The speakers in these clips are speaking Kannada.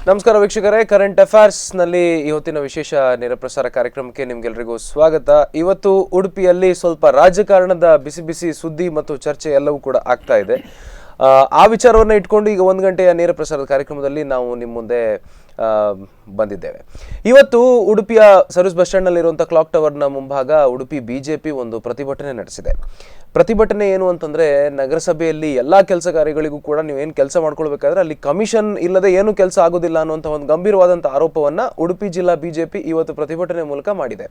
ನಮಸ್ಕಾರ ವೀಕ್ಷಕರೇ, ಕರೆಂಟ್ ಅಫೇರ್ಸ್ ನಲ್ಲಿ ಇವತ್ತಿನ ವಿಶೇಷ ನೇರ ಪ್ರಸಾರ ಕಾರ್ಯಕ್ರಮಕ್ಕೆ ನಿಮ್ಗೆಲ್ಲರಿಗೂ ಸ್ವಾಗತ. ಇವತ್ತು ಉಡುಪಿಯಲ್ಲಿ ಸ್ವಲ್ಪ ರಾಜಕಾರಣದ ಬಿಸಿ ಬಿಸಿ ಸುದ್ದಿ ಮತ್ತು ಚರ್ಚೆ ಎಲ್ಲವೂ ಕೂಡ ಆಗ್ತಾ ಇದೆ. ಆ ವಿಚಾರವನ್ನು ಇಟ್ಕೊಂಡು ಈಗ 1 ಗಂಟೆಯ ನೇರ ಪ್ರಸಾರದ ಕಾರ್ಯಕ್ರಮದಲ್ಲಿ ನಾವು ನಿಮ್ಮ ಮುಂದೆ ಬಂದಿದ್ದೇವೆ. ಇವತ್ತು ಉಡುಪಿಯ ಸರ್ವಿಸ್ ಬಸ್ ಸ್ಟ್ಯಾಂಡ್ನಲ್ಲಿರುವಂಥ ಕ್ಲಾಕ್ ಟವರ್ನ ಮುಂಭಾಗ ಉಡುಪಿ ಬಿಜೆಪಿ ಒಂದು ಪ್ರತಿಭಟನೆ ನಡೆಸಿದೆ. ಪ್ರತಿಭಟನೆ ಏನು ಅಂತಂದರೆ, ನಗರಸಭೆಯಲ್ಲಿ ಎಲ್ಲ ಕೆಲಸ ಕಾರ್ಯಗಳಿಗೂ ಕೂಡ ನೀವೇನು ಕೆಲಸ ಮಾಡ್ಕೊಳ್ಬೇಕಾದ್ರೆ ಅಲ್ಲಿ ಕಮಿಷನ್ ಇಲ್ಲದೆ ಏನು ಕೆಲಸ ಆಗೋದಿಲ್ಲ ಅನ್ನುವಂಥ ಒಂದು ಗಂಭೀರವಾದಂಥ ಆರೋಪವನ್ನು ಉಡುಪಿ ಜಿಲ್ಲಾ ಬಿಜೆಪಿ ಇವತ್ತು ಪ್ರತಿಭಟನೆ ಮೂಲಕ ಮಾಡಿದೆ.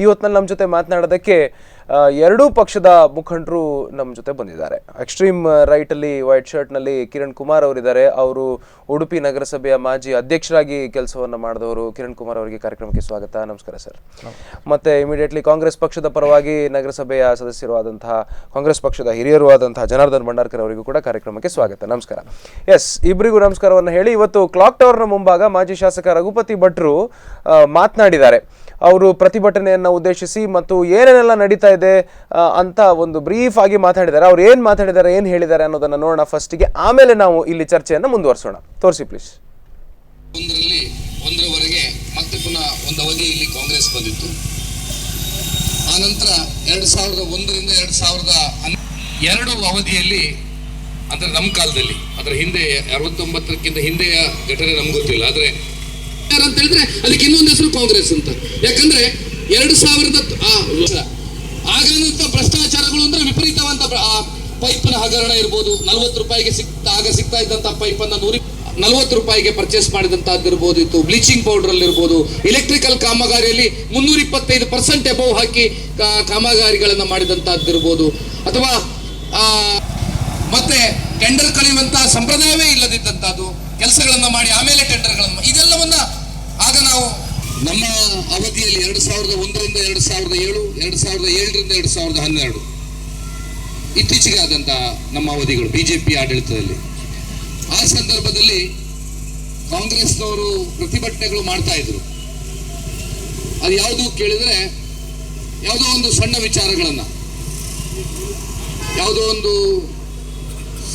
ಇವತ್ತಿನಲ್ಲಿ ನಮ್ಮ ಜೊತೆ ಮಾತನಾಡೋದಕ್ಕೆ ಎರಡೂ ಪಕ್ಷದ ಮುಖಂಡರು ನಮ್ಮ ಜೊತೆ ಬಂದಿದ್ದಾರೆ. ಎಕ್ಸ್ಟ್ರೀಮ್ ರೈಟಲ್ಲಿ ವೈಟ್ ಶರ್ಟ್ನಲ್ಲಿ ಕಿರಣ್ ಕುಮಾರ್ ಅವರಿದ್ದಾರೆ. ಅವರು ಉಡುಪಿ ನಗರಸಭೆಯ ಮಾಜಿ ಅಧ್ಯಕ್ಷರಾಗಿ ಕೆಲಸವನ್ನು ಮಾಡಿದವರು. ಕಿರಣ್ ಕುಮಾರ್ ಅವರಿಗೆ ಕಾರ್ಯಕ್ರಮಕ್ಕೆ ಸ್ವಾಗತ. ನಮಸ್ಕಾರ ಸರ್. ಮತ್ತೆ ಇಮಿಡಿಯೇಟ್ಲಿ ಕಾಂಗ್ರೆಸ್ ಪಕ್ಷದ ಪರವಾಗಿ ನಗರಸಭೆಯ ಸದಸ್ಯರು ಆದಂತಹ ಕಾಂಗ್ರೆಸ್ ಪಕ್ಷದ ಹಿರಿಯರು ಆದಂತಹ ಜನಾರ್ದನ್ ಭಂಡಾರ್ಕರ್ ಅವರಿಗೂ ಕೂಡ ಕಾರ್ಯಕ್ರಮಕ್ಕೆ ಸ್ವಾಗತ. ನಮಸ್ಕಾರ. ಎಸ್, ಇಬ್ಬರಿಗೂ ನಮಸ್ಕಾರವನ್ನು ಹೇಳಿ, ಇವತ್ತು ಕ್ಲಾಕ್ ಟವರ್ನ ಮುಂಭಾಗ ಮಾಜಿ ಶಾಸಕ ರಘುಪತಿ ಭಟ್ರು ಮಾತನಾಡಿದ್ದಾರೆ. ಅವರು ಪ್ರತಿಭಟನೆಯನ್ನು ಉದ್ದೇಶಿಸಿ ಮತ್ತು ಏನೇನೆಲ್ಲ ನಡೀತಾ ಇದೆ ಅಂತ ಒಂದು ಬ್ರೀಫ್ ಆಗಿ ಮಾತಾಡಿದ್ದಾರೆ. ಅವ್ರು ಏನು ಮಾತಾಡಿದ್ದಾರೆ, ಏನು ಹೇಳಿದ್ದಾರೆ ಅನ್ನೋದನ್ನು ನೋಡೋಣ ಫಸ್ಟಿಗೆ, ಆಮೇಲೆ ನಾವು ಇಲ್ಲಿ ಚರ್ಚೆಯನ್ನು ಮುಂದುವರಿಸೋಣ. ತೋರಿಸಿ ಪ್ಲೀಸ್. ಒಂದರವರೆಗೆ ಮತ್ತೆ ಪುನಃ ಒಂದು ಅವಧಿ ಇಲ್ಲಿ ಕಾಂಗ್ರೆಸ್ ಬಂದಿತ್ತು. ಆನಂತರ 2001ರಿಂದ 2002 ಅವಧಿಯಲ್ಲಿ, ಅಂದ್ರೆ ನಮ್ಮ ಕಾಲದಲ್ಲಿ, ಅದರ ಹಿಂದೆ 69ಕ್ಕಿಂತ ಹಿಂದೆಯ ಘಟನೆ ನಮ್ಗೆ ಗೊತ್ತಿಲ್ಲ. ಆದ್ರೆ ಅಂತ ಹೇಳಿದ್ರೆ ಅದಕ್ಕೆ ಇನ್ನೊಂದು ಹೆಸರು ಕಾಂಗ್ರೆಸ್ ಅಂತ. ಯಾಕಂದ್ರೆ 2000 ಆಗಂತ ಭ್ರಷ್ಟಾಚಾರಗಳು ಅಂದ್ರೆ ವಿಪರೀತವಂತ ಪೈಪ್ನ ಹಗರಣ ಇರ್ಬೋದು. 40 ರೂಪಾಯಿಗೆ ಸಿಗ್ತಾ ಇದ್ದಂತ ಪೈಪನ್ನ 140 ರೂಪಾಯಿಗೆ ಪರ್ಚೇಸ್ ಮಾಡಿದಂತಹದ್ದಿರ್ಬೋದು. ಇತ್ತು ಬ್ಲೀಚಿಂಗ್ ಪೌಡರ್ ಅಲ್ಲಿ ಇರ್ಬೋದು. ಎಲೆಕ್ಟ್ರಿಕಲ್ ಕಾಮಗಾರಿಯಲ್ಲಿ 325% ಎಬವ್ ಹಾಕಿ ಕಾಮಗಾರಿಗಳನ್ನ ಮಾಡಿದಂತಹದ್ದಿರ್ಬೋದು. ಅಥವಾ ಮತ್ತೆ ಟೆಂಡರ್ ಕಳೆಯುವಂತಹ ಸಂಪ್ರದಾಯವೇ ಇಲ್ಲದಿದ್ದಂತಹದ್ದು, ಕೆಲಸಗಳನ್ನ ಮಾಡಿ ಆಮೇಲೆ ಟೆಂಡರ್ಗಳನ್ನ, ಇದೆಲ್ಲವನ್ನ ಆಗ ನಾವು ನಮ್ಮ ಅವಧಿಯಲ್ಲಿ 2001ರಿಂದ 2007, 2007ರಿಂದ 2012 ಇತ್ತೀಚೆಗೆ ಆದಂತಹ ನಮ್ಮ ಅವಧಿಗಳು ಬಿಜೆಪಿ ಆಡಳಿತದಲ್ಲಿ. ಆ ಸಂದರ್ಭದಲ್ಲಿ ಕಾಂಗ್ರೆಸ್ನವರು ಪ್ರತಿಭಟನೆಗಳು ಮಾಡ್ತಾ ಇದ್ರು. ಅದು ಯಾವುದು ಕೇಳಿದ್ರೆ, ಯಾವುದೋ ಒಂದು ಸಣ್ಣ ವಿಚಾರಗಳನ್ನ, ಯಾವುದೋ ಒಂದು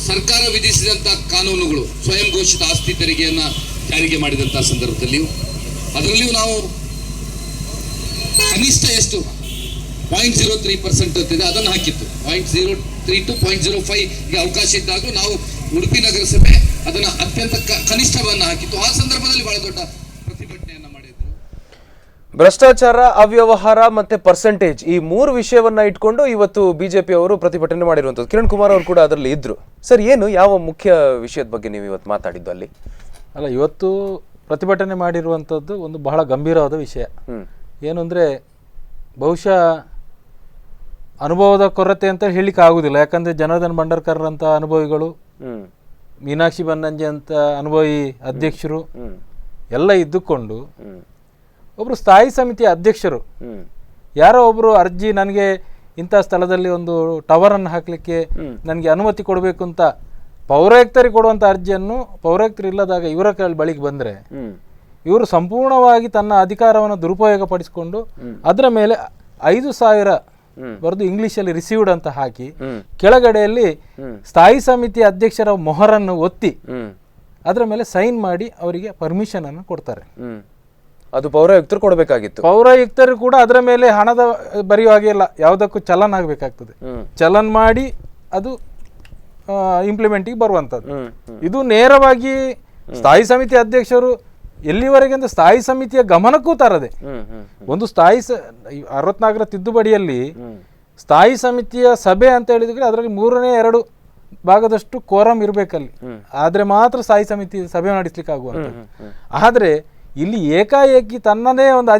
ಸರ್ಕಾರ ವಿಧಿಸಿದಂತ ಕಾನೂನುಗಳು, ಸ್ವಯಂ ಘೋಷಿತ ಆಸ್ತಿ ತೆರಿಗೆಯನ್ನ ಜಾರಿಗೆ ಮಾಡಿದಂತಹ ಸಂದರ್ಭದಲ್ಲಿಯೂ, ಅದರಲ್ಲಿಯೂ ನಾವು ಕನಿಷ್ಠ ಎಷ್ಟು 0.03% ಅಂತಿದೆ, ಅದನ್ನು ಹಾಕಿತ್ತು. 0.03 to 0.05ಗೆ ಅವಕಾಶ ಇದ್ದಾಗ ನಾವು ಉಡುಪಿ ನಗರಸಭೆ ಅದನ್ನ ಅತ್ಯಂತ ಕನಿಷ್ಠವನ್ನ ಹಾಕಿತ್ತು. ಆ ಸಂದರ್ಭದಲ್ಲಿ ಬಹಳ ದೊಡ್ಡ ಪ್ರತಿಭಟನೆಯನ್ನ ಮಾಡಿದ್ರು. ಭ್ರಷ್ಟಾಚಾರ, ಅವ್ಯವಹಾರ ಮತ್ತೆ ಪರ್ಸೆಂಟೇಜ್, ಈ 3 ವಿಷಯವನ್ನ ಇಟ್ಕೊಂಡು ಇವತ್ತು ಬಿಜೆಪಿ ಅವರು ಪ್ರತಿಭಟನೆ ಮಾಡಿರುವಂಥದ್ದು. ಕಿರಣ್ ಕುಮಾರ್ ಅವರು ಕೂಡ ಅದರಲ್ಲಿ ಇದ್ರು. ಸರ್, ಏನು ಯಾವ ಮುಖ್ಯ ವಿಷಯದ ಬಗ್ಗೆ ನೀವು ಇವತ್ತು ಮಾತಾಡಿದ್ದು ಅಲ್ಲಿ? ಅಲ್ಲ, ಇವತ್ತು ಪ್ರತಿಭಟನೆ ಮಾಡಿರುವಂಥದ್ದು ಒಂದು ಬಹಳ ಗಂಭೀರವಾದ ವಿಷಯ. ಏನು ಅಂದರೆ, ಬಹುಶಃ ಅನುಭವದ ಕೊರತೆ ಅಂತ ಹೇಳಲಿಕ್ಕೆ ಆಗುದಿಲ್ಲ. ಯಾಕಂದರೆ ಜನಾರ್ದನ್ ಭಂಡಾರ್ಕರ್ ಅಂತ ಅನುಭವಿಗಳು, ಮೀನಾಕ್ಷಿ ಬನ್ನಂಜೆ ಅಂತ ಅನುಭವಿ ಅಧ್ಯಕ್ಷರು ಎಲ್ಲ ಇದ್ದುಕೊಂಡು ಒಬ್ಬರು ಸ್ಥಾಯಿ ಸಮಿತಿಯ ಅಧ್ಯಕ್ಷರು ಯಾರೋ ಒಬ್ಬರು ಅರ್ಜಿ, ನನಗೆ ಇಂಥ ಸ್ಥಳದಲ್ಲಿ ಒಂದು ಟವರನ್ನು ಹಾಕಲಿಕ್ಕೆ ನನಗೆ ಅನುಮತಿ ಕೊಡಬೇಕು ಅಂತ ಪೌರಾಯುಕ್ತರಿಗೆ ಕೊಡುವಂಥ ಅರ್ಜಿಯನ್ನು ಪೌರಾಯುಕ್ತರು ಇಲ್ಲದಾಗ ಇವರ ಬಳಿಗೆ ಬಂದರೆ, ಇವರು ಸಂಪೂರ್ಣವಾಗಿ ತನ್ನ ಅಧಿಕಾರವನ್ನು ದುರುಪಯೋಗ ಪಡಿಸಿಕೊಂಡು ಅದರ ಮೇಲೆ 5,000 ಬರೆದು ಇಂಗ್ಲಿಷಲ್ಲಿ ರಿಸೀವ್ಡ್ ಅಂತ ಹಾಕಿ ಕೆಳಗಡೆಯಲ್ಲಿ ಸ್ಥಾಯಿ ಸಮಿತಿ ಅಧ್ಯಕ್ಷರ ಮೊಹರನ್ನು ಒತ್ತಿ ಅದರ ಮೇಲೆ ಸೈನ್ ಮಾಡಿ ಅವರಿಗೆ ಪರ್ಮಿಷನ್ ಅನ್ನು ಕೊಡ್ತಾರೆ. ಅದು ಪೌರಾಯುಕ್ತರು ಕೊಡಬೇಕಾಗಿತ್ತು. ಪೌರಾಯುಕ್ತರು ಕೂಡ ಅದರ ಮೇಲೆ ಹಣದ ಬರೆಯುವ ಹಾಗೆ ಇಲ್ಲ, ಯಾವುದಕ್ಕೂ ಚಲನ್ ಆಗಬೇಕಾಗ್ತದೆ. ಚಲನ್ ಮಾಡಿ ಅದು ಇಂಪ್ಲಿಮೆಂಟಿಗೆ ಬರುವಂಥದ್ದು. ಇದು ನೇರವಾಗಿ ಸ್ಥಾಯಿ ಸಮಿತಿ ಅಧ್ಯಕ್ಷರು ಎಲ್ಲಿವರೆಗೆ ಅಂದ್ರೆ ಸ್ಥಾಯಿ ಸಮಿತಿಯ ಗಮನಕ್ಕೂ ತರದೆ, ಒಂದು ಸ್ಥಾಯಿ 64ರ ತಿದ್ದುಪಡಿಯಲ್ಲಿ ಸ್ಥಾಯಿ ಸಮಿತಿಯ ಸಭೆ ಅಂತ ಹೇಳಿದ್ರೆ ಅದರಲ್ಲಿ 3/2 ಭಾಗದಷ್ಟು ಕೋರಂ ಇರಬೇಕಲ್ಲಿ, ಆದ್ರೆ ಮಾತ್ರ ಸ್ಥಾಯಿ ಸಮಿತಿ ಸಭೆ ನಡೆಸ್ಲಿಕ್ಕೆ ಆಗುವಂಥದ್ದು. ಆದರೆ ಇಲ್ಲಿ ಏಕಾಏಕಿ ತನ್ನದೇ ಒಂದು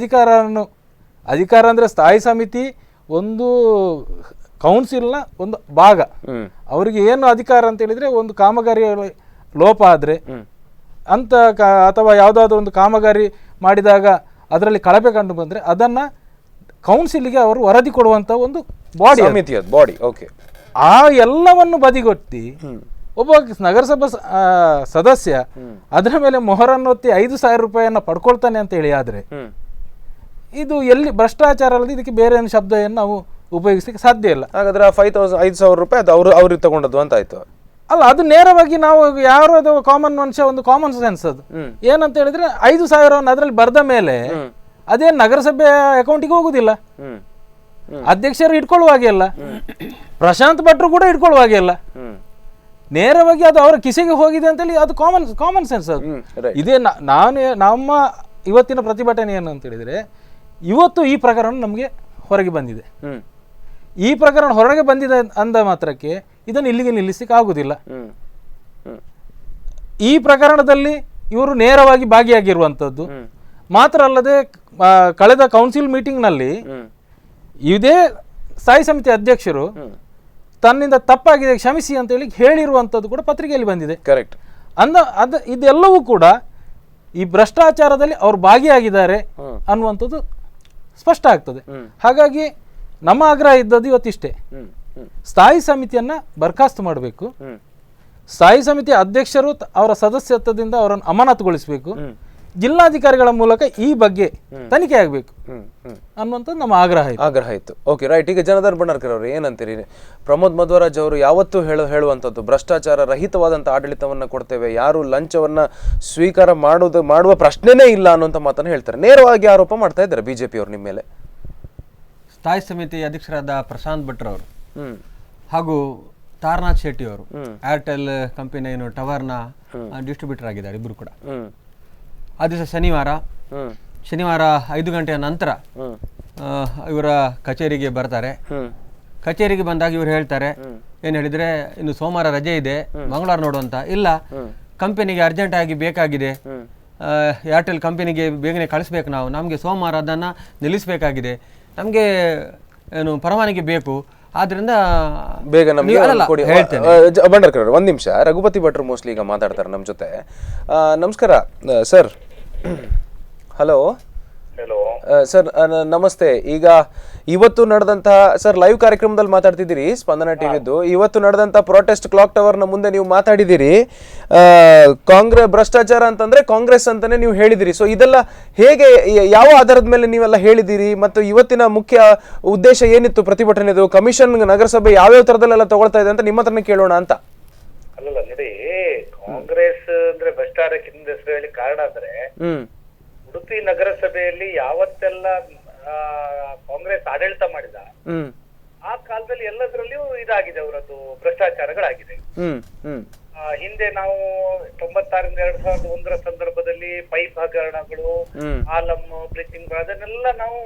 ಅಧಿಕಾರ ಅಂದ್ರೆ ಸ್ಥಾಯಿ ಸಮಿತಿ ಒಂದು ಕೌನ್ಸಿಲ್ನ ಒಂದು ಭಾಗ, ಅವರಿಗೆ ಏನು ಅಧಿಕಾರ ಅಂತ ಹೇಳಿದ್ರೆ, ಒಂದು ಕಾಮಗಾರಿ ಲೋಪ ಆದ್ರೆ ಅಂತ ಅಥವಾ ಯಾವುದಾದ್ರೂ ಒಂದು ಕಾಮಗಾರಿ ಮಾಡಿದಾಗ ಅದರಲ್ಲಿ ಕಳಪೆ ಕಂಡು ಬಂದರೆ ಅದನ್ನ ಕೌನ್ಸಿಲ್ಗೆ ಅವರು ವರದಿ ಕೊಡುವಂತ ಒಂದು ಬಾಡಿ. ಓಕೆ, ಆ ಎಲ್ಲವನ್ನು ಬದಿಗೊತ್ತಿ ಒಬ್ಬ ನಗರಸಭಾ ಸದಸ್ಯ ಅದರ ಮೇಲೆ ಮೊಹರನ್ನು ಒತ್ತಿ 5,000 ರೂಪಾಯಿಯನ್ನು ಪಡ್ಕೊಳ್ತಾನೆ ಅಂತ ಹೇಳಿ, ಆದ್ರೆ ಇದು ಎಲ್ಲಿ ಭ್ರಷ್ಟಾಚಾರ ಅಲ್ಲದೆ ಇದಕ್ಕೆ ಬೇರೆ ಏನು ಶಬ್ದವನ್ನು ನಾವು ಉಪಯೋಗಿಸಲಿಕ್ಕೆ ಸಾಧ್ಯ ಇಲ್ಲ. ಹಾಗಾದ್ರೆ 5,000 ರೂಪಾಯಿ ಅದು ಅವ್ರಿಗೆ ತಗೊಂಡದ್ದು ಅಂತ ಆಯ್ತು. ಅಲ್ಲ, ಅದು ನೇರವಾಗಿ ನಾವು ಯಾರು ಅದು ಕಾಮನ್ ಮನುಷ್ಯ ಒಂದು ಕಾಮನ್ ಸೆನ್ಸ್ ಅದು ಏನಂತ ಹೇಳಿದ್ರೆ 5,000 ಅದರಲ್ಲಿ ಬರೆದ ಮೇಲೆ ಅದೇ ನಗರಸಭೆ ಅಕೌಂಟಿಗೆ ಹೋಗುದಿಲ್ಲ, ಅಧ್ಯಕ್ಷರು ಇಟ್ಕೊಳ್ಳುವ ಹಾಗೆ ಅಲ್ಲ, ಪ್ರಶಾಂತ್ ಭಟ್ರು ಕೂಡ ಇಟ್ಕೊಳ್ಳುವ ಹಾಗೆ ಅಲ್ಲ, ನೇರವಾಗಿ ಅದು ಅವರ ಕಿಸೆಗೆ ಹೋಗಿದೆ ಅಂತೇಳಿ ಅದು ಕಾಮನ್ ಸೆನ್ಸ್ ಅದು. ಇದೇ ನಮ್ಮ ಇವತ್ತಿನ ಪ್ರತಿಭಟನೆ ಏನು ಅಂತ ಹೇಳಿದ್ರೆ, ಇವತ್ತು ಈ ಪ್ರಕರಣ ನಮಗೆ ಹೊರಗೆ ಬಂದಿದೆ. ಈ ಪ್ರಕರಣ ಹೊರಗೆ ಬಂದಿದೆ ಅಂದ ಮಾತ್ರಕ್ಕೆ ಇದನ್ನು ಇಲ್ಲಿಗೆ ನಿಲ್ಲಿಸಲಿಕ್ಕೆ ಆಗುದಿಲ್ಲ. ಈ ಪ್ರಕರಣದಲ್ಲಿ ಇವರು ನೇರವಾಗಿ ಭಾಗಿಯಾಗಿರುವಂಥದ್ದು ಮಾತ್ರ ಅಲ್ಲದೆ, ಕಳೆದ ಕೌನ್ಸಿಲ್ ಮೀಟಿಂಗ್ನಲ್ಲಿ ಇದೇ ಸ್ಥಾಯಿ ಸಮಿತಿ ಅಧ್ಯಕ್ಷರು ತನ್ನಿಂದ ತಪ್ಪಾಗಿದೆ ಕ್ಷಮಿಸಿ ಅಂತೇಳಿ ಹೇಳಿರುವಂಥದ್ದು ಕೂಡ ಪತ್ರಿಕೆಯಲ್ಲಿ ಬಂದಿದೆ. ಕರೆಕ್ಟ್. ಇದೆಲ್ಲವೂ ಕೂಡ ಈ ಭ್ರಷ್ಟಾಚಾರದಲ್ಲಿ ಅವರು ಭಾಗಿಯಾಗಿದ್ದಾರೆ ಅನ್ನುವಂಥದ್ದು ಸ್ಪಷ್ಟ ಆಗ್ತದೆ. ಹಾಗಾಗಿ ನಮ್ಮ ಆಗ್ರಹ ಇದ್ದದ್ದು ಇವತ್ತಿಷ್ಟೇ, ಸ್ಥಾಯಿ ಸಮಿತಿಯನ್ನ ಬರ್ಖಾಸ್ತು ಮಾಡಬೇಕು, ಸ್ಥಾಯಿ ಸಮಿತಿ ಅಧ್ಯಕ್ಷರು ಅವರ ಸದಸ್ಯತ್ವದಿಂದ ಅವರನ್ನು ಅಮಾನತುಗೊಳಿಸಬೇಕು, ಜಿಲ್ಲಾಧಿಕಾರಿಗಳ ಮೂಲಕ ಈ ಬಗ್ಗೆ ತನಿಖೆ ಆಗಬೇಕು ಅನ್ನುವಂಥದ್ದು ನಮ್ಮ ಆಗ್ರಹ ಇತ್ತು. Okay, right. ಈಗ ಜನಾರ್ದನ್ ಬಣರ್ಕರ್ ಅವರು ಏನಂತೀರಿ? ಪ್ರಮೋದ್ ಮಧ್ವರಾಜ್ ಅವರು ಯಾವತ್ತೂ ಹೇಳುವಂಥದ್ದು ಭ್ರಷ್ಟಾಚಾರ ರಹಿತವಾದಂಥ ಆಡಳಿತವನ್ನ ಕೊಡ್ತೇವೆ, ಯಾರು ಲಂಚವನ್ನ ಸ್ವೀಕಾರ ಮಾಡುವ ಪ್ರಶ್ನೆನೇ ಇಲ್ಲ ಅನ್ನುವಂಥ ಮಾತನ್ನು ಹೇಳ್ತಾರೆ. ನೇರವಾಗಿ ಆರೋಪ ಮಾಡ್ತಾ ಇದ್ದಾರೆ ಬಿಜೆಪಿ ಅವರು ನಿಮ್ಮ ಮೇಲೆ. ಸ್ಥಾಯಿ ಸಮಿತಿ ಅಧ್ಯಕ್ಷರಾದ ಪ್ರಶಾಂತ್ ಭಟ್ರು ಅವರು ಹಾಗೂ ತಾರನಾಥ್ ಶೆಟ್ಟಿ ಅವರು ಏರ್ಟೆಲ್ ಕಂಪನಿ ಏನು ಟವರ್ನ ಡಿಸ್ಟ್ರಿಬ್ಯೂಟರ್ ಆಗಿದ್ದಾರೆ, ಇಬ್ಬರು ಕೂಡ. ಆ ದಿವಸ ಶನಿವಾರ 5 ಗಂಟೆಯ ನಂತರ ಇವರ ಕಚೇರಿಗೆ ಬರ್ತಾರೆ. ಕಚೇರಿಗೆ ಬಂದಾಗ ಇವರು ಹೇಳ್ತಾರೆ, ಏನು ಹೇಳಿದ್ರೆ, ಇನ್ನು ಸೋಮವಾರ ರಜೆ ಇದೆ, ಮಂಗಳವಾರ ನೋಡುವಂತ. ಇಲ್ಲ, ಕಂಪನಿಗೆ ಅರ್ಜೆಂಟ್ ಆಗಿ ಬೇಕಾಗಿದೆ, ಏರ್ಟೆಲ್ ಕಂಪನಿಗೆ ಬೇಗನೆ ಕಳಿಸ್ಬೇಕು, ನಮಗೆ ಸೋಮವಾರ ಅದನ್ನು ನಿಲ್ಲಿಸಬೇಕಾಗಿದೆ, ನಮಗೆ ಏನು ಪರವಾನಗಿ ಬೇಕು, ಆದ್ರಿಂದ ಬೇಗ ನಮಗೆ ಬಂಡರ್ಕರ್. ಒಂದ್ ನಿಮಿಷ, ರಘುಪತಿ ಭಟ್ರು ಮೋಸ್ಟ್ಲಿ ಈಗ ಮಾತಾಡ್ತಾರೆ ನಮ್ಮ ಜೊತೆ. ನಮಸ್ಕಾರ ಸರ್. ಹಲೋ ಸರ್, ನಮಸ್ತೆ. ಈಗ ಇವತ್ತು ನಡೆದಂತಹ ಸರ್ ಲೈವ್ ಕಾರ್ಯಕ್ರಮದಲ್ಲಿ ಮಾತಾಡ್ತಿದ್ದೀರಿ ಸ್ಪಂದನ ಟಿವಿದ್ದು. ಇವತ್ತು ನಡೆದಂತಹ ಪ್ರೊಟೆಸ್ಟ್ ಕ್ಲಾಕ್ ಟವರ್ ನ ಮುಂದೆ ನೀವು ಮಾತಾಡಿದ್ದೀರಿ. ಕಾಂಗ್ರೆಸ್ ಭ್ರಷ್ಟಾಚಾರ ಅಂತಂದ್ರೆ ಕಾಂಗ್ರೆಸ್ ಅಂತಾನೆ ನೀವು ಹೇಳಿದಿರಿ. ಸೊ ಇದೆಲ್ಲ ಹೇಗೆ, ಯಾವ ಆಧಾರದ ಮೇಲೆ ನೀವೆಲ್ಲ ಹೇಳಿದಿರಿ ಮತ್ತು ಇವತ್ತಿನ ಮುಖ್ಯ ಉದ್ದೇಶ ಏನಿತ್ತು ಪ್ರತಿಭಟನೆದು? ಕಮಿಷನ್ ನಗರಸಭೆ ಯಾವ್ಯಾವ ತರದಲ್ಲೆಲ್ಲ ತಗೊಳ್ತಾ ಇದೆ ಅಂತ ನಿಮ್ಮ ಹತ್ರನೇ ಕೇಳೋಣ ಅಂತ. ಅಲ್ಲಲ್ಲ ನೋಡಿ, ಕಾಂಗ್ರೆಸ್ ಅಂದ್ರೆ ಭ್ರಷ್ಟಾಚಾರಕ್ಕೆ ಹಿಂದೆ ಹೆಸರು ಹೇಳಿ ಕಾರಣ ಅಂದ್ರೆ ಉಡುಪಿ ನಗರಸಭೆಯಲ್ಲಿ ಯಾವತ್ತೆಲ್ಲ ಕಾಂಗ್ರೆಸ್ ಆಡಳಿತ ಮಾಡಿದ ಆ ಕಾಲದಲ್ಲಿ ಎಲ್ಲದರಲ್ಲಿಯೂ ಇದಾಗಿದೆ, ಅವರದ್ದು ಭ್ರಷ್ಟಾಚಾರಗಳಾಗಿದೆ. ಹಿಂದೆ ನಾವು 96ರಿಂದ 2001 ಸಂದರ್ಭದಲ್ಲಿ ಪೈಪ್ ಹಗರಣಗಳು, ಆಲಂ ಬ್ಲೀಚಿಂಗ್, ಅದನ್ನೆಲ್ಲ ನಾವು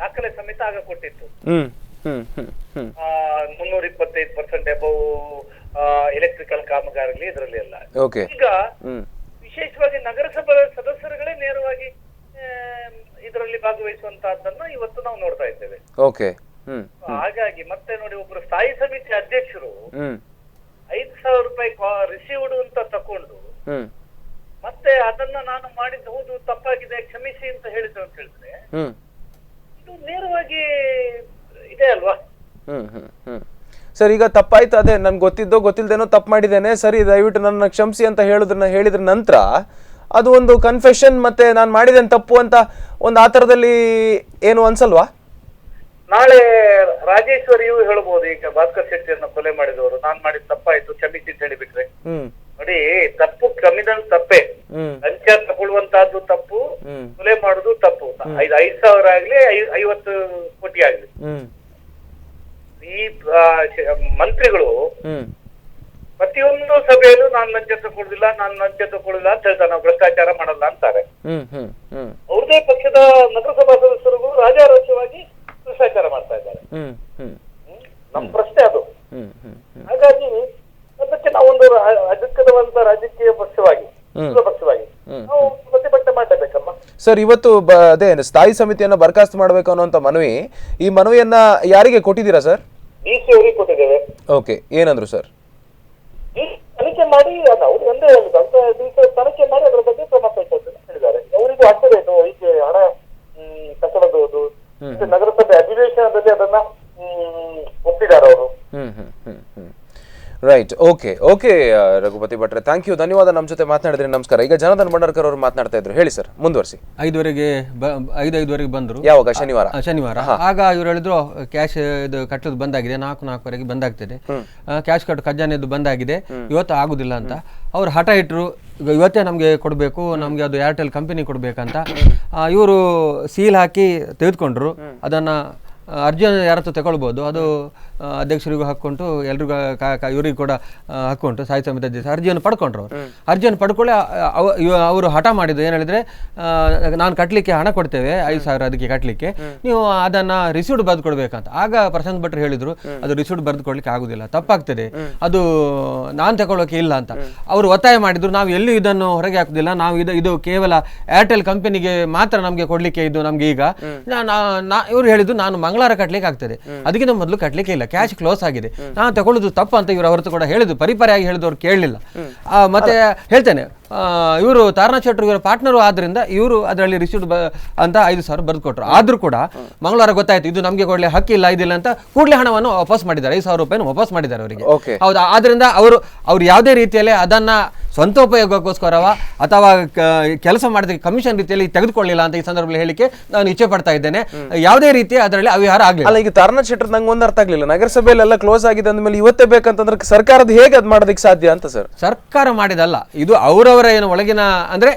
ದಾಖಲೆ ಸಮೇತ ಆಗ ಕೊಟ್ಟಿತ್ತು. 325% ಎಬವ್ ಎಲೆಕ್ಟ್ರಿಕಲ್ ಕಾಮಗಾರಿ ಇದರಲ್ಲಿ ಎಲ್ಲ. ಈಗ ವಿಶೇಷವಾಗಿ ನಗರಸಭಾ ಸದಸ್ಯರುಗಳೇ ನೇರವಾಗಿ ಇದರಲ್ಲಿ ಭಾಗವಹಿಸುವಂತಹದ್ದನ್ನ ಇವತ್ತು ನಾವು ನೋಡ್ತಾ ಇದ್ದೇವೆ. ಹಾಗಾಗಿ ಮತ್ತೆ ನೋಡಿ, ಒಬ್ರು ಸ್ಥಾಯಿ ಸಮಿತಿ ಅಧ್ಯಕ್ಷರು 5,000 ರೂಪಾಯಿ ರಿಸೀವ್ಡ್ ಅಂತ ತಕೊಂಡು ಮತ್ತೆ ಅದನ್ನ ನಾನು ಮಾಡಿದ್ದು ಹೌದು ತಪ್ಪಾಗಿದೆ ಕ್ಷಮಿಸಿ ಅಂತ ಹೇಳಿದ್ರು ಅಂತ ಹೇಳಿದ್ರೆ ಇದು ನೇರವಾಗಿ ಇದೆ ಅಲ್ವಾ? ಸರ್, ಈಗ ತಪ್ಪಾಯ್ತು, ಅದೇ ನನ್ಗೆ ಗೊತ್ತಿಲ್ದೇನೋ ತಪ್ಪು ಮಾಡಿದ್ದೇನೆ, ಸರಿ ದಯವಿಟ್ಟು ನನ್ನ ಕ್ಷಮಿಸಿ ಅಂತ ಹೇಳಿದ್ರ ನಂತರ ಅದು ಒಂದು ಕನ್ಫೆಷನ್ ಮತ್ತೆ ನಾನು ಮಾಡಿದ್ದೇನೆ ತಪ್ಪು ಅಂತ ಒಂದು ಆತರದಲ್ಲಿ ಏನು ಅನ್ಸಲ್ವಾ? ನಾಳೆ ರಾಜೇಶ್ವರಿಯು ಹೇಳ್ಬೋದು, ಈಗ ಭಾಸ್ಕರ್ ಶೆಟ್ಟಿಯನ್ನ ಕೊಲೆ ಮಾಡಿದವರು ನಾನು ಮಾಡಿದ ತಪ್ಪಾಯ್ತು ಕ್ಷಮಿಸಿ ಅಂತ ಹೇಳಿಬಿಟ್ರೆ. ನೋಡಿ, ತಪ್ಪು ಕ್ರಿಮಿನಲ್ ತಪ್ಪೇ, ಲಂಚ ತಗೊಳ್ಳುವಂತಹದ್ದು ತಪ್ಪು, ಕೊಲೆ ಮಾಡುದು ತಪ್ಪು. 5,000 ಆಗ್ಲಿ 50 ಕೋಟಿ ಆಗ್ಲಿ. ಈ ಮಂತ್ರಿಗಳು ಪ್ರತಿಯೊಂದು ಸಭೆಯಲ್ಲೂ ನಾನು ಲಂಚ ತಗೊಳ್ಳಿಲ್ಲ ಅಂತ ಹೇಳ್ತಾರೆ, ನಾವು ಭ್ರಷ್ಟಾಚಾರ ಮಾಡಲ್ಲ ಅಂತಾರೆ. ಅವ್ರದೇ ಪಕ್ಷದ ನಗರಸಭಾ ಸದಸ್ಯರಿಗೂ ರಾಜಾರೋಷವಾಗಿ ಭ್ರಷ್ಟಾಚಾರ ಮಾಡ್ತಾ ಇದ್ದಾರೆ. ನಮ್ ಪ್ರಶ್ನೆ ಅದು. ಹಾಗಾಗಿ ಅದಕ್ಕೆ ನಾವೊಂದು ಅಧಿಕೃತವಾದ ರಾಜಕೀಯ ಪಕ್ಷವಾಗಿ ನಾವು ಪ್ರತಿಭಟನೆ ಮಾಡಲೇಬೇಕಮ್ಮ. ಸರ್, ಇವತ್ತು ಅದೇ ಸ್ಥಾಯಿ ಸಮಿತಿಯನ್ನ ಬರ್ಖಾಸ್ತು ಮಾಡಬೇಕು ಅನ್ನುವಂತ ಮನವಿ, ಈ ಮನವಿಯನ್ನ ಯಾರಿಗೆ ಕೊಟ್ಟಿದ್ದೀರಾ ಸರ್? ಡಿಸಿ ಅವರಿಗೆ ಕೊಟ್ಟಿದ್ದೇವೆ. ಓಕೆ, ಏನಂದ್ರು ಸರ್? ತನಿಖೆ ಮಾಡಿ, ಅವ್ರು ಒಂದೇ ಹೇಳಿದ್ರು, ತನಿಖೆ ಮಾಡಿ ಅದರ ಬಗ್ಗೆ ಕ್ರಮ ಕೈಗೊಳ್ತೀನಿ ಹೇಳಿದ್ದಾರೆ. ಅವರಿಗೂ ಆಗ್ತದೇನು ಹೀಗೆ ಹಣ ಕಟ್ಟಡಬಹುದು, ನಗರಸಭೆ ಅಧಿವೇಶನದಲ್ಲಿ ಅದನ್ನ ಒಪ್ಪಿದ್ದಾರೆ ಅವರು. ರೈಟ್. ಓಕೆ ರಘುಪತಿ ಭಟ್ರೆ, ಥ್ಯಾಂಕ್ ಯು, ಧನ್ಯವಾದ ನಮ್ಮ ಜೊತೆ ಮಾತನಾಡಿದ್ರಿ. ನಮಸ್ಕಾರ. ಈಗ ಜನಾರ್ದನ್ ಭಂಡಾರ್ಕರ್ ಅವರು ಮಾತನಾಡ್ತಾ ಇದ್ರು, ಹೇಳಿ ಸರ್, ಮುಂದುವರಿಸಿ. 5:05 ಬಂದರು. ಯಾವಾಗ? ಶನಿವಾರ. ಆಗ ಇವ್ರು ಹೇಳಿದ್ರು ಕ್ಯಾಶ್ ಇದು ಕಟ್ಟೋದು ಬಂದಾಗಿದೆ, 4:04 ಬಂದಾಗ್ತದೆ, ಕ್ಯಾಶ್ ಕಟ್ಟು ಖಜಾನೆದು ಬಂದಾಗಿದೆ, ಇವತ್ತು ಆಗುದಿಲ್ಲ ಅಂತ ಅವ್ರು ಹಠ ಇಟ್ಟರು. ಇವತ್ತೇ ನಮಗೆ ಕೊಡಬೇಕು, ನಮಗೆ ಅದು ಏರ್ಟೆಲ್ ಕಂಪನಿ ಕೊಡಬೇಕಂತ ಇವರು ಸೀಲ್ ಹಾಕಿ ತೆಗೆದುಕೊಂಡ್ರು. ಅದನ್ನು ಅರ್ಜಿಯನ್ನು ಯಾರ ಹತ್ರ ತಗೊಳ್ಬೋದು, ಅದು ಅಧ್ಯಕ್ಷರಿಗೂ ಹಾಕ್ಕೊಂಡು ಎಲ್ರಿಗೂ ಇವರಿಗೂ ಕೂಡ ಹಾಕ್ಕೊಂಡು ಸ್ಥಾಯಿ ಸಮಿತಿ ಅಧ್ಯಕ್ಷ ಅರ್ಜಿಯನ್ನು ಪಡ್ಕೊಂಡ್ರು. ಅರ್ಜಿಯನ್ನು ಪಡ್ಕೊಳ್ಳಿ ಅವರು ಹಠ ಮಾಡಿದ್ದು ಏನು ಹೇಳಿದ್ರೆ, ನಾನು ಕಟ್ಟಲಿಕ್ಕೆ ಹಣ ಕೊಡ್ತೇವೆ 5,000 ಅದಕ್ಕೆ ಕಟ್ಟಲಿಕ್ಕೆ, ನೀವು ಅದನ್ನು ರಿಸೀವ್ಡ್ ಬರೆದು ಕೊಡ್ಬೇಕಂತ. ಆಗ ಪ್ರಶಾಂತ್ ಭಟ್ರು ಹೇಳಿದ್ರು, ಅದು ರಿಸೀವ್ಡ್ ಬರೆದು ಕೊಡ್ಲಿಕ್ಕೆ ಆಗುದಿಲ್ಲ, ತಪ್ಪಾಗ್ತದೆ, ಅದು ನಾನು ತಗೊಳ್ಳೋಕೆ ಇಲ್ಲ ಅಂತ ಅವರು ಒತ್ತಾಯ ಮಾಡಿದ್ರು. ನಾವು ಎಲ್ಲೂ ಇದನ್ನು ಹೊರಗೆ ಹಾಕುದಿಲ್ಲ, ನಾವು ಇದು ಕೇವಲ ಏರ್ಟೆಲ್ ಕಂಪನಿಗೆ ಮಾತ್ರ ನಮಗೆ ಕೊಡ್ಲಿಕ್ಕೆ ಇದು ನಮ್ಗೆ. ಈಗ ಇವರು ಹೇಳಿದ್ದು ನಾನು ಮಂಗಳವಾರ ಕಟ್ಲಿಕ್ಕೆ ಆಗ್ತದೆ, ಅದಕ್ಕಿಂತ ಮೊದಲು ಕಟ್ಲಿಕ್ಕೆ ಇಲ್ಲ, ಕ್ಯಾಶ್ ಕ್ಲೋಸ್ ಆಗಿದೆ, ನಾನು ತಗೊಳ್ಳೋದು ತಪ್ಪು ಅಂತ ಇವರು ಹೊರತು ಕೂಡ ಹೇಳಿದ್ರು. ಪರಿಪರಿಯಾಗಿ ಹೇಳಿದವ್ರು ಕೇಳಲಿಲ್ಲ. ಮತ್ತೆ ಹೇಳ್ತೇನೆ, ಇವರು ತಾರನಾಥ್ ಶೆಟ್ಟರ್ ಇವರ ಪಾರ್ಟ್ನರು ಆದ್ರಿಂದ ಇವರು ಅದರಲ್ಲಿ ರಿಸೀವ್ಡ್ ಅಂತ 5,000 ಬರೆದು ಕೊಟ್ಟರು. ಆದ್ರೂ ಕೂಡ ಮಂಗಳವಾರ ಗೊತ್ತಾಯ್ತು ಇದು ನಮಗೆ ಕೊಡ್ಲಿ ಹಕ್ಕಿಲ್ಲ, ಇದಿಲ್ಲ ಅಂತ ಕೂಡಲೇ ಹಣವನ್ನು ವಾಪಸ್ ಮಾಡಿದ್ದಾರೆ, 5,000 ರೂಪಾಯಿನ ವಾಪಸ್ ಮಾಡಿದ್ದಾರೆ ಅವರಿಗೆ. ಹೌದಾ? ಆದ್ರಿಂದ ಅವರು ಯಾವುದೇ ರೀತಿಯಲ್ಲಿ ಅದನ್ನ ಸ್ವಂತ ಉಪಯೋಗಕ್ಕೋಸ್ಕರವ ಅಥವಾ ಕೆಲಸ ಮಾಡೋದಕ್ಕೆ ಕಮಿಷನ್ ರೀತಿಯಲ್ಲಿ ತೆಗೆದುಕೊಳ್ಳಿಲ್ಲ ಅಂತ ಈ ಸಂದರ್ಭದಲ್ಲಿ ಹೇಳಿಕೆ ನಾನು ಇಚ್ಛೆ ಪಡ್ತಾ ಇದ್ದೇನೆ. ಯಾವುದೇ ರೀತಿಯ ಅದರಲ್ಲಿ ಅವ್ಯವಹಾರ ಆಗಲಿಲ್ಲ. ಈಗ ತಾರನಾಥ್ ಶೆಟ್ಟರ್ ನಂಗೆ ಒಂದು ಅರ್ಥ ಆಗ್ಲಿಲ್ಲ, ನಗರಸಭೆಯಲ್ಲೆಲ್ಲ ಕ್ಲೋಸ್ ಆಗಿದೆ ಅಂದ್ಮೇಲೆ ಇವತ್ತೇ ಬೇಕಂತಂದ್ರೆ ಸರ್ಕಾರದ ಹೇಗೆ ಅದ್ ಮಾಡೋದಕ್ಕೆ ಸಾಧ್ಯ ಅಂತ ಸರ್? ಸರ್ಕಾರ ಮಾಡಿದಲ್ಲ, ಇದು ಅವರವರ ಏನು ಒಳಗಿನ ಅಂದ್ರೆ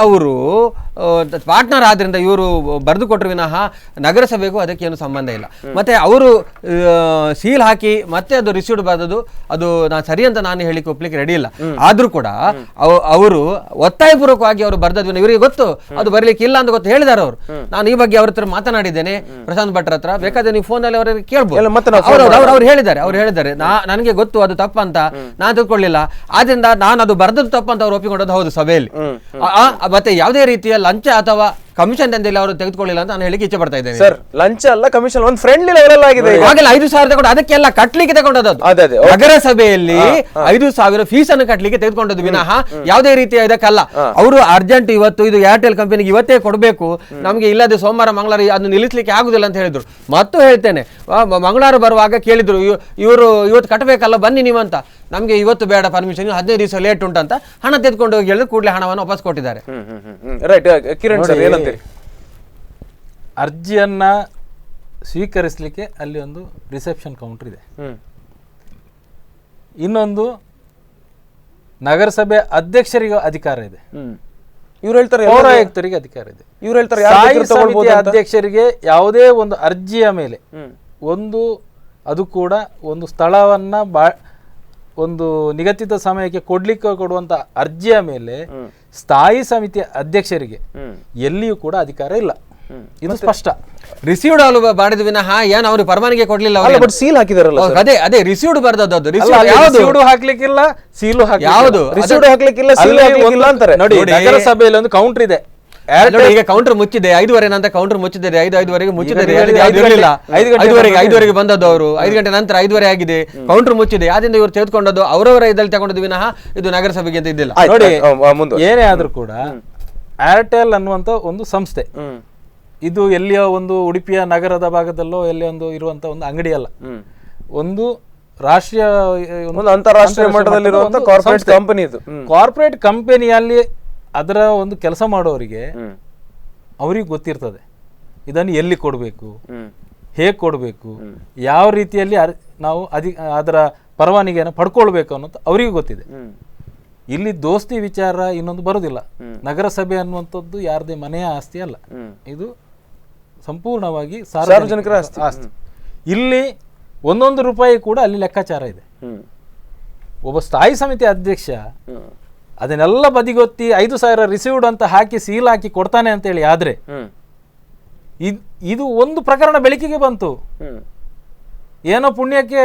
ಅವರು ಪಾರ್ಟ್ನರ್ ಆದ್ರಿಂದ ಇವರು ಬರೆದು ಕೊಟ್ಟರು ವಿನಃ ನಗರಸಭೆಗೂ ಅದಕ್ಕೆ ಏನು ಸಂಬಂಧ ಇಲ್ಲ. ಮತ್ತೆ ಅವರು ಸೀಲ್ ಹಾಕಿ ಮತ್ತೆ ಅದು ರಿಸೀವ್ಡ್ ಬರೆದು ಅದು ನಾನು ಸರಿ ಅಂತ ನಾನು ಹೇಳಿಕ್ಕೆ ಒಪ್ಲಿಕ್ಕೆ ರೆಡಿ ಇಲ್ಲ. ಆದ್ರೂ ಕೂಡ ಅವರು ಒತ್ತಾಯಪೂರ್ವಕವಾಗಿ ಅವರು ಬರೆದದ್ದು ಇವರಿಗೆ ಗೊತ್ತು, ಅದು ಬರಲಿಕ್ಕೆ ಇಲ್ಲ ಅಂತ ಗೊತ್ತು, ಹೇಳಿದಾರೆ ಅವರು. ನಾನು ಈ ಬಗ್ಗೆ ಅವ್ರ ಹತ್ರ ಮಾತನಾಡಿದ್ದೇನೆ, ಪ್ರಶಾಂತ್ ಭಟ್ರ ಹತ್ರ, ಬೇಕಾದ್ರೆ ನೀವು ಫೋನಲ್ಲಿ ಅವರಿಗೆ ಕೇಳ್ಬೋದು. ಅವ್ರು ಹೇಳಿದ್ದಾರೆ ನನಗೆ ಗೊತ್ತು ಅದು ತಪ್ಪಂತ, ನಾನು ತಿಳ್ಕೊಳ್ಳಿಲ್ಲ, ಆದ್ರಿಂದ ನಾನು ಅದು ಬರೆದದ್ದು ತಪ್ಪಂತ ಅವ್ರು ಒಪ್ಪಿಕೊಂಡದ್ದು ಹೌದು ಸಭೆಯಲ್ಲಿ. ಮತ್ತೆ ಯಾವುದೇ ರೀತಿಯ ಲಂಚ ಅಥವಾ ಕಮಿಷನ್ ದಂಧೆಯಲ್ಲಿ ಅವರು ತೆಗೆದುಕೊಳ್ಳಿಲ್ಲ ಅಂತ ನಾನು ಹೇಳಿಕ್ಕೆ ಇಚ್ಛೆ ಪಡ್ತಾ ಇದ್ದೇನೆ. ಸರ್, ಲಂಚ ಅಲ್ಲ, ಕಮಿಷನ್ ಒಂದು ಫ್ರೆಂಡ್ಲಿ ಲೆವೆಲ್ ಆಗಿದೆ. ಆಗಲ್ಲ 5,000 ತಗೊಂಡು ಅದಕ್ಕೆಲ್ಲ ಕಟ್ಲಿಕ್ಕೆ ತಗೊಂಡದ್ದು. ನಗರಸಭೆಯಲ್ಲಿ 5,000 ಫೀಸ್ ಅನ್ನು ಕಟ್ಲಿಕ್ಕೆ ತೆಗೆದುಕೊಂಡದ್ದು ವಿನಃ ಯಾವುದೇ ರೀತಿಯ ಇದಕ್ಕಲ್ಲ. ಅವರು ಅರ್ಜೆಂಟ್ ಇವತ್ತು ಇದು ಏರ್ಟೆಲ್ ಕಂಪನಿಗೆ ಇವತ್ತೇ ಕೊಡಬೇಕು, ನಮಗೆ ಇಲ್ಲದೆ ಸೋಮವಾರ ಮಂಗಳವಾರ ಅದನ್ನು ನಿಲ್ಲಿಸಲಿಕ್ಕೆ ಆಗುದಿಲ್ಲ ಅಂತ ಹೇಳಿದ್ರು. ಮತ್ತು ಹೇಳ್ತೇನೆ, ಮಂಗಳವಾರ ಬರುವಾಗ ಕೇಳಿದ್ರು ಇವರು ಇವತ್ತು ಕಟ್ಟಬೇಕಲ್ಲ ಬನ್ನಿ ನೀವಂತ, ನಮಗೆ ಇವತ್ತು ಬೇಡ ಪರ್ಮಿಷನ್, 15 ದಿವಸ ಲೇಟ್ ಉಂಟಂತ ಹಣ ತೆಗೆದುಕೊಂಡು ಹೋಗಿ ಹೇಳಿದ್ರು, ಕೂಡಲೇ ಹಣವನ್ನು ವಾಪಸ್ ಕೊಟ್ಟಿದ್ದಾರೆ. ರೈಟ್. ಕಿರಣ್ ಸರ್ ಏನಂತೀರಿ? ಅರ್ಜಿಯನ್ನ ಸ್ವೀಕರಿಸಲಿಕ್ಕೆ ಅಲ್ಲಿ ಒಂದು ರಿಸೆಪ್ಷನ್ ಕೌಂಟರ್ ಇದೆ, ಇನ್ನೊಂದು ನಗರಸಭೆ ಅಧ್ಯಕ್ಷರಿಗೆ ಅಧಿಕಾರ ಇದೆ, ಇವ್ರು ಹೇಳ್ತಾರೆ ಪೌರಾಯುಕ್ತರಿಗೆ ಅಧಿಕಾರ ಇದೆ, ಇವ್ರು ಹೇಳ್ತಾರೆ ಅಧ್ಯಕ್ಷರಿಗೆ ಯಾವುದೇ ಒಂದು ಅರ್ಜಿಯ ಮೇಲೆ ಅದು ಕೂಡ ಒಂದು ಸ್ಥಳವನ್ನ ಒಂದು ನಿಗದಿತ ಸಮಯಕ್ಕೆ ಕೊಡುವಂತ ಅರ್ಜಿಯ ಮೇಲೆ ಸ್ಥಾಯಿ ಸಮಿತಿಯ ಅಧ್ಯಕ್ಷರಿಗೆ ಎಲ್ಲಿಯೂ ಕೂಡ ಅಧಿಕಾರ ಇಲ್ಲ. ಇದು ಸ್ಪಷ್ಟ. ರಿಸೀವ್ಡ್ ಮಾಡಿದ ವಿನಃ ಏನು ಅವ್ರಿಗೆ ಪರವಾನಗಿ ಕೊಡ್ಲಿಲ್ಲ. ಸೀಲ್ ಹಾಕಿದಾರಲ್ಲ, ಅದೇ ರಿಸೀವ್ಡ್ ಬರ್ದದ್ದು. ರಿಸೀವ್ಡ್ ಹಾಕ್ಲಿಕ್ಕಿಲ್ಲ, ಸೀಲು ಯಾವುದು ರಿಸೀವ್ಡ್ ಹಾಕ್ಲಿಕ್ಕಿಲ್ಲ, ಸೀಲ್ ಹಾಕ್ಲಿಕ್ಕಿಲ್ಲ ಅಂತಾರೆ. ನೋಡಿ, ನಗರಸಭೆಯಲ್ಲಿ ಒಂದು ಕೌಂಟರ್ ಇದೆ, ಈಗ ಕೌಂಟರ್ ಮುಚ್ಚಿದೆ, 5:15 ನಂತರ ಕೌಂಟರ್ ಮುಚ್ಚಿದೆ, 5:05 ಮುಚ್ಚಿದೆ, 5:05 ಬಂದದ್ದು ಅವರು, 5 ಗಂಟೆ ನಂತರ 5:30 ಆಗಿದೆ, ಕೌಂಟರ್ ಮುಚ್ಚಿದೆ, ಆದ್ರಿಂದ ಇವರು ತೆಗೆದುಕೊಂಡದ್ದು ಅವರವರ ಇದ್ರಲ್ಲಿ ತಗೊಂಡದ್ದು ವಿನಃ ಇದು ನಗರಸಭೆಗೆ ಅಂತ ಇದ್ದಿಲ್ಲ. ನೋಡಿ, ಏನೇ ಆದ್ರೂ ಕೂಡ ಏರ್ಟೆಲ್ ಅನ್ನುವಂತ ಒಂದು ಸಂಸ್ಥೆ ಇದು ಎಲ್ಲಿಯ ಒಂದು ಉಡುಪಿಯ ನಗರದ ಭಾಗದಲ್ಲೋ ಎಲ್ಲಿ ಒಂದು ಇರುವಂತ ಒಂದು ಅಂಗಡಿ ಅಲ್ಲ, ಒಂದು ರಾಷ್ಟ್ರೀಯ ಅಂತಾರಾಷ್ಟ್ರೀಯ ಮಟ್ಟದಲ್ಲಿರುವಂತ ಕಾರ್ಪೊರೇಟ್ ಕಂಪನಿ ಇದು. ಕಾರ್ಪೊರೇಟ್ ಕಂಪನಿಯಲ್ಲಿ ಅದರ ಒಂದು ಕೆಲಸ ಮಾಡೋರಿಗೆ ಅವ್ರಿಗೆ ಗೊತ್ತಿರ್ತದೆ ಇದನ್ನು ಎಲ್ಲಿ ಕೊಡಬೇಕು, ಹೇಗೆ ಕೊಡಬೇಕು, ಯಾವ ರೀತಿಯಲ್ಲಿ ನಾವು ಅದರ ಪರವಾನಗಿಯನ್ನು ಪಡ್ಕೊಳ್ಬೇಕು ಅನ್ನೋದು ಅವರಿಗೂ ಗೊತ್ತಿದೆ. ಇಲ್ಲಿ ದೋಸ್ತಿ ವಿಚಾರ ಇನ್ನೊಂದು ಬರುದಿಲ್ಲ. ನಗರಸಭೆ ಅನ್ನುವಂಥದ್ದು ಯಾರದೇ ಮನೆಯ ಆಸ್ತಿ ಅಲ್ಲ, ಇದು ಸಂಪೂರ್ಣವಾಗಿ ಸಾರ್ವಜನಿಕರ ಆಸ್ತಿ. ಇಲ್ಲಿ 1 ರೂಪಾಯಿ ಕೂಡ ಅಲ್ಲಿ ಲೆಕ್ಕಾಚಾರ ಇದೆ. ಒಬ್ಬ ಸ್ಥಾಯಿ ಸಮಿತಿ ಅಧ್ಯಕ್ಷ ಅದನ್ನೆಲ್ಲ ಬದಿಗೊತ್ತಿ 5,000 ರಿಸೀವ್ಡ್ ಅಂತ ಹಾಕಿ ಸೀಲ್ ಹಾಕಿ ಕೊಡ್ತಾನೆ ಅಂತೇಳಿ ಆದ್ರೆ ಇದು ಒಂದು ಪ್ರಕರಣ ಬೆಳಕಿಗೆ ಬಂತು. ಏನೋ ಪುಣ್ಯಕ್ಕೆ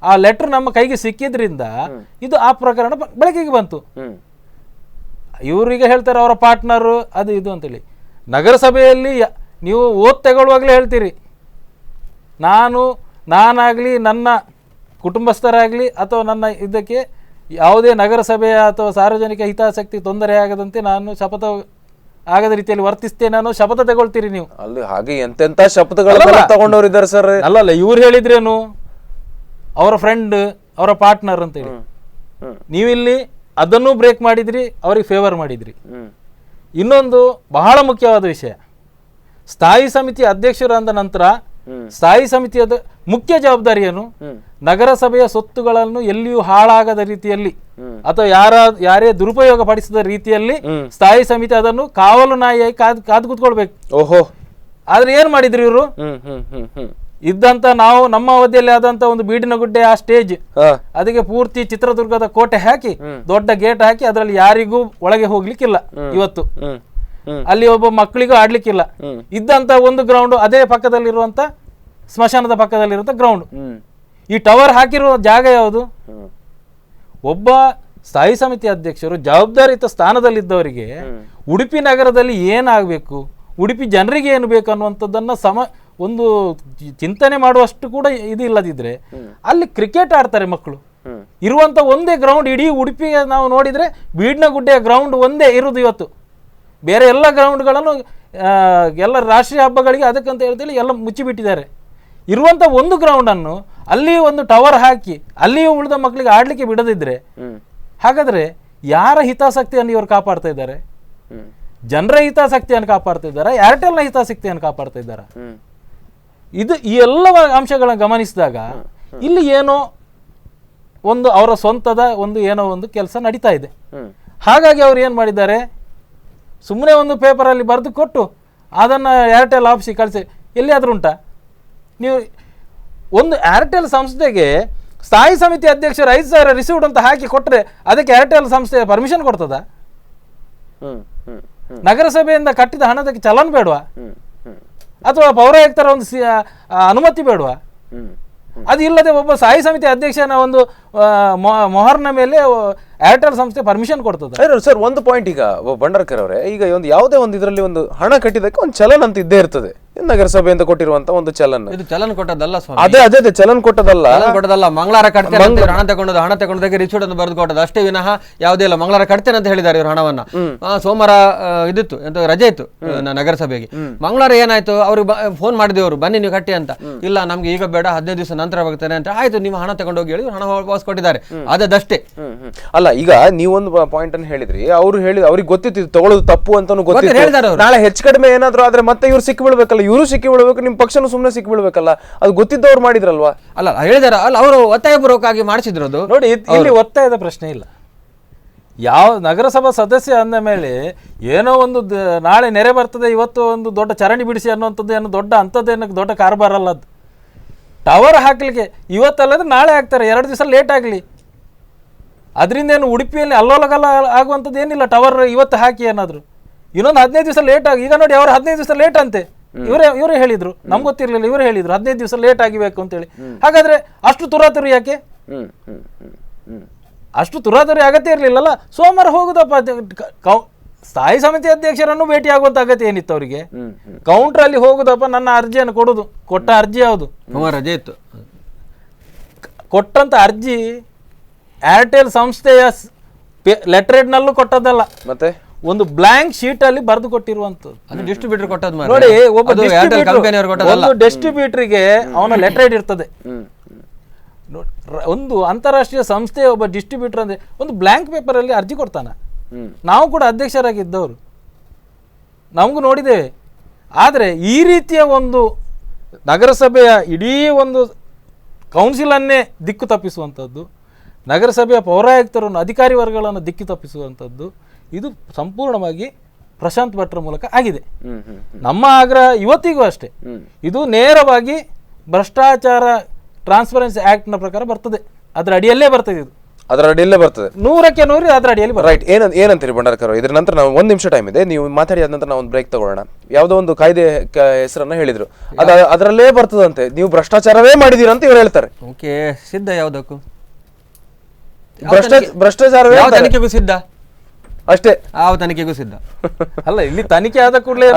ಆ ಲೆಟರ್ ನಮ್ಮ ಕೈಗೆ ಸಿಕ್ಕಿದ್ರಿಂದ ಇದು ಆ ಪ್ರಕರಣ ಬೆಳಕಿಗೆ ಬಂತು. ಇವರಿಗೆ ಹೇಳ್ತಾರೆ ಅವರ ಪಾರ್ಟ್ನರ್ ಅದು ಇದು ಅಂತೇಳಿ. ನಗರಸಭೆಯಲ್ಲಿ ನೀವು ಓದ್ ತಗೊಳ್ಳುವಾಗಲೇ ಹೇಳ್ತೀರಿ, ನಾನಾಗಲಿ ನನ್ನ ಕುಟುಂಬಸ್ಥರಾಗಲಿ ಅಥವಾ ನನ್ನ ಇದಕ್ಕೆ ಯಾವುದೇ ನಗರಸಭೆಯ ಅಥವಾ ಸಾರ್ವಜನಿಕ ಹಿತಾಸಕ್ತಿ ತೊಂದರೆ ಆಗದಂತೆ ನಾನು ಶಪಥ ಆಗದ ರೀತಿಯಲ್ಲಿ ವರ್ತಿಸ್ತೇನೆ ನಾನು ಶಪಥ ತಗೊಳ್ತೀರಿ ನೀವು. ಅಲ್ಲಿ ಹಾಗೆ ಎಂತೆಂತ ಶಪಥಗಳು ತಗೊಂಡವ್ರು ಇದ್ದಾರೆ ಸರ್. ಅಲ್ಲಲ್ಲ, ಇವ್ರು ಹೇಳಿದ್ರೇನು, ಅವರ ಫ್ರೆಂಡ್ ಅವರ ಪಾರ್ಟ್ನರ್ ಅಂತೇಳಿ. ನೀವಿಲ್ಲಿ ಅದನ್ನು ಬ್ರೇಕ್ ಮಾಡಿದ್ರಿ, ಅವ್ರಿಗೆ ಫೇವರ್ ಮಾಡಿದ್ರಿ. ಇನ್ನೊಂದು ಬಹಳ ಮುಖ್ಯವಾದ ವಿಷಯ, ಸ್ಥಾಯಿ ಸಮಿತಿ ಅಧ್ಯಕ್ಷರು ಅಂದ ನಂತರ ಸ್ಥಾಯಿ ಸಮಿತಿಯ ಮುಖ್ಯ ಜವಾಬ್ದಾರಿ ಏನು? ನಗರಸಭೆಯ ಸೊತ್ತುಗಳನ್ನು ಎಲ್ಲಿಯೂ ಹಾಳಾಗದ ರೀತಿಯಲ್ಲಿ ಅಥವಾ ಯಾರೇ ದುರುಪಯೋಗ ಪಡಿಸದ ರೀತಿಯಲ್ಲಿ ಸ್ಥಾಯಿ ಸಮಿತಿ ಅದನ್ನು ಕಾವಲು ನಾಯಿಯಾಗಿ ಕಾದು ಕೂತ್ಕೊಳ್ಬೇಕು. ಓಹೋ, ಆದ್ರೆ ಏನ್ ಮಾಡಿದ್ರಿ ಇವರು? ಇದ್ದಂತ ನಾವು ನಮ್ಮ ಅವಧಿಯಲ್ಲಿ ಆದಂತ ಒಂದು ಬೀಡಿನ ಗುಡ್ಡೆ ಆ ಸ್ಟೇಜ್, ಅದಕ್ಕೆ ಪೂರ್ತಿ ಚಿತ್ರದುರ್ಗದ ಕೋಟೆ ಹಾಕಿ ದೊಡ್ಡ ಗೇಟ್ ಹಾಕಿ ಅದರಲ್ಲಿ ಯಾರಿಗೂ ಒಳಗೆ ಹೋಗ್ಲಿಕ್ಕಿಲ್ಲ. ಇವತ್ತು ಅಲ್ಲಿ ಒಬ್ಬ ಮಕ್ಕಳಿಗೂ ಆಡ್ಲಿಕ್ಕಿಲ್ಲ. ಇದ್ದಂತ ಒಂದು ಗ್ರೌಂಡ್ ಅದೇ ಪಕ್ಕದಲ್ಲಿರುವಂತ ಸ್ಮಶಾನದ ಪಕ್ಕದಲ್ಲಿರುವಂತ ಗ್ರೌಂಡ್. ಈ ಟವರ್ ಹಾಕಿರುವ ಜಾಗ ಯಾವುದು? ಒಬ್ಬ ಸ್ಥಾಯಿ ಸಮಿತಿ ಅಧ್ಯಕ್ಷರು ಜವಾಬ್ದಾರಿಯುತ ಸ್ಥಾನದಲ್ಲಿದ್ದವರಿಗೆ ಉಡುಪಿ ನಗರದಲ್ಲಿ ಏನಾಗಬೇಕು, ಉಡುಪಿ ಜನರಿಗೆ ಏನು ಬೇಕು ಅನ್ನುವಂಥದ್ದನ್ನ ಒಂದು ಚಿಂತನೆ ಮಾಡುವಷ್ಟು ಕೂಡ ಇದು ಇಲ್ಲದಿದ್ರೆ ಅಲ್ಲಿ ಕ್ರಿಕೆಟ್ ಆಡ್ತಾರೆ ಮಕ್ಕಳು. ಇರುವಂತ ಒಂದೇ ಗ್ರೌಂಡ್ ಇಡೀ ಉಡುಪಿಗೆ ನಾವು ನೋಡಿದ್ರೆ ಬೀಡ್ನ ಗುಡ್ಡೆಯ ಗ್ರೌಂಡ್ ಒಂದೇ ಇರುವುದು ಇವತ್ತು. ಬೇರೆ ಎಲ್ಲ ಗ್ರೌಂಡ್ಗಳನ್ನು ಎಲ್ಲ ರಾಷ್ಟ್ರೀಯ ಹಬ್ಬಗಳಿಗೆ ಅದಕ್ಕಂತ ಹೇಳ್ತೇಳಿ ಎಲ್ಲ ಮುಚ್ಚಿಬಿಟ್ಟಿದ್ದಾರೆ. ಇರುವಂತ ಒಂದು ಗ್ರೌಂಡನ್ನು ಅಲ್ಲಿ ಒಂದು ಟವರ್ ಹಾಕಿ ಅಲ್ಲಿಯೂ ಉಳಿದ ಮಕ್ಕಳಿಗೆ ಆಡ್ಲಿಕ್ಕೆ ಬಿಡದಿದ್ರೆ ಹಾಗಾದ್ರೆ ಯಾರ ಹಿತಾಸಕ್ತಿಯನ್ನು ಇವರು ಕಾಪಾಡ್ತಾ ಇದ್ದಾರೆ? ಜನರ ಹಿತಾಸಕ್ತಿಯನ್ನು ಕಾಪಾಡ್ತಾ ಇದ್ದಾರಾ? ಏರ್ಟೆಲ್ನ ಹಿತಾಸಕ್ತಿಯನ್ನು ಕಾಪಾಡ್ತಾ ಇದ್ದಾರಾ? ಈ ಎಲ್ಲ ಅಂಶಗಳನ್ನು ಗಮನಿಸಿದಾಗ ಇಲ್ಲಿ ಏನೋ ಒಂದು ಅವರ ಸ್ವಂತದ ಒಂದು ಏನೋ ಒಂದು ಕೆಲಸ ನಡೀತಾ ಇದೆ. ಹಾಗಾಗಿ ಅವ್ರು ಏನು ಮಾಡಿದ್ದಾರೆ, ಸುಮ್ಮನೆ ಒಂದು ಪೇಪರಲ್ಲಿ ಬರೆದು ಕೊಟ್ಟು ಅದನ್ನು ಏರ್ಟೆಲ್ ಆಫೀಸಿಗೆ ಕಳಿಸಿ ಎಲ್ಲಿಯಾದ್ರೂ ಉಂಟಾ? ನೀವು ಒಂದು ಏರ್ಟೆಲ್ ಸಂಸ್ಥೆಗೆ ಸ್ಥಾಯಿ ಸಮಿತಿ ಅಧ್ಯಕ್ಷರು 5,000 ರಿಸೀವ್ಡ್ ಅಂತ ಹಾಕಿ ಕೊಟ್ಟರೆ ಅದಕ್ಕೆ ಏರ್ಟೆಲ್ ಸಂಸ್ಥೆ ಪರ್ಮಿಷನ್ ಕೊಡ್ತದ? ನಗರಸಭೆಯಿಂದ ಕಟ್ಟಿದ ಹಣದಕ್ಕೆ ಚಲನ್ ಬೇಡವಾ? ಅಥವಾ ಪೌರಾಯುಕ್ತರ ಒಂದು ಅನುಮತಿ ಬೇಡವಾ? ಅದು ಇಲ್ಲದೆ ಒಬ್ಬ ಸ್ಥಾಯಿ ಸಮಿತಿ ಅಧ್ಯಕ್ಷನ ಒಂದು ಮೊಹರ್ನ ಮೇಲೆ ಏರ್ಟೆಲ್ ಸಂಸ್ಥೆ ಪರ್ಮಿಷನ್ ಕೊಡ್ತದೆ? ಸರ್, ಒಂದು ಪಾಯಿಂಟ್, ಈಗ ಭಂಡಾರ್ಕರ್ ಅವರೇ, ಈಗ ಒಂದು ಯಾವುದೇ ಒಂದು ಇದರಲ್ಲಿ ಒಂದು ಹಣ ಕಟ್ಟಿದಕ್ಕೆ ಒಂದು ಚಲನ್ ಅಂತ ಇದ್ದೇ ಇರ್ತದೆ. ನಗರಸಭೆ ಅಂತ ಕೊಟ್ಟಿರುವಂತ ಒಂದು ಚಲನ್, ಇದು ಚಲನ್ ಕೊಟ್ಟದಲ್ಲ ಸ್ವಾಮಿ. ಅದೇ ಚಲನ್ ಕೊಟ್ಟದಲ್ಲ. ಮಂಗಳವಾರ ಕಟ್ತೇನೆ ಹಣ ತಗೊಂಡೋದಕ್ಕೆ ರಿಸೀಟ್ ಅನ್ನು ಬರೆದು ಕೊಟ್ಟದ್ದು ಅಷ್ಟೇ ವಿನಃ ಯಾವುದೇ ಇಲ್ಲ. ಮಂಗಳವಾರ ಕಟ್ತೇನೆ ಅಂತ ಹೇಳಿದ್ದಾರೆ ಇವರು ಹಣವನ್ನ. ಸೋಮವಾರ ಇದಿತ್ತು ಎಂತ ರಜೆ ಇತ್ತು ನಗರಸಭೆಗೆ. ಮಂಗಳವಾರ ಏನಾಯ್ತು, ಅವ್ರಿಗೆ ಫೋನ್ ಮಾಡಿದೆವರು ಬನ್ನಿ ನೀವು ಕಟ್ಟಿ ಅಂತ. ಇಲ್ಲ ನಮ್ಗೆ ಈಗ ಬೇಡ 15 ದಿವಸ ನಂತರ ಬರ್ತೇನೆ ಅಂತ. ಆಯ್ತು, ನೀವು ಹಣ ತಗೊಂಡೋಗಿ ಹೇಳಿ ಹಣ ವಾಪಸ್ ಕೊಟ್ಟಿದ್ದಾರೆ, ಅದಷ್ಟೇ. ಅಲ್ಲ, ಈಗ ನೀವೊಂದು ಪಾಯಿಂಟ್ ಅನ್ನು ಹೇಳಿದ್ರಿ, ಅವ್ರಿಗೆ ಗೊತ್ತಿತ್ತು ತಗೊಳ್ಳೋದು ತಪ್ಪು ಅಂತಾನು ಗೊತ್ತಿತ್ತು. ನಾಳೆ ಹೆಚ್ಚು ಕಡಿಮೆ ಏನಾದ್ರು ಆದ್ರೆ ಮತ್ತೆ ಇವ್ರು ಸಿಕ್ಕಿ ಬಿಡ್ಬೇಕಲ್ಲ, ಇವರು ಸಿಕ್ಕಿ ಬಿಡ್ಬೇಕು, ನಿಮ್ ಪಕ್ಷನೂ ಸುಮ್ಮನೆ ಸಿಕ್ಕಿ ಬಿಡ್ಬೇಕಲ್ಲ, ಅದು ಗೊತ್ತಿದ್ದವ್ರು ಮಾಡಿದ್ರಲ್ವಾ? ಅಲ್ಲ ಹೇಳಿದಾರ ಅಲ್ಲ, ಅವರು ಒತ್ತಾಯಪೂರ್ವಕವಾಗಿ ಮಾಡಿಸಿದ್ರು. ನೋಡಿ, ಇಲ್ಲಿ ಒತ್ತಾಯದ ಪ್ರಶ್ನೆ ಇಲ್ಲ. ಯಾವ ನಗರಸಭಾ ಸದಸ್ಯ ಅಂದ ಮೇಲೆ ಏನೋ ಒಂದು ನಾಳೆ ನೆರೆ ಬರ್ತದೆ, ಇವತ್ತು ಒಂದು ದೊಡ್ಡ ಚರಂಡಿ ಬಿಡಿಸಿ ಅನ್ನುವಂಥದ್ದು ಏನು ದೊಡ್ಡ ಅಂಥದ್ದೇನು ದೊಡ್ಡ ಕಾರ್ಬಾರ್ ಅಲ್ಲ. ಅದು ಟವರ್ ಹಾಕ್ಲಿಕ್ಕೆ ಇವತ್ತಲ್ಲದ್ರೆ ನಾಳೆ ಹಾಕ್ತಾರೆ, 2 ದಿವಸ ಲೇಟ್ ಆಗಲಿ. ಅದರಿಂದ ಏನು ಉಡುಪಿಯಲ್ಲಿ ಅಲ್ಲೋಲಗಲ್ಲ ಆಗುವಂಥದ್ದು ಏನಿಲ್ಲ. ಟವರ್ ಇವತ್ತು ಹಾಕಿ ಏನಾದ್ರು ಇನ್ನೊಂದು 15 ದಿವಸ ಲೇಟ್ ಆಗಿ, ಈಗ ನೋಡಿ ಅವರು 15 ದಿವಸ ಲೇಟ್ ಅಂತೆ. ಇವರೇ ಹೇಳಿದ್ರು, ನಮ್ಗೆ ಗೊತ್ತಿರಲಿಲ್ಲ, ಇವರೇ ಹೇಳಿದ್ರು 15 ದಿವಸ ಲೇಟ್ ಆಗಿಬೇಕು ಅಂತೇಳಿ. ಹಾಗಾದ್ರೆ ಅಷ್ಟು ತುರಾತುರಿ ಯಾಕೆ? ಅಷ್ಟು ತುರಾತುರಿ ಅಗತ್ಯ ಇರಲಿಲ್ಲಲ್ಲ. ಸೋಮವಾರ ಹೋಗುದಪ್ಪ, ಸ್ಥಾಯಿ ಸಮಿತಿ ಅಧ್ಯಕ್ಷರನ್ನು ಭೇಟಿ ಆಗುವಂತ ಅಗತ್ಯ ಏನಿತ್ತು ಅವರಿಗೆ? ಕೌಂಟರ್ ಅಲ್ಲಿ ಹೋಗುದಪ್ಪ, ನನ್ನ ಅರ್ಜಿಯನ್ನು ಕೊಡುದು. ಕೊಟ್ಟ ಅರ್ಜಿ ಯಾವುದು? ರಜೆ ಇತ್ತು. ಕೊಟ್ಟಂತ ಅರ್ಜಿ ಏರ್ಟೆಲ್ ಸಂಸ್ಥೆಯ ಲೆಟರ್ ನಲ್ಲೂ ಕೊಟ್ಟದಲ್ಲ, ಮತ್ತೆ ಒಂದು ಬ್ಲಾಂಕ್ ಶೀಟ್ ಅಲ್ಲಿ ಬರೆದು ಕೊಟ್ಟಿರುವಂತದ್ದು. ಡಿಸ್ಟ್ರಿಬ್ಯೂಟರ್ ಕೊಟ್ಟದ್ದು ನೋಡಿ, ಒಬ್ಬ ಡಿಸ್ಟ್ರಿಬ್ಯೂಟರ್ಗೆ ಅವನ ಲೆಟರ್ ಇರ್ತದೆ. ಒಂದು ಅಂತಾರಾಷ್ಟ್ರೀಯ ಸಂಸ್ಥೆಯ ಒಬ್ಬ ಡಿಸ್ಟ್ರಿಬ್ಯೂಟರ್ ಅಂದ್ರೆ ಒಂದು ಬ್ಲಾಂಕ್ ಪೇಪರ್ ಅಲ್ಲಿ ಅರ್ಜಿ ಕೊಡ್ತಾನ. ನಾವು ಕೂಡ ಅಧ್ಯಕ್ಷರಾಗಿದ್ದವರು, ನಮಗೂ ನೋಡಿದ್ದೇವೆ. ಆದರೆ ಈ ರೀತಿಯ ಒಂದು ನಗರಸಭೆಯ ಇಡೀ ಒಂದು ಕೌನ್ಸಿಲನ್ನೇ ದಿಕ್ಕು ತಪ್ಪಿಸುವಂಥದ್ದು, ನಗರಸಭೆಯ ಪೌರಾಯುಕ್ತರನ್ನು ಅಧಿಕಾರಿ ವರ್ಗಗಳನ್ನು ದಿಕ್ಕು ತಪ್ಪಿಸುವಂಥದ್ದು, ಇದು ಸಂಪೂರ್ಣವಾಗಿ ಪ್ರಶಾಂತ್ ಭಟ್ರ ಮೂಲಕ ಆಗಿದೆ. ನಮ್ಮ ಆಗ್ರಹ ಇವತ್ತಿಗೂ ಅಷ್ಟೇ, ಇದು ನೇರವಾಗಿ ಭ್ರಷ್ಟಾಚಾರ ಟ್ರಾನ್ಸ್ಪರೆನ್ಸಿ ಆಕ್ಟ್ ನ ಪ್ರಕಾರ ಬರ್ತದೆ, ಅದರ ಅಡಿಯಲ್ಲೇ ಬರ್ತದೆ. ಇದು ಅದರ ಅಡಿಯಲ್ಲೇ ಬರ್ತದೆ, 100ಕ್ಕೆ 100 ಅದರ ಅಡಿಯಲ್ಲಿ ಬರ್ತದೆ. ರೈಟ್. ಏನಂತೀರಿ ಭಂಡಾರ್ಕರ್? ಇದ್ರ ನಂತರ ನಾವು 1 ನಿಮಿಷ ಟೈಮ್ ಇದೆ, ನೀವು ಮಾತಾಡಿ ಆದ ನಂತರ ನಾವು ಒಂದು ಬ್ರೇಕ್ ತಗೊಳ್ಳೋಣ. ಯಾವುದೋ ಒಂದು ಕಾಯ್ದೆ ಹೆಸರನ್ನ ಹೇಳಿದ್ರು, ಅದರಲ್ಲೇ ಬರ್ತದಂತೆ, ನೀವು ಭ್ರಷ್ಟಾಚಾರವೇ ಮಾಡಿದೀರ ಅಂತ ಇವ್ರು ಹೇಳ್ತಾರೆ. ಓಕೆ, ಸಿದ್ಧ ಯಾವುದಕ್ಕೂ ಭ್ರಷ್ಟಾಚಾರವೇ ತನಿಖೆಗೂ ಸಿದ್ಧ ಅಷ್ಟೇ, ಯಾವ ತನಿಖೆಗೂ ಸಿದ್ಧ ಅಲ್ಲ. ಇಲ್ಲಿ ತನಿಖೆ ಆದ ಕೂಡಲೇ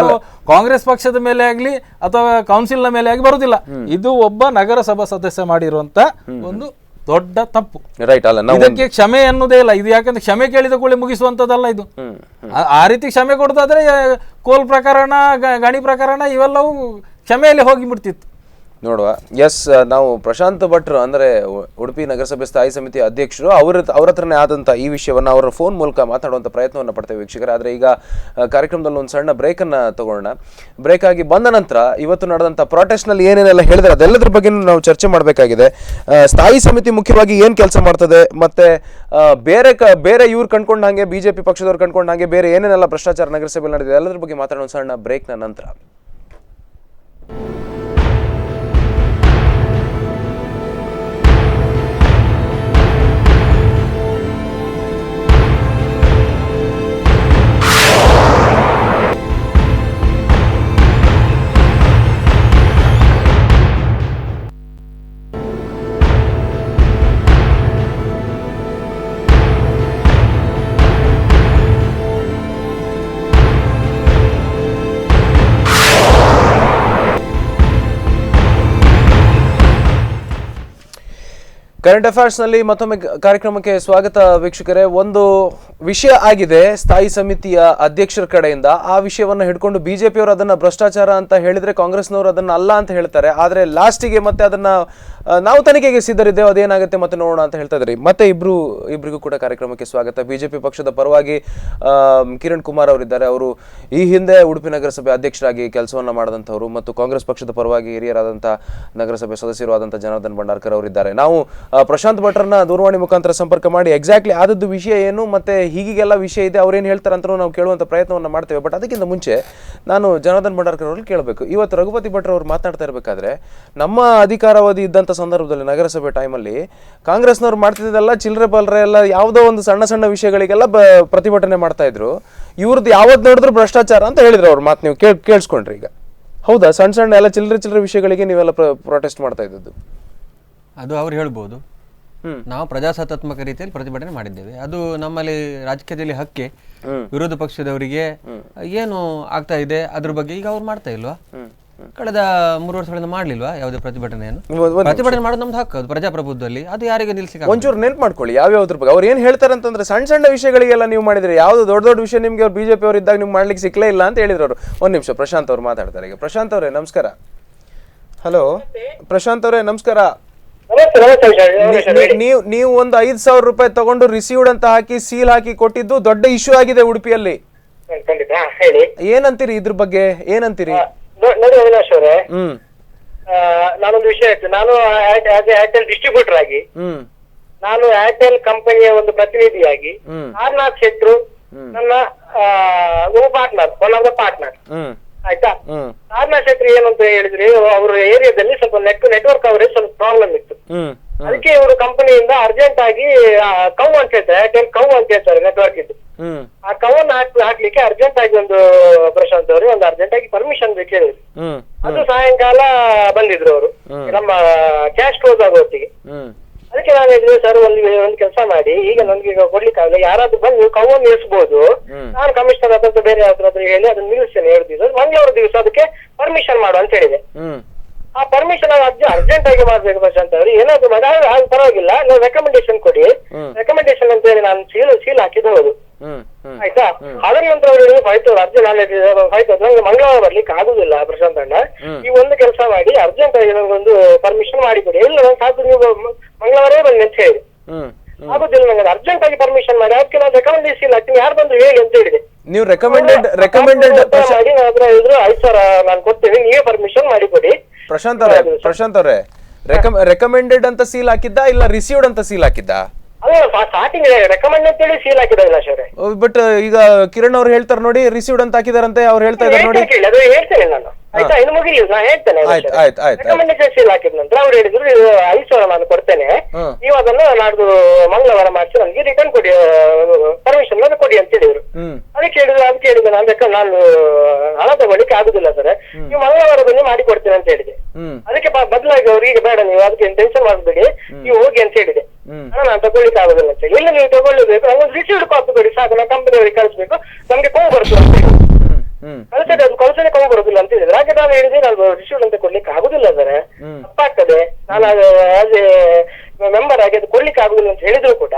ಕಾಂಗ್ರೆಸ್ ಪಕ್ಷದ ಮೇಲೆ ಆಗ್ಲಿ ಅಥವಾ ಕೌನ್ಸಿಲ್ ನ ಮೇಲೆ ಆಗಿ ಬರುದಿಲ್ಲ. ಇದು ಒಬ್ಬ ನಗರಸಭಾ ಸದಸ್ಯ ಮಾಡಿರುವಂತ ಒಂದು ದೊಡ್ಡ ತಪ್ಪು. ರೈಟ್. ಅಲ್ಲ, ಇದಕ್ಕೆ ಕ್ಷಮೆ ಅನ್ನೋದೇ ಇಲ್ಲ. ಇದು ಯಾಕಂದ್ರೆ ಕ್ಷಮೆ ಕೇಳಿದ ಕೂಡಲೇ ಮುಗಿಸುವಂತದ್ದಲ್ಲ ಇದು. ಆ ರೀತಿ ಕ್ಷಮೆ ಕೊಡೋದಾದ್ರೆ ಕೋಲ್ ಪ್ರಕರಣ, ಗಣಿ ಪ್ರಕರಣ ಇವೆಲ್ಲವೂ ಕ್ಷಮೆಯಲ್ಲಿ ಹೋಗಿ ಬಿಡ್ತಿತ್ತು. ನೋಡುವ. ಎಸ್, ನಾವು ಪ್ರಶಾಂತ್ ಭಟ್ರು ಅಂದರೆ ಉಡುಪಿ ನಗರಸಭೆ ಸ್ಥಾಯಿ ಸಮಿತಿ ಅಧ್ಯಕ್ಷರು ಅವ್ರ ಹತ್ರನೇ ಆದಂಥ ಈ ವಿಷಯವನ್ನು ಅವರ ಫೋನ್ ಮೂಲಕ ಮಾತಾಡುವಂಥ ಪ್ರಯತ್ನವನ್ನು ಪಡ್ತೇವೆ ವೀಕ್ಷಕರೇ. ಆದರೆ ಈಗ ಕಾರ್ಯಕ್ರಮದಲ್ಲಿ ಒಂದು ಸಣ್ಣ ಬ್ರೇಕನ್ನು ತಗೊಳ್ಳೋಣ. ಬ್ರೇಕ್ ಆಗಿ ಬಂದ ನಂತರ ಇವತ್ತು ನಡೆದಂಥ ಪ್ರಾಟೆಸ್ಟ್ನಲ್ಲಿ ಏನೇನೆಲ್ಲ ಹೇಳಿದ್ರೆ ಅದೆಲ್ಲದ್ರ ಬಗ್ಗೆ ನಾವು ಚರ್ಚೆ ಮಾಡಬೇಕಾಗಿದೆ. ಸ್ಥಾಯಿ ಸಮಿತಿ ಮುಖ್ಯವಾಗಿ ಏನು ಕೆಲಸ ಮಾಡ್ತದೆ, ಮತ್ತು ಬೇರೆ ಇವ್ರು ಕಂಡ್ಕೊಂಡ ಹಾಗೆ BJP ಪಕ್ಷದವ್ರು ಕಂಡ್ಕೊಂಡ ಹಾಗೆ ಬೇರೆ ಏನೇನೆಲ್ಲ ಭ್ರಷ್ಟಾಚಾರ ನಗರಸಭೆಯಲ್ಲಿ ನಡೆದಿದೆ ಎಲ್ಲದ್ರ ಬಗ್ಗೆ ಮಾತಾಡೋ ಸಣ್ಣ ಬ್ರೇಕ್ನ ನಂತರ. ಕರೆಂಟ್ ಅಫೇರ್ಸ್ನಲ್ಲಿ ಮತ್ತೊಮ್ಮೆ ಕಾರ್ಯಕ್ರಮಕ್ಕೆ ಸ್ವಾಗತ ವೀಕ್ಷಕರೇ. ಒಂದು ವಿಷಯ ಆಗಿದೆ ಸ್ಥಾಯಿ ಸಮಿತಿಯ ಅಧ್ಯಕ್ಷರ ಕಡೆಯಿಂದ. ಆ ವಿಷಯವನ್ನು ಹಿಡ್ಕೊಂಡು ಬಿಜೆಪಿಯವರು ಅದನ್ನು ಭ್ರಷ್ಟಾಚಾರ ಅಂತ ಹೇಳಿದರೆ ಕಾಂಗ್ರೆಸ್ನವರು ಅದನ್ನು ಅಲ್ಲ ಅಂತ ಹೇಳ್ತಾರೆ. ಆದರೆ ಲಾಸ್ಟಿಗೆ ಮತ್ತೆ ಅದನ್ನು ನಾವು ತನಿಖೆಗೆ ಸಿದ್ಧರಿದ್ದೇವೆ, ಅದೇನಾಗುತ್ತೆ ಮತ್ತೆ ನೋಡೋಣ ಅಂತ ಹೇಳ್ತಾ ಇದ್ರಿ. ಮತ್ತೆ ಇಬ್ಬರಿಗೂ ಕೂಡ ಕಾರ್ಯಕ್ರಮಕ್ಕೆ ಸ್ವಾಗತ. ಬಿಜೆಪಿ ಪಕ್ಷದ ಪರವಾಗಿ ಕಿರಣ್ ಕುಮಾರ್ ಅವರಿದ್ದಾರೆ. ಅವರು ಈ ಹಿಂದೆ ಉಡುಪಿ ನಗರಸಭೆ ಅಧ್ಯಕ್ಷರಾಗಿ ಕೆಲಸವನ್ನು ಮಾಡಿದಂಥವ್ರು, ಮತ್ತು ಕಾಂಗ್ರೆಸ್ ಪಕ್ಷದ ಪರವಾಗಿ ಹಿರಿಯರಾದಂಥ ನಗರಸಭೆ ಸದಸ್ಯರು ಆದಂಥ ಜನಾರ್ದನ್ ಭಂಡಾರ್ಕರ್ ಅವರಿದ್ದಾರೆ. ನಾವು ಪ್ರಶಾಂತ್ ಭಟ್ರನ್ನ ದೂರವಾಣಿ ಮುಖಾಂತರ ಸಂಪರ್ಕ ಮಾಡಿ ಎಕ್ಸಾಕ್ಟ್ಲಿ ಆದದ್ದು ವಿಷಯ ಏನು ಮತ್ತೆ ಹೀಗೆಲ್ಲ ವಿಷಯ ಇದೆ ಅವ್ರೇನು ಹೇಳ್ತಾರೆ ಅಂತ ನಾವು ಕೇಳುವಂಥ ಪ್ರಯತ್ನವನ್ನು ಮಾಡ್ತೇವೆ. ಬಟ್ ಅದಕ್ಕಿಂತ ಮುಂಚೆ ನಾನು ಜನಾರ್ದನ್ ಭಂಡಾರ್ಕರ್ ಅವ್ರಿಗೆ ಕೇಳಬೇಕು. ಇವತ್ತು ರಘುಪತಿ ಭಟ್ರು ಅವ್ರು ಮಾತನಾಡ್ತಾ ಇರಬೇಕಾದ್ರೆ ನಮ್ಮ ಅಧಿಕಾರಾವಧಿ ಇದ್ದಂಥ ಸಂದರ್ಭದಲ್ಲಿ ನಗರಸಭೆ ಟೈಮಲ್ಲಿ ಕಾಂಗ್ರೆಸ್ನವ್ರು ಮಾಡ್ತಿದ್ದೆಲ್ಲ ಚಿಲ್ಲರೆ ಬಲ್ಲರೆ ಎಲ್ಲ ಯಾವುದೋ ಒಂದು ಸಣ್ಣ ಸಣ್ಣ ವಿಷಯಗಳಿಗೆಲ್ಲ ಪ್ರತಿಭಟನೆ ಮಾಡ್ತಾ ಇದ್ರು. ಇವ್ರದ್ದು ಯಾವತ್ತು ನೋಡಿದ್ರು ಭ್ರಷ್ಟಾಚಾರ ಅಂತ ಹೇಳಿದ್ರು ಅವ್ರ ಮಾತು. ನೀವು ಕೇಳಿಸ್ಕೊಂಡ್ರಿ ಈಗ. ಹೌದಾ? ಸಣ್ಣ ಎಲ್ಲ ಚಿಲ್ಲರೆ ವಿಷಯಗಳಿಗೆ ನೀವೆಲ್ಲ ಪ್ರೊಟೆಸ್ಟ್ ಮಾಡ್ತಾ ಇದ್ದದ್ದು? ಅದು ಅವ್ರು ಹೇಳ್ಬೋದು. ನಾವು ಪ್ರಜಾಸತ್ತಾತ್ಮಕ ರೀತಿಯಲ್ಲಿ ಪ್ರತಿಭಟನೆ ಮಾಡಿದ್ದೇವೆ. ಅದು ನಮ್ಮಲ್ಲಿ ರಾಜಕೀಯದಲ್ಲಿ ಹಕ್ಕೆ. ವಿರೋಧ ಪಕ್ಷದವರಿಗೆ ಏನು ಆಗ್ತಾ ಇದೆ ಅದ್ರ ಬಗ್ಗೆ ಈಗ ಅವ್ರು ಮಾಡ್ತಾ ಇಲ್ವಾ? ಕಳೆದ 3 ವರ್ಷಗಳಿಂದ ಮಾಡ್ಲಿಲ್ವಾ ಯಾವುದೇ ಪ್ರತಿಭಟನೆಯನ್ನು? ಪ್ರತಿಭಟನೆ ಮಾಡೋದು ನಮ್ದು ಹಕ್ಕು, ಅದು ಪ್ರಜಾಪ್ರಭುತ್ವದಲ್ಲಿ. ಅದು ಯಾರಿಗೆ ನಿಲ್ಸಿಕ ಒಂಚೂರು ನೆನ್ಪು ಮಾಡ್ಕೊಳ್ಳಿ ಯಾವ್ಯಾವ್ದ್ರ ಬಗ್ಗೆ ಅವ್ರು ಏನ್ ಹೇಳ್ತಾರೆ ಅಂತಂದ್ರೆ ಸಣ್ಣ ವಿಷಯಗಳಿಗೆಲ್ಲ ನೀವು ಮಾಡಿದ್ರೆ ಯಾವ್ದು ದೊಡ್ಡ ವಿಷಯ ನಿಮ್ಗೆ ಅವ್ರು ಬಿಜೆಪಿ ಅವ್ರು ಇದ್ದಾಗ ನಿಮ್ಗೆ ಮಾಡ್ಲಿಕ್ಕೆ ಸಿಕ್ಲೇ ಇಲ್ಲ ಅಂತ ಹೇಳಿದ್ರು ಅವರು. ಒಂದ್ ನಿಮಿಷ, ಪ್ರಶಾಂತ್ ಅವ್ರು ಮಾತಾಡ್ತಾರೆ ಈಗ. ಪ್ರಶಾಂತ್ ಅವರೇ ನಮಸ್ಕಾರ. ಹಲೋ ಪ್ರಶಾಂತ್ ಅವರೇ ನಮಸ್ಕಾರ. ನೀವು ಒಂದು 5,000 ರೂಪಾಯಿ ತಗೊಂಡು ರಿಸೀವ್ಡ್ ಅಂತ ಹಾಕಿ ಸೀಲ್ ಹಾಕಿ ಕೊಟ್ಟಿದ್ದು ದೊಡ್ಡ ಇಶ್ಯೂ ಆಗಿದೆ ಉಡುಪಿಯಲ್ಲಿ. ಏನಂತೀರಿ ಇದ್ರ ಬಗ್ಗೆ? ಏನಂತೀರಿ? ನೋಡಿ ಅವಿನಾಶ್ ಅವರೇ, ನಾನೊಂದು ವಿಷಯ ಹೇಳ್ತೇನೆ. ನಾನು ಏರ್ಟೆಲ್ ಡಿಸ್ಟ್ರಿಬ್ಯೂಟರ್ ಆಗಿ, ನಾನು ಏರ್ಟೆಲ್ ಕಂಪನಿಯ ಒಂದು ಪ್ರತಿನಿಧಿಯಾಗಿ, ಆರ್ನಾಥ್ ಶೆಟ್ರು ನನ್ನ partner, one of the partner. ಆಯ್ತಾ? ಆರ್ನಾಥ್ ಶೆಟ್ರು ಏನಂತ ಹೇಳಿದ್ರೆ, ಅವ್ರ ಏರಿಯಾದಲ್ಲಿ ಸ್ವಲ್ಪ ನೆಟ್ವರ್ಕ್ ಕವರೇಜ್ ಸ್ವಲ್ಪ ಪ್ರಾಬ್ಲಮ್ ಇತ್ತು. ಅದಕ್ಕೆ ಇವರು ಕಂಪನಿಯಿಂದ ಅರ್ಜೆಂಟ್ ಆಗಿ ಕೌ ಅಂತ ಹೇಳ್ತಾರೆ, ಏರ್ಟೆಲ್ ಕೌ ಅಂತ ಹೇಳ್ತಾರೆ ನೆಟ್ವರ್ಕ್ ಇದ್ದು. ಆ ಕವನ್ನ ಹಾಕ್ಲಿಕ್ಕೆ ಅರ್ಜೆಂಟ್ ಆಗಿ ಒಂದು ಪ್ರಶಾಂತ್ ಅವರು ಒಂದು ಅರ್ಜೆಂಟ್ ಆಗಿ ಪರ್ಮಿಷನ್ ಬೇಕು ಹೇಳಿದ್ರು. ಅದು ಸಾಯಂಕಾಲ ಬಂದಿದ್ರು ಅವರು, ನಮ್ಮ ಕ್ಯಾಶ್ ಕ್ಲೋಸ್ ಆಗೋ ಹೊತ್ತಿಗೆ. ಅದಕ್ಕೆ ನಾನು ಹೇಳಿದ್ವಿ, ಸರ್ ಒಂದು ಕೆಲಸ ಮಾಡಿ, ಈಗ ನನ್ಗೆ ಕೊಡ್ಲಿಕ್ಕೆ ಆಗಲ್ಲ, ಯಾರಾದ್ರೂ ಬಂದು ಕವನ್ ನಿಲ್ಸ್ಬೋದು, ನಾನು ಕಮಿಷನರ್ ಹತ್ರ ಬೇರೆ ಹತ್ರ ಹೇಳಿ ಅದನ್ನ ನಿಲ್ಸ್ತೇನೆ 2 ದಿವಸ, ಮಂಗಳವಾರ ದಿವಸ ಅದಕ್ಕೆ ಪರ್ಮಿಷನ್ ಮಾಡು ಅಂತ ಹೇಳಿದೆ. ಆ ಪರ್ಮಿಷನ್ ಅರ್ಜೆಂಟ್ ಆಗಿ ಮಾಡ್ಬೇಕು ಪ್ರಶಾಂತ್ ಅವರು. ಏನಾದ್ರು ಅದು ಪರವಾಗಿಲ್ಲ, ನೀವು ರೆಕಮೆಂಡೇಶನ್ ಕೊಡಿ. ರೆಕಮೆಂಡೇಶನ್ ಅಂತ ಹೇಳಿ ನಾನು ಸೀಲ್ ಹಾಕಿದ್ದು ಹೌದು. ಆಯ್ತಾ? ಅದರ ನಂತರ ಅವರು ಫೈತು ಅರ್ಜೆಂಟ್ ನಂಗೆ ಮಂಗಳವಾರ ಬರ್ಲಿಕ್ಕೆ ಆಗುದಿಲ್ಲ ಪ್ರಶಾಂತ್ ಅಣ್ಣ, ಈ ಒಂದು ಕೆಲಸ ಮಾಡಿ ಅರ್ಜೆಂಟ್ ಆಗಿ ನನಗೊಂದು ಪರ್ಮಿಷನ್ ಮಾಡಿಕೊಡಿ. ಇಲ್ಲ ನಾನು ಸಾಕು, ನೀವು ಮಂಗಳವಾರೇ ಬನ್ನಿ ಅಂತ ಹೇಳಿ. ಆಗುದಿಲ್ಲ, ನಂಗೆ ಅರ್ಜೆಂಟ್ ಆಗಿ ಪರ್ಮಿಷನ್ ಮಾಡಿ, ಅದಕ್ಕೆ ನಾನು ರೆಕಮೆಂಡೇಶನ್ ಹಾಕ್ತೀನಿ, ಯಾರು ಬಂದು ಹೇಳಿ ಅಂತ ಹೇಳಿದೆ. ನೀವು ರೆಕಮೆಂಡೆಡ್ ಮಾಡಿ ನನ್ನ ಹತ್ರ ಇದ್ರು 5,000 ನಾನು ಕೊಡ್ತೇನೆ, ನೀವೇ ಪರ್ಮಿಷನ್ ಮಾಡಿಕೊಡಿ. ಪ್ರಶಾಂತ್ ಅವರೇ ರೆಕಮೆಂಡೆಡ್ ಅಂತ ಸೀಲ್ ಹಾಕಿದ್ದ ಇಲ್ಲ ರಿಸೀವ್ಡ್ ಅಂತ ಸೀಲ್ ಹಾಕಿದ್ದ? ಅಲ್ಲ, ಸ್ಟಾರ್ಟಿಂಗ್ ರೆಕಮೆಂಡ್ ಅಂತ ಹೇಳಿ ಸೀಲ್ ಹಾಕಿದ ಅವಿನಾಶ್ ಅವರೇ. ಬಟ್ ಈಗ ಕಿರಣ್ ಅವ್ರು ಹೇಳ್ತಾರೆ ನೋಡಿ, ರಿಸೀವ್ಡ್ ಅಂತ ಹಾಕಿದಾರಂತೆ ಅವ್ರು ಹೇಳ್ತಾ ಇದ್ದಾರೆ ನೋಡಿ. ಅದು ಹೇಳ್ತೇನೆ ನಾನು, ಆಯ್ತಾ? ಇನ್ನು ಮುಗಿಲಿ, ನಾನು ಹೇಳ್ತೇನೆ. ರೆಕಮೆಂಡೇಶನ್ ಸೀಲ್ ಹಾಕಿದ ನಂತರ ಅವ್ರು ಹೇಳಿದ್ರು 5,000 ನಾನು ಕೊಡ್ತೇನೆ, ನೀವು ಅದನ್ನು ನಾಡ್ದು ಮಂಗಳವಾರ ಮಾಡಿಸಿ ನನಗೆ ರಿಟರ್ನ್ ಕೊಡಿ, ಪರ್ಮಿಷನ್ ಕೊಡಿ ಅಂತ ಹೇಳಿದ್ರು. ಅದಕ್ಕೆ ಹೇಳಿದ್ರು ನಾನು ಹಣ ತಗೊಳ್ಳಿಕ್ಕೆ ಆಗುದಿಲ್ಲ ಸರ್, ನೀವು ಮಂಗಳವಾರ ಬನ್ನಿ ಮಾಡಿ ಕೊಡ್ತೇನೆ ಅಂತ ಹೇಳಿದೆ. ಅದಕ್ಕೆ ಬದಲಾಗಿ ಅವ್ರು ಈಗ ಬೇಡ, ನೀವು ಅದಕ್ಕೆ ಟೆನ್ಷನ್ ಮಾಡಬೇಡಿ, ನೀವು ಹೋಗಿ ಅಂತ ಹೇಳಿದೆ. ನಾನು ತಗೊಳ್ಳಿಕ್ಕೆ ಆಗುದಿಲ್ಲ ಅಂತ ಹೇಳಿ, ಇಲ್ಲ ನೀವು ತಗೊಳ್ಳಿಬೇಕು, ನಂಗೊಂದು ರಿಸೀವ್ಡ್ ಕಾಪಿ ಕೊಡಿ ಸಾಕು, ನಾನು ಕಂಪನಿಯವರಿಗೆ ಕಳಿಸ್ಬೇಕು, ನಮ್ಗೆ ಕೋವು ಬರ್ತದೆ ಅಂತ ಹೇಳಿ ಕಳ್ಸನೆ ಕೋವು ಬರುದಿಲ್ಲ ಅಂತ ಹೇಳಿದ್ರೆ. ಹಾಗೆ ನಾನು ಹೇಳಿದ್ರೆ ನಾನು ರಿಸೀವ್ಡ್ ಅಂತ ಕೊಡ್ಲಿಕ್ಕೆ ಆಗುದಿಲ್ಲ ಸರ್, ತಪ್ಪಾಗ್ತದೆ, ನಾನು ಆಸ್ ಎ ಮೆಂಬರ್ ಆಗಿ ಅದು ಕೊಡ್ಲಿಕ್ಕೆ ಆಗುದಿಲ್ಲ ಅಂತ ಹೇಳಿದ್ರು ಕೂಡ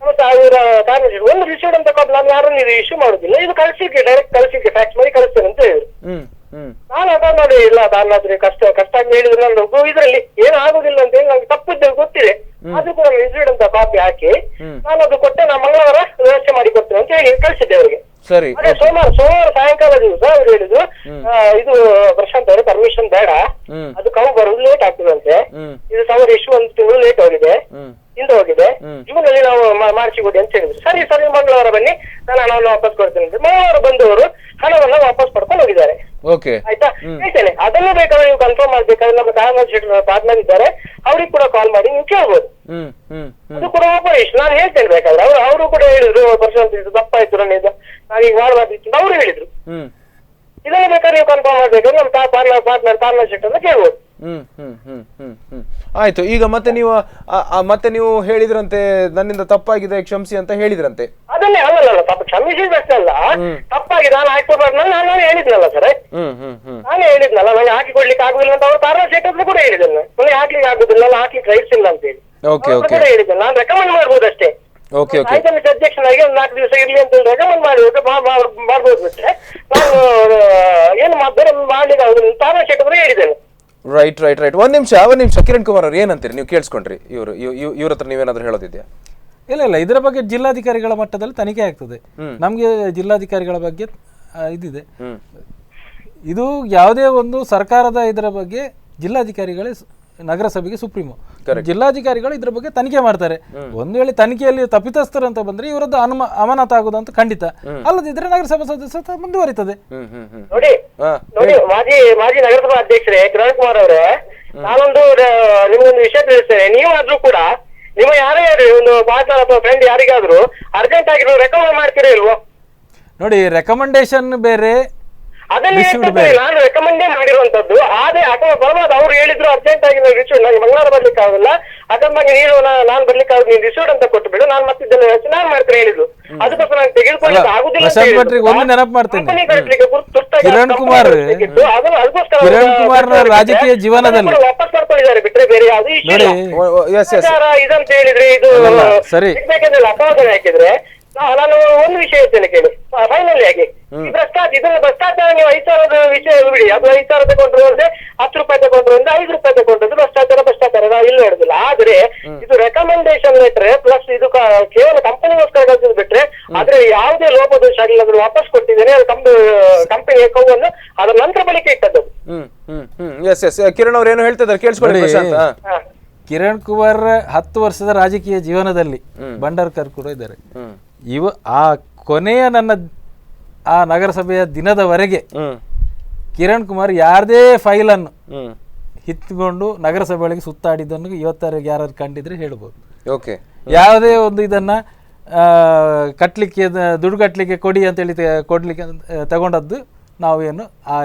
ಮತ್ತೆ ಅವರ ಕಾರಣ ಒಂದು ರಿಸೀವ್ಡ್ ಅಂತ ಕೊಟ್ಟು ನಾನು ಯಾರನ್ನು ಇದು ಇಶ್ಯೂ ಮಾಡುದಿಲ್ಲ, ಇದು ಕಳಿಸಿಕ್ಕೆ ಡೈರೆಕ್ಟ್ ಕಳಿಸಿಕ್ಕೆ ಫ್ಯಾಕ್ಸ್ ಮಾಡಿ ಕಳಿಸ್ತೇನೆ ಅಂತ ಹೇಳಿದ್ರು. ನಾನು ಅದನ್ನು ನೋಡಿ ಇಲ್ಲ ತಾನಾದ್ರೆ ಕಷ್ಟ ಅಂತ ಹೇಳಿದ್ರೆ ನಾನು ಇದ್ರಲ್ಲಿ ಏನು ಆಗುದಿಲ್ಲ ಅಂತ ಹೇಳಿ ನಂಗೆ ತಪ್ಪಿದ್ದ ಗೊತ್ತಿದೆ, ಅದು ಕೂಡ ರಿಸೀವ್ಡ್ ಅಂತ ಕಾಪಿ ಹಾಕಿ ನಾನು ಅದು ಕೊಟ್ಟೆ, ನಾನು ಮಂಗಳವಾರ ವ್ಯವಸ್ಥೆ ಮಾಡಿ ಕೊಡ್ತೇನೆ ಅಂತ ಹೇಳಿ ಕಳಿಸಿದ್ದೆ ಅವರಿಗೆ. ಸರಿ. ಅದೇ ಸೋಮವಾರ ಸಾಯಂಕಾಲ ದಿವಸ ಅವ್ರು ಹೇಳಿದ್ರು ಇದು ಪ್ರಶಾಂತ್ ಅವರೇ ಪರ್ಮಿಷನ್ ಬೇಡ, ಅದು ಕವು ಬರೋದು ಲೇಟ್ ಆಗ್ತದಂತೆ, ಇದು ಸವರ್ ಇಶ್ಯೂ 1 ತಿಂಗಳು ಲೇಟ್ ಹೋಗಿದೆ, ಹಿಂದೆ ಹೋಗಿದೆ, ಜೂನ್ ಅಲ್ಲಿ ನಾವು ಮಾರ್ಚಿಗೆ ಅಂತ ಹೇಳಿದ್ರು. ಸರಿ ಮಂಗಳವಾರ ಬನ್ನಿ, ನಾನು ಹಣವನ್ನು ವಾಪಸ್ ಕೊಡ್ತೇನೆ ಅಂತ ಮಂಗಳವಾರ ಬಂದವರು ಹಣವನ್ನ ವಾಪಸ್ ಪಡ್ಕೊಂಡು ಹೋಗಿದ್ದಾರೆ. ಆಯ್ತಾ, ಹೇಳ್ತೇನೆ ಅದನ್ನು ಬೇಕಾದ್ರೆ ನೀವು ಕನ್ಫರ್ಮ್ ಮಾಡ್ಬೇಕಾದ್ರೆ ನಮ್ಮ ಪಾರ್ಟ್ನರ್ ಇದ್ದಾರೆ, ಅವ್ರಿಗೆ ಕೂಡ ಕಾಲ್ ಮಾಡಿ ನೀವು ಕೇಳ್ಬೋದು. ಅದು ಕೂಡ ಆಪರೇಷನ್ ನಾನು ಹೇಳ್ತೇನೆ ಬೇಕಾದ್ರೆ. ಅವರು ಕೂಡ ಹೇಳಿದ್ರು ಪರ್ಸನಲ್ ತಪ್ಪಾಯ್ತು ನನ್ನಿಂದ, ನಾವೀಗ ಮಾಡಬಾರ್ದಿತ್ತು ಅವ್ರು ಹೇಳಿದ್ರು. ಇದನ್ನು ಬೇಕಾದ್ರೆ ನೀವು ಕನ್ಫರ್ಮ್ ಮಾಡ್ಬೇಕಾದ್ರೆ ನಮ್ಮ ಪಾರ್ಟ್ನರ್ಶಿಪ್ ಅಂತ ಕೇಳ್ಬೋದು. ಆಯ್ತು. ಈಗ ಮತ್ತೆ ನೀವು ಹೇಳಿದ್ರಂತೆ ನನ್ನಿಂದ ತಪ್ಪಾಗಿದೆ ಕ್ಷಮಿಸಿ ಅಂತ ಹೇಳಿದ್ರಂತೆ. ಅದನ್ನೇ ಅಲ್ಲ ತಪ್ಪು ಕ್ಷಮಿಸಿದಷ್ಟೇ ಅಲ್ಲ, ತಪ್ಪಾಗಿದೆ ನಾನು ಹಾಕಿಕೊಡ್ಬಾರ್ದು ನಾನು ಹೇಳಿದ್ನಲ್ಲ ಸರ್, ನಾನೇ ಹೇಳಿದ್ನಲ್ಲ ನನಗೆ ಹಾಕಿ ಕೊಡ್ಲಿಕ್ಕೆ ಆಗುದಿಲ್ಲ ಅಂತ ಅವ್ರು ಪಾರ್ಟ್ನರ್ಶಿಪ್ ಕೂಡ ಹೇಳಿದ್ದೇನೆ, ನನಗೆ ಹಾಕ್ಲಿಕ್ಕೆ ಆಗುದಿಲ್ಲ, ನಾನು ಹಾಕ್ಲಿಕ್ಕೆ ರೈಟ್ಸ್ ಇಲ್ಲ ಅಂತ ಹೇಳಿ ಕೂಡ ಹೇಳಿದ್ದೇನೆ. ನಾನು ರೆಕಮೆಂಡ್ ಮಾಡ್ಬೋದು ಅಷ್ಟೇ. ಅಧ್ಯಕ್ಷನಾಗಿ ಒಂದು 4 ದಿವಸ ಇರ್ಲಿ ಅಂತ ರೆಕಮೆಂಡ್ ಮಾಡ್ಬೋದು ಬಿಟ್ರೆ ನಾನು ಏನು ಬೇರೆ ಮಾಡ್ಲಿಕ್ಕೆ ಆಗುದಿಲ್ಲ ಪಾರ್ಟ್ನರ್ಶಿಪ್ ಕೂಡ ಹೇಳಿದ್ದೇನೆ. ರೈಟ್. ಒಂದ್ ನಿಮಿಷ ಕಿರಣ್ ಕುಮಾರ್ ಅವ್ರು ಏನಂತೀರಿ? ನೀವು ಕೇಳಿಸ್ಕೊಂಡ್ರಿ ಇವ್ರ ಹತ್ರ ನೀವೇನಾದ್ರೂ ಹೇಳೋದಿದ್ಯಾ? ಇಲ್ಲ ಇದರ ಬಗ್ಗೆ ಜಿಲ್ಲಾಧಿಕಾರಿಗಳ ಮಟ್ಟದಲ್ಲಿ ತನಿಖೆ ಆಗ್ತದೆ. ನಮ್ಗೆ ಜಿಲ್ಲಾಧಿಕಾರಿಗಳ ಬಗ್ಗೆ ಇದಿದೆ. ಇದು ಯಾವುದೇ ಒಂದು ಸರ್ಕಾರದ ಇದರ ಬಗ್ಗೆ ಜಿಲ್ಲಾಧಿಕಾರಿಗಳೇ ನಗರಸಭೆಗೆ ಸುಪ್ರೀಮು, ಜಿಲ್ಲಾಧಿಕಾರಿಗಳು ಇದ್ರ ಬಗ್ಗೆ ತನಿಖೆ ಮಾಡ್ತಾರೆ. ಒಂದು ವೇಳೆ ತನಿಖೆಯಲ್ಲಿ ತಪ್ಪಿತಸ್ಥರು ಅಂತ ಬಂದ್ರೆ ಇವರದ್ದು ಅಮಾನತ್ ಆಗುದಂತ ಖಂಡಿತ, ಅಲ್ಲದಿದ್ರೆ ನಗರಸಭಾ ಸದಸ್ಯತ್ವ ಮುಂದುವರಿತದೆ. ನೋಡಿ ಮಾಜಿ ನಗರಸಭಾ ಅಧ್ಯಕ್ಷರೇ ಕಿರಣ್ ಕುಮಾರ್ ಅವರೇ, ನಾನೊಂದು ನಿಮ್ಗೊಂದು ವಿಷಯ ತಿಳಿಸ್ತೇನೆ. ನೀವಾದ್ರೂ ಕೂಡ ನಿಮ್ಮ ಯಾರೇ ಒಂದು ಪಾರ್ಟ್ನರ್ ಅಥವಾ ಫ್ರೆಂಡ್ ಯಾರಿಗಾದ್ರೂ ಅರ್ಜೆಂಟ್ ಆಗಿರೋ ರೆಕಮೆಂಡ್ ಮಾಡ್ತೀರಾ ಇಲ್ವೋ? ನೋಡಿ ರೆಕಮೆಂಡೇಶನ್ ಬೇರೆ, ಅದನ್ನೇ ನಾನು ರೆಕಮೆಂಡೇ ಮಾಡಿರುವಂತದ್ದು. ಆದ್ರೆ ಅಥವಾ ಬರ್ಬೋದು ಅವ್ರು ಹೇಳಿದ್ರು ಅರ್ಜೆಂಟ್ ಆಗಿ ರಿಸೀವ್ಡ್ ನನಗೆ ಮಂಗಳವಾರ ಬರ್ಲಿಕ್ಕೆ ಆಗಲ್ಲ, ಅದ್ರ ಬಗ್ಗೆ ನೀನು ನಾನು ಬರ್ಲಿಕ್ಕೆ ಆಗ ನೀನು ರಿಸೀವ್ಡ್ ಅಂತ ಕೊಟ್ಟು ಬಿಡು, ನಾನು ಮತ್ತಿದ್ದೆಲ್ಲ ವ್ಯವಸ್ಥೆ ನಾನು ಮಾಡ್ತೇನೆ ಹೇಳಿದ್ರು. ಅದಕ್ಕೋಸ್ಕರ ನಾನು ತೆಗೆದುಕೊಳ್ಳಿಕ್ಕೆ ಆಗುದಿಲ್ಲ. ನೆನಪು ಮಾಡ್ತೇನೆ, ಕಿರಣ್ ಕುಮಾರ್ ರಾಜಕೀಯ ಜೀವನದಲ್ಲಿ ವಾಪಸ್ ಮಾಡ್ಕೊಂಡಿದ್ದಾರೆ ಬಿಟ್ರೆ ಬೇರೆ ಯಾವ್ದು ಇದಂತ ಹೇಳಿದ್ರೆ ಇದು ಅಪವಾದನೆ ಹಾಕಿದ್ರೆ ನಾನು ಒಂದು ವಿಷಯ ಹೇಳ್ತೇನೆ ಕೇಳಿ. ಫೈನಲ್ ಆಗಿ ಈ ಭ್ರಷ್ಟಾಚಾರ ನೀವು 5,000 ವಿಷಯ ಬಿಡಿ, ಅದು 5,000 ತಗೊಂಡ್ರು ಅಂದ್ರೆ 10 ರೂಪಾಯಿ ತಗೊಂಡ್ರು ಅಂದ್ರೆ 5 ರೂಪಾಯಿ ತಗೊಂಡ್ರು ಭ್ರಷ್ಟಾಚಾರ ನಾವು ಇಲ್ಲ ಹೇಳುದಿಲ್ಲ. ಆದ್ರೆ ಇದು ರೆಕಮೆಂಡೇಶನ್ ಲೆಟರ್ ಪ್ಲಸ್ ಇದು ಕೇವಲ ಕಂಪನಿಗೋಸ್ಕರ ಕಲ್ಸಿದ್ ಬಿಟ್ರೆ ಆದ್ರೆ ಯಾವುದೇ ಲೋಪದೋಷ ಆಗಿಲ್ಲ, ಅದನ್ನು ವಾಪಸ್ ಕೊಟ್ಟಿದ್ದೇನೆ, ಕಂಪನಿ ಕೌವನ್ನು ಅದರ ನಂತರ ಬಳಿಕೆ ಇಟ್ಟದ್ದು. ಕಿರಣ್ ಅವ್ರು ಏನು ಹೇಳ್ತಿದ್ದಾರೆ ಕೇಳಿಸ್ಕೊಳ್ಳಿ. ಕಿರಣ್ ಕುಮಾರ್ 10 ವರ್ಷದ ರಾಜಕೀಯ ಜೀವನದಲ್ಲಿ ಭಂಡಾರ್ಕರ್ ಕೂಡ ಇದ್ದಾರೆ. ಆ ಕೊನೆಯ ನನ್ನ ಆ ನಗರಸಭೆಯ ದಿನದವರೆಗೆ ಕಿರಣ್ ಕುಮಾರ್ ಯಾರದೇ ಫೈಲನ್ನು ಹಿತ್ಕೊಂಡು ನಗರಸಭೆ ಒಳಗೆ ಸುತ್ತಾಡಿದ್ದನ್ನು ಇವತ್ತರೆಗೆ ಯಾರು ಕಂಡಿದ್ರೆ ಹೇಳ್ಬೋದು. ಯಾವುದೇ ಒಂದು ಇದನ್ನ ಕಟ್ಲಿಕ್ಕೆ ದುಡ್ಡು ಕಟ್ಲಿಕ್ಕೆ ಕೊಡಿ ಅಂತೇಳಿ ಕೊಡ್ಲಿಕ್ಕೆ ತಗೊಂಡದ್ದು ನಾವೇನು ಆ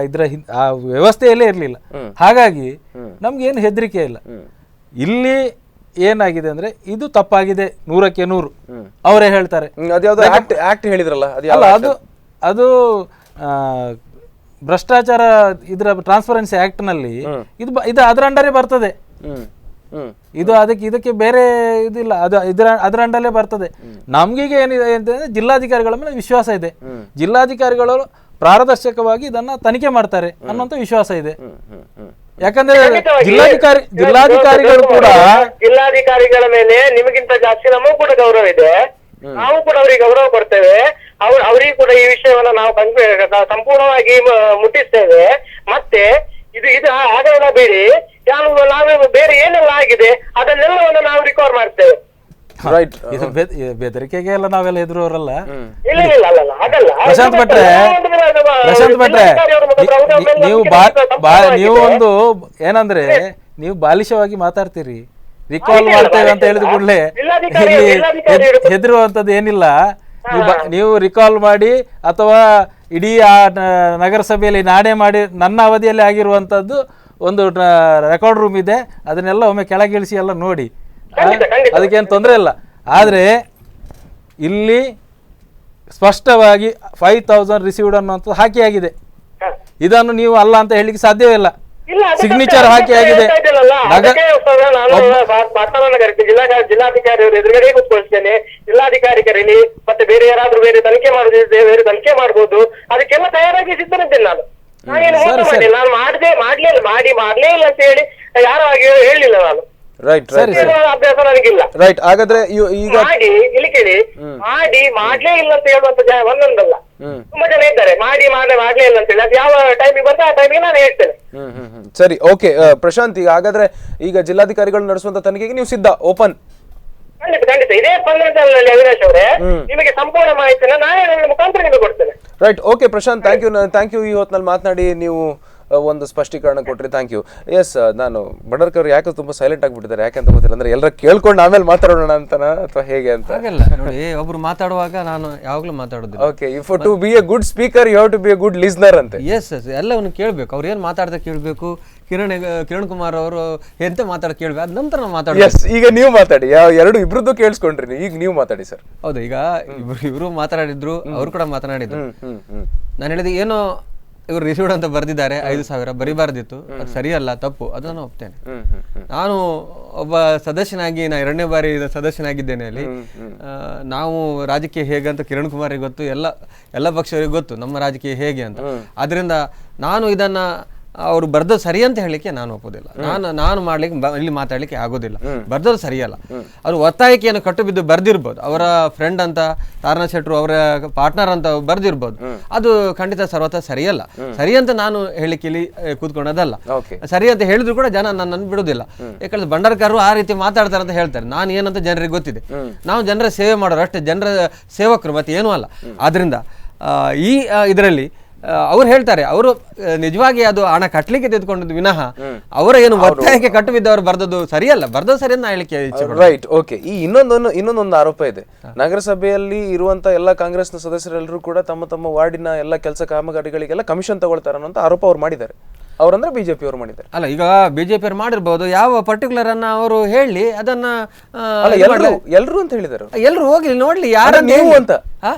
ವ್ಯವಸ್ಥೆಯಲ್ಲೇ ಇರಲಿಲ್ಲ. ಹಾಗಾಗಿ ನಮ್ಗೇನು ಹೆದರಿಕೆ ಇಲ್ಲ. ಇಲ್ಲಿ ಏನಾಗಿದೆ ಅಂದ್ರೆ ಇದು ತಪ್ಪಾಗಿದೆ 100ಕ್ಕೆ 100 ಅವರೇ ಹೇಳ್ತಾರೆ. ಅದು ಭ್ರಷ್ಟಾಚಾರ ಇದರ ಟ್ರಾನ್ಸ್ಪರೆನ್ಸಿ ಆಕ್ಟ್ ನಲ್ಲಿ ಇದು ಅದರ ಅಂಡರೇ ಬರ್ತದೆ. ಇದು ಇದಕ್ಕೆ ಬೇರೆ ಇದಿಲ್ಲ, ಅದು ಅದರ ಅಂಡರಲ್ಲೇ ಬರ್ತದೆ. ನಮ್ಗೀಗ ಏನಿದೆ ಅಂತಂದ್ರೆ ಜಿಲ್ಲಾಧಿಕಾರಿಗಳ ಮೇಲೆ ವಿಶ್ವಾಸ ಇದೆ. ಜಿಲ್ಲಾಧಿಕಾರಿಗಳು ಪಾರದರ್ಶಕವಾಗಿ ಇದನ್ನ ತನಿಖೆ ಮಾಡ್ತಾರೆ ಅನ್ನುವಂತ ವಿಶ್ವಾಸ ಇದೆ. ಯಾಕಂದ್ರೆ ಜಿಲ್ಲಾಧಿಕಾರಿಗಳು ಕೂಡ ಜಿಲ್ಲಾಧಿಕಾರಿಗಳ ಮೇಲೆ ನಿಮಗಿಂತ ಜಾಸ್ತಿ ನಮಗೂ ಕೂಡ ಗೌರವ ಇದೆ, ನಾವು ಕೂಡ ಅವರಿಗೆ ಗೌರವ ಕೊಡ್ತೇವೆ. ಅವರಿಗೆ ಕೂಡ ಈ ವಿಷಯವನ್ನ ನಾವು ಸಂಪೂರ್ಣವಾಗಿ ಮುಟ್ಟಿಸ್ತೇವೆ. ಮತ್ತೆ ಇದು ಆಗಲ್ಲ ಬೇಡಿ, ನಾವೇ ಬೇರೆ ಏನೆಲ್ಲ ಆಗಿದೆ ಅದನ್ನೆಲ್ಲವನ್ನು ನಾವು ರಿಕವರ್ ಮಾಡ್ತೇವೆ. ಇದು ಬೆದರಿಕೆಗೆ ಎಲ್ಲ ನಾವೆಲ್ಲ ಎದುರವರಲ್ಲ. ಪ್ರಶಾಂತ್ ಭಟ್ರೆ ನೀವು ಒಂದು ಏನಂದ್ರೆ ನೀವು ಬಾಲಿಶವಾಗಿ ಮಾತಾಡ್ತೀರಿ, ರಿಕಾಲ್ ಮಾಡ್ತೇವೆ ಅಂತ ಹೇಳಿದ ಕೂಡಲೇ ಹೆದರುವಂತದ್ದು ಏನಿಲ್ಲ. ನೀವು ರಿಕಾಲ್ ಮಾಡಿ ಅಥವಾ ಇಡೀ ಆ ನಗರಸಭೆಯಲ್ಲಿ ನಾನೇ ಮಾಡಿ ನನ್ನ ಅವಧಿಯಲ್ಲಿ ಆಗಿರುವಂತದ್ದು ಒಂದು ರೆಕಾರ್ಡ್ ರೂಮ್ ಇದೆ, ಅದನ್ನೆಲ್ಲ ಒಮ್ಮೆ ಕೆಳಗಿಳಿಸಿ ಎಲ್ಲ ನೋಡಿ, ಅದಕ್ಕೇನು ತೊಂದರೆ ಇಲ್ಲ. ಆದರೆ ಇಲ್ಲಿ ಸ್ಪಷ್ಟವಾಗಿ 5,000 ರಿಸೀವ್ಡ್ ಅನ್ನುವಂಥದ್ದು ಹಾಕಿ ಆಗಿದೆ. ಇದನ್ನು ನೀವು ಅಲ್ಲ ಅಂತ ಹೇಳಲಿಕ್ಕೆ ಸಾಧ್ಯವೇ ಇಲ್ಲ. ಸಿಗ್ನೇಚರ್ ಹಾಕಿ ಆಗಿದೆ. ಜಿಲ್ಲಾಧಿಕಾರಿ ಎದುರುಗಡೆ ಕೂತ್ಕೊಳ್ತೇನೆ, ಜಿಲ್ಲಾಧಿಕಾರಿ ಕರೀಲಿ, ಮತ್ತೆ ಬೇರೆ ಯಾರಾದ್ರೂ ಬೇರೆ ತನಿಖೆ ಮಾಡೋದಿದ್ರೆ ಬೇರೆ ತನಿಖೆ ಮಾಡ್ಬೋದು, ಅದಕ್ಕೆಲ್ಲ ತಯಾರಾಗಿ ಸಿದ್ಧನಿದ್ದೇನೆ ನಾನು. ನಾನೇನು ಮೋಸ ಮಾಡಿಲ್ಲ, ನಾನು ಮಾಡ್ಲೇ ಇಲ್ಲ ಅಂತ ಹೇಳಿ ಯಾರು ಹಾಗೆ ಹೇಳಿಲ್ಲ ನಾನು. ರೈಟ್ ಅಭ್ಯಾಸ ನನಗಿಲ್ಲ. ರೈಟ್. ಹಾಗಾದ್ರೆ ಈಗ ಇಲ್ಲಿ ಕೇಳಿ, ಮಾಡ್ಲೇ ಇಲ್ಲ ಅಂತ ಹೇಳುವಂತ ಒಂದೊಂದಲ್ಲ, ತುಂಬಾ ಜನ ಇದ್ದಾರೆ ಮಾಡ್ಲೇ ಇಲ್ಲ ಅಂತ ಹೇಳಿ. ಅದು ಯಾವ ಟೈಮಿಗೆ ಬಂದ ಆ ಟೈಮಿಗೆ ನಾನು ಹೇಳ್ತೇನೆ. ಸರಿ, ಓಕೆ ಪ್ರಶಾಂತ್, ಈಗ ಹಾಗಾದ್ರೆ ಈಗ ಜಿಲ್ಲಾಧಿಕಾರಿಗಳು ನಡೆಸುವಂತ ತನಿಖೆಗೆ ನೀವು ಸಿದ್ಧ, ಓಪನ್? ಖಂಡಿತ ಇದೇ ಸ್ಪಂದನದಲ್ಲಿ ಅವಿನಾಶ್ ಅವರೇ, ನಿಮಗೆ ಸಂಪೂರ್ಣ ಮಾಹಿತಿನ ನಾನೇ ನನ್ನ ಮುಖಾಂತರ ನಿಮಗೆ ಕೊಡ್ತೇನೆ. Right, okay Prashant, thank you. ಈ ಹೊತ್ತಿನಲ್ಲಿ ಮಾತನಾಡಿ ನೀವು ಒಂದು ಸ್ಪಷ್ಟೀಕರಣ ಕೊಟ್ರಿ, ಥ್ಯಾಂಕ್ ಯು. ಎಸ್, ನಾನು ಬಡರ್ಕರ್ ಯಾಕೆ ತುಂಬಾ ಸೈಲೆಂಟ್ ಆಗಿಬಿಟ್ಟಿದ್ದಾರೆ, ಯಾಕೆಂತ ಗೊತ್ತಿಲ್ಲ, ಅಂದ್ರೆ ಎಲ್ಲರ ಕೇಳ್ಕೊಂಡು ಆಮೇಲೆ ಮಾತಾಡೋಣ ಅಂತನಾ ಅಥವಾ ಹೇಗೆ ಅಂತ? ನೋಡಿ, ಒಬ್ರು ಮಾತಾಡುವಾಗ ನಾನು ಯಾವಾಗ್ಲೂ ಮಾತಾಡೋದಿಲ್ಲ. Okay, if to be a good speaker you have to be a good listener ಅಂತ. ಎಸ್, ಎಲ್ಲವನ್ನು ಕೇಳಬೇಕು, ಅವ್ರು ಏನು ಮಾತಾಡ್ತಾ ಕೇಳಬೇಕು. ಕಿರಣ್ ಕುಮಾರ್ ಅವರು ಎಂತ ಮಾತಾಡೋದು ಕೇಳಬೇಕು, ಅದ ನಂತರ ನಾವು ಮಾತಾಡಿ. ಎಸ್, ಈಗ ನೀವು ಮಾತಾಡಿ, ಇಬ್ರದ್ದು ಕೇಳಿಸ್ಕೊಂಡ್ರಿ, ಈಗ ನೀವು ಮಾತಾಡಿ ಸರ್. ಹೌದು, ಈಗ ಇವರು ಮಾತಾಡಿದ್ರು, ಅವ್ರು ಕೂಡ ಮಾತನಾಡಿದ್ರು. ನಾನು ಹೇಳಿದೆ, ಏನೋ ಇವರು ರಿಸೀವ್ಡ್ ಅಂತ ಬರ್ದಿದ್ದಾರೆ 5,000, ಬರಿಬಾರ್ದಿತ್ತು, ಅದು ಸರಿಯಲ್ಲ, ತಪ್ಪು, ಅದನ್ನು ಒಪ್ತೇನೆ. ನಾನು ಒಬ್ಬ ಸದಸ್ಯನಾಗಿ, ನಾ 2ನೇ ಬಾರಿ ಸದಸ್ಯನಾಗಿದ್ದೇನೆ ಅಲ್ಲಿ. ನಾವು ರಾಜಕೀಯ ಹೇಗೆ ಅಂತ ಕಿರಣ್ ಕುಮಾರಿಗೆ ಗೊತ್ತು, ಎಲ್ಲ ಪಕ್ಷವರಿಗೆ ಗೊತ್ತು ನಮ್ಮ ರಾಜಕೀಯ ಹೇಗೆ ಅಂತ. ಆದ್ರಿಂದ ನಾನು ಇದನ್ನ ಅವರು ಬರ್ದದ್ದು ಸರಿ ಅಂತ ಹೇಳಲಿಕ್ಕೆ ನಾನು ಒಪ್ಪೋದಿಲ್ಲ. ನಾನು ಮಾಡ್ಲಿಕ್ಕೆ ಇಲ್ಲಿ ಮಾತಾಡ್ಲಿಕ್ಕೆ ಆಗೋದಿಲ್ಲ. ಬರ್ದದ್ದು ಸರಿಯಲ್ಲ. ಅವರು ಒತ್ತಾಯಕ್ಕೆ ಏನು ಕಟ್ಟು ಬಿದ್ದು ಬರ್ದಿರ್ಬೋದು, ಅವರ ಫ್ರೆಂಡ್ ಅಂತ ತಾರನಾಥ್ ಶೆಟ್ರು ಅವರ ಪಾರ್ಟ್ನರ್ ಅಂತ ಬರ್ದಿರ್ಬೋದು, ಅದು ಖಂಡಿತ ಸರ್ವಥ ಸರಿಯಲ್ಲ. ಸರಿ ಅಂತ ನಾನು ಹೇಳಿಕ್ಕೆ ಇಲ್ಲಿ ಕೂತ್ಕೊಂಡದಲ್ಲ. ಸರಿ ಅಂತ ಹೇಳಿದ್ರು ಕೂಡ ಜನ ನನ್ನನ್ನು ಬಿಡುದಿಲ್ಲ. ಯಾಕಂದ್ರೆ ಭಂಡಾರ್ಕರ್ ಆ ರೀತಿ ಮಾತಾಡ್ತಾರೆ ಅಂತ ಹೇಳ್ತಾರೆ. ನಾನು ಏನಂತ ಜನರಿಗೆ ಗೊತ್ತಿದೆ. ನಾವು ಜನರ ಸೇವೆ ಮಾಡೋರು ಅಷ್ಟೇ, ಜನರ ಸೇವಕರು, ಮತ್ತೆ ಏನೂ ಅಲ್ಲ. ಆದ್ರಿಂದ ಈ ಇದರಲ್ಲಿ ಅವ್ರು ಹೇಳ್ತಾರೆ, ಅವರು ನಿಜವಾಗಿ ಅದು ಹಣ ಕಟ್ಟಲಿಕ್ಕೆ ತೆಗೆದುಕೊಂಡದ್ದು ವಿನಃ ಅವರ ಏನು ಒತ್ತಾಯಕ್ಕೆ ಕಟ್ಟು ಬಿದ್ದವರು ಬರ್ದದ್ದು ಸರಿಯಲ್ಲ. ಬರ್ದದ್ದು ಸರಿ ಅಂತ ಹೇಳಲಿಕ್ಕೆ ಇಚ್ಛೆ. Right, okay. ಈ ಇನ್ನೊಂದೊಂದು ಆರೋಪ ಇದೆ. ನಗರಸಭೆಯಲ್ಲಿ ಇರುವಂತ ಎಲ್ಲ ಕಾಂಗ್ರೆಸ್ನ ಸದಸ್ಯರೆಲ್ಲರೂ ಕೂಡ ತಮ್ಮ ತಮ್ಮ ವಾರ್ಡಿನ ಎಲ್ಲ ಕೆಲಸ ಕಾಮಗಾರಿಗಳಿಗೆಲ್ಲ ಕಮಿಷನ್ ತಗೊಳ್ತಾರೆ ಅನ್ನೋ ಆರೋಪ ಅವ್ರು ಮಾಡಿದ್ದಾರೆ. ಅವ್ರಂದ್ರೆ ಬಿಜೆಪಿ ಅವರು ಮಾಡಿದ್ದಾರೆ. ಅಲ್ಲ, ಈಗ ಬಿಜೆಪಿ ಅವ್ರು ಮಾಡಿರ್ಬೋದು, ಯಾವ ಪರ್ಟಿಕ್ಯುಲರ್ ಅನ್ನ ಅವರು ಹೇಳಿ ಅದನ್ನ ಎಲ್ರು ಅಂತ ಹೇಳಿದ್ದಾರೆ. ಎಲ್ರು ಹೋಗ್ಲಿ ನೋಡ್ಲಿ, ಯಾರ ನೀವು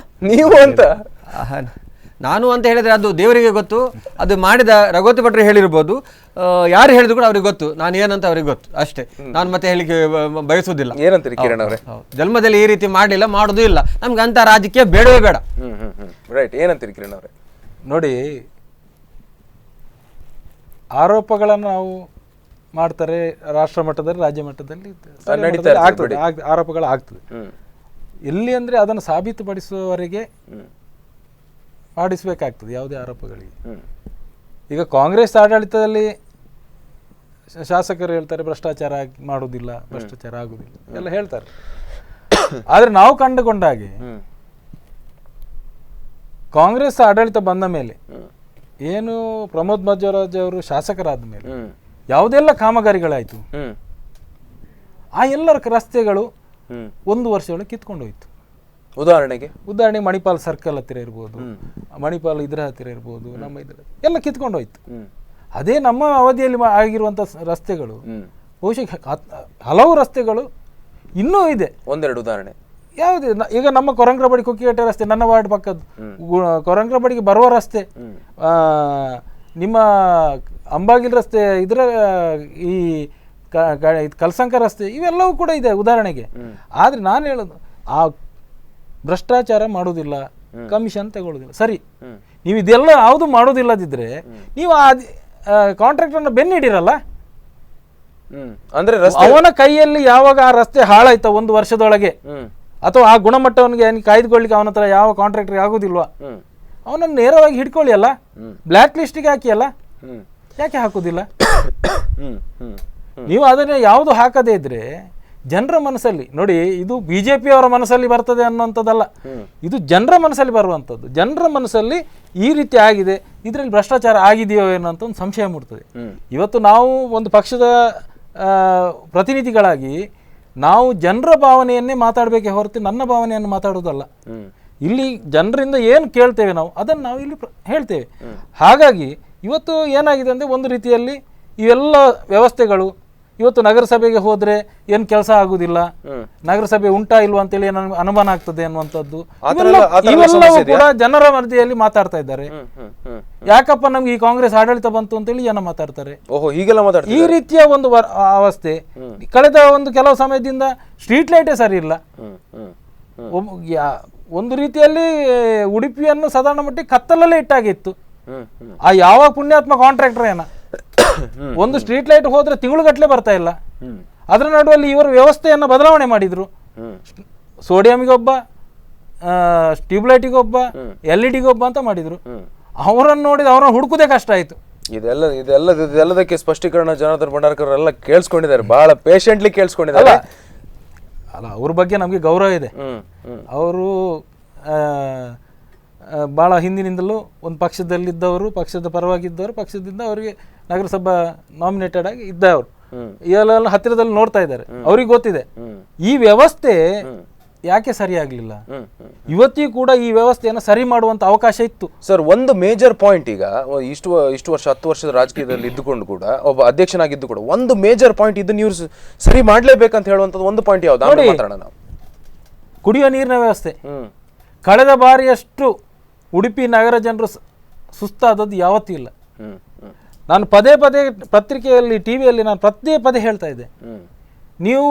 ಅಂತ ನಾನು ಅಂತ ಹೇಳಿದ್ರೆ ಅದು ದೇವರಿಗೆ ಗೊತ್ತು. ಅದು ಮಾಡಿದ ರಘುವತಿ ಭಟ್ರು ಹೇಳಿರ್ಬೋದು, ಯಾರು ಹೇಳಿದ್ರು ಕೂಡ ಅವ್ರಿಗೆ ಗೊತ್ತು, ನಾನು ಏನಂತ ಅವ್ರಿಗೆ ಗೊತ್ತು ಅಷ್ಟೇ. ನಾನು ಮತ್ತೆ ಹೇಳಿಕ್ಕೆ ಬಯಸುವುದಿಲ್ಲ. ಏನಂತೀರಿ ಕಿರಣ್ ಅವರೇ? ಜನ್ಮದಲ್ಲಿ ಈ ರೀತಿ ಮಾಡಲಿಲ್ಲ, ಮಾಡೋದು ಇಲ್ಲ. ನಮ್ಗೆ ಅಂತ ರಾಜಕೀಯ ಬೇಡವೇ ಬೇಡ. ರೈಟ್, ಏನಂತೀರಿ ಕಿರಣ್ ಅವರೇ? ನೋಡಿ, ಆರೋಪಗಳನ್ನು ನಾವು ಮಾಡ್ತಾರೆ ರಾಷ್ಟ್ರ ಮಟ್ಟದಲ್ಲಿ, ರಾಜ್ಯ ಮಟ್ಟದಲ್ಲಿ ಆರೋಪಗಳು ಆಗ್ತದೆ. ಎಲ್ಲಿ ಅಂದ್ರೆ ಅದನ್ನು ಸಾಬೀತುಪಡಿಸುವವರೆಗೆ ಮಾಡಿಸಬೇಕಾಗ್ತದೆ ಯಾವುದೇ ಆರೋಪಗಳಿಗೆ. ಈಗ ಕಾಂಗ್ರೆಸ್ ಆಡಳಿತದಲ್ಲಿ ಶಾಸಕರು ಹೇಳ್ತಾರೆ ಭ್ರಷ್ಟಾಚಾರ ಮಾಡುವುದಿಲ್ಲ, ಭ್ರಷ್ಟಾಚಾರ ಆಗುದಿಲ್ಲ ಎಲ್ಲ ಹೇಳ್ತಾರೆ. ಆದ್ರೆ ನಾವು ಕಂಡುಕೊಂಡಾಗೆ ಕಾಂಗ್ರೆಸ್ ಆಡಳಿತ ಬಂದ ಮೇಲೆ, ಏನು ಪ್ರಮೋದ್ ಮಧ್ವರಾಜ್ ಅವರು ಶಾಸಕರಾದ ಮೇಲೆ ಯಾವುದೆಲ್ಲ ಕಾಮಗಾರಿಗಳಾಯ್ತು, ಆ ಎಲ್ಲರ ರಸ್ತೆಗಳು 1 ವರ್ಷದೊಳಗೆ ಕಿತ್ಕೊಂಡು ಹೋಯ್ತು. ಉದಾಹರಣೆಗೆ ಮಣಿಪಾಲ್ ಸರ್ಕಲ್ ಹತ್ತಿರ ಇರ್ಬೋದು, ಮಣಿಪಾಲ್ ಇದ್ರ ಹತ್ತಿರ ಇರ್ಬೋದು, ನಮ್ಮ ಇದ್ರ ಎಲ್ಲ ಕಿತ್ಕೊಂಡು ಹೋಯ್ತು. ಅದೇ ನಮ್ಮ ಅವಧಿಯಲ್ಲಿ ಆಗಿರುವಂತ ರಸ್ತೆಗಳು, ಬಹುಶಃ ಹಲವು ರಸ್ತೆಗಳು ಇನ್ನೂ ಇದೆ. ಒಂದೆರಡು ಉದಾಹರಣೆ ಯಾವ್ದು? ಈಗ ನಮ್ಮ ಕೊರಂಗ್ರಬಡಿ ಕುಕ್ಕಿಗಟ್ಟೆ ರಸ್ತೆ, ನನ್ನ ವಾರ್ಡ್ ಪಕ್ಕದ್ದು ಕೊರಂಗ್ರಬಡಿಗೆ ಬರುವ ರಸ್ತೆ, ನಿಮ್ಮ ಅಂಬಾಗಿಲ್ ರಸ್ತೆ, ಇದರ ಈ ಕಲ್ಸಂಕ ರಸ್ತೆ, ಇವೆಲ್ಲವೂ ಕೂಡ ಇದೆ ಉದಾಹರಣೆಗೆ. ಆದ್ರೆ ನಾನು ಹೇಳೋದು, ಆ ಭ್ರಷ್ಟಾಚಾರ ಮಾಡುವುದಿಲ್ಲ, ಕಮಿಷನ್ ತಗೊಳ್ಳುದಿಲ್ಲ, ಸರಿ. ನೀವು ಇದೆಲ್ಲ ಯಾವುದು ಮಾಡೋದಿಲ್ಲದಿದ್ರೆ ನೀವು ಆ ಕಾಂಟ್ರಾಕ್ಟರ್ನ ಬೆನ್ನಿಡಿರಲ್ಲ. ಅಂದ್ರೆ ಅವನ ಕೈಯಲ್ಲಿ ಯಾವಾಗ ಆ ರಸ್ತೆ ಹಾಳಾಯ್ತ 1 ವರ್ಷದೊಳಗೆ, ಅಥವಾ ಆ ಗುಣಮಟ್ಟವನಿಗೆ ಕಾಯ್ದುಕೊಳ್ಳಿಕ್ಕೆ ಅವನ ಹತ್ರ ಯಾವ ಕಾಂಟ್ರಾಕ್ಟರ್ ಆಗುದಿಲ್ವಾ, ಅವನನ್ನು ನೇರವಾಗಿ ಹಿಡ್ಕೊಳ್ಳಿ ಅಲ್ಲ, ಬ್ಲ್ಯಾಕ್ ಲಿಸ್ಟಿಗೆ ಹಾಕಿ ಅಲ್ಲ, ಯಾಕೆ ಹಾಕುದಿಲ್ಲ? ನೀವು ಅದನ್ನ ಯಾವುದು ಹಾಕದೇ ಇದ್ರೆ ಜನರ ಮನಸ್ಸಲ್ಲಿ, ನೋಡಿ, ಇದು ಬಿಜೆಪಿ ಅವರ ಮನಸ್ಸಲ್ಲಿ ಬರ್ತದೆ ಅನ್ನುವಂಥದ್ದಲ್ಲ, ಇದು ಜನರ ಮನಸ್ಸಲ್ಲಿ ಬರುವಂಥದ್ದು. ಜನರ ಮನಸ್ಸಲ್ಲಿ ಈ ರೀತಿ ಆಗಿದೆ, ಇದರಲ್ಲಿ ಭ್ರಷ್ಟಾಚಾರ ಆಗಿದೆಯೋ ಏನೋ ಅಂತ ಒಂದು ಸಂಶಯ ಮೂಡ್ತದೆ. ಇವತ್ತು ನಾವು ಒಂದು ಪಕ್ಷದ ಪ್ರತಿನಿಧಿಗಳಾಗಿ ನಾವು ಜನರ ಭಾವನೆಯನ್ನೇ ಮಾತಾಡಬೇಕೇ ಹೊರತು ನನ್ನ ಭಾವನೆಯನ್ನು ಮಾತಾಡೋದಲ್ಲ. ಇಲ್ಲಿ ಜನರಿಂದ ಏನು ಕೇಳ್ತೇವೆ ನಾವು ಅದನ್ನು ನಾವು ಇಲ್ಲಿ ಹೇಳ್ತೇವೆ. ಹಾಗಾಗಿ ಇವತ್ತು ಏನಾಗಿದೆ ಅಂದರೆ, ಒಂದು ರೀತಿಯಲ್ಲಿ ಇವೆಲ್ಲ ವ್ಯವಸ್ಥೆಗಳು ಇವತ್ತು ನಗರಸಭೆಗೆ ಹೋದ್ರೆ ಏನು ಕೆಲಸ ಆಗುದಿಲ್ಲ, ನಗರಸಭೆ ಉಂಟಾ ಇಲ್ವಾ ಅಂತೇಳಿ ನನಗೆ ಅನುಮಾನ ಆಗ್ತದೆ ಅನ್ನುವಂಥದ್ದು, ಇವೆಲ್ಲವೂ ಕೂಡ ಜನರ ಮಧ್ಯೆಯಲ್ಲಿ ಮಾತಾಡ್ತಾ ಇದ್ದಾರೆ. ಯಾಕಪ್ಪ ನಮ್ಗೆ ಈ ಕಾಂಗ್ರೆಸ್ ಆಡಳಿತ ಬಂತು ಅಂತೇಳಿ ಜನ ಮಾತಾಡ್ತಾರೆ. ಈ ರೀತಿಯ ಒಂದು ಅವಸ್ಥೆ. ಕಳೆದ ಕೆಲವು ಸಮಯದಿಂದ ಸ್ಟ್ರೀಟ್ ಲೈಟೇ ಸರಿ ಇಲ್ಲ. ಒಂದು ರೀತಿಯಲ್ಲಿ ಉಡುಪಿಯನ್ನು ಸಾಧಾರಣ ಮಟ್ಟಿಗೆ ಕತ್ತಲಲ್ಲೇ ಇಟ್ಟಾಗಿತ್ತು. ಆ ಯಾವ ಪುಣ್ಯಾತ್ಮ ಕಾಂಟ್ರಾಕ್ಟರ್ ಏನ ಒಂದು ಸ್ಟ್ರೀಟ್ ಲೈಟ್ ಹೋದ್ರೆ ತಿಂಗಳುಗಟ್ಟಲೆ ಬರ್ತಾ ಇಲ್ಲ. ಅದರ ನಡುವಲ್ಲಿ ಇವರು ವ್ಯವಸ್ಥೆಯನ್ನು ಬದಲಾವಣೆ ಮಾಡಿದ್ರು. ಸೋಡಿಯಂಗೊಬ್ಬ, ಟ್ಯೂಬ್ಲೈಟಿಗೊಬ್ಬ, LED-ಗೊಬ್ಬ ಅಂತ ಮಾಡಿದ್ರು. ಅವರನ್ನು ನೋಡಿದ ಅವರನ್ನು ಹುಡುಕುದೇ ಕಷ್ಟ ಆಯ್ತು. ಇದೆಲ್ಲದಕ್ಕೆ ಸ್ಪಷ್ಟೀಕರಣ ಜನಾರ್ದನ್ ಭಂಡಾರ್ಕರ್ ಎಲ್ಲ ಕೇಳಿಸ್ಕೊಂಡಿದ್ದಾರೆ, ಬಹಳ ಪೇಷಂಟ್ಲಿ ಕೇಳಿಸ್ಕೊಂಡಿದ್ದಾರೆ. ಅಲ್ಲ, ಅವ್ರ ಬಗ್ಗೆ ನಮಗೆ ಗೌರವ ಇದೆ. ಅವರು ಭಾಳ ಹಿಂದಿನಿಂದಲೂ ಒಂದು ಪಕ್ಷದಲ್ಲಿದ್ದವರು, ಪಕ್ಷದ ಪರವಾಗಿದ್ದವರು, ಪಕ್ಷದಿಂದ ಅವರಿಗೆ ನಗರಸಭಾ ನಾಮಿನೇಟೆಡ್ ಆಗಿ ಇದ್ದವರು ಎಲ್ಲ ಹತ್ತಿರದಲ್ಲಿ ನೋಡ್ತಾ ಇದ್ದಾರೆ. ಅವ್ರಿಗೆ ಗೊತ್ತಿದೆ ಈ ವ್ಯವಸ್ಥೆ ಯಾಕೆ ಸರಿಯಾಗಲಿಲ್ಲ. ಇವತ್ತಿಗೂ ಕೂಡ ಈ ವ್ಯವಸ್ಥೆಯನ್ನು ಸರಿ ಮಾಡುವಂತ ಅವಕಾಶ ಇತ್ತು ಸರ್. ಒಂದು ಮೇಜರ್ ಪಾಯಿಂಟ್, ಈಗ ಇಷ್ಟು ವರ್ಷ 10 ವರ್ಷದ ರಾಜಕೀಯದಲ್ಲಿ ಇದ್ದುಕೊಂಡು ಕೂಡ ಒಬ್ಬ ಅಧ್ಯಕ್ಷನಾಗಿದ್ದು ಕೂಡ ಒಂದು ಮೇಜರ್ ಪಾಯಿಂಟ್ ಇದನ್ನ ಇವ್ರು ಸರಿ ಮಾಡ್ಲೇಬೇಕಂತ ಹೇಳುವಂತದ್ದು ಒಂದು ಪಾಯಿಂಟ್ ಯಾವ್ದು ಮಾತಾಡೋಣ ನಾವು. ಕುಡಿಯುವ ನೀರಿನ ವ್ಯವಸ್ಥೆ ಕಳೆದ ಬಾರಿಯಷ್ಟು ಉಡುಪಿ ನಗರ ಜನರು ಸುಸ್ತಾದದ್ದು ಯಾವತ್ತೂ ಇಲ್ಲ. ನಾನು ಪದೇ ಪದೇ ಪತ್ರಿಕೆಯಲ್ಲಿ, ಟಿವಿಯಲ್ಲಿ ನಾನು ಪದೇ ಹೇಳ್ತಾ ಇದ್ದೆ, ನೀವು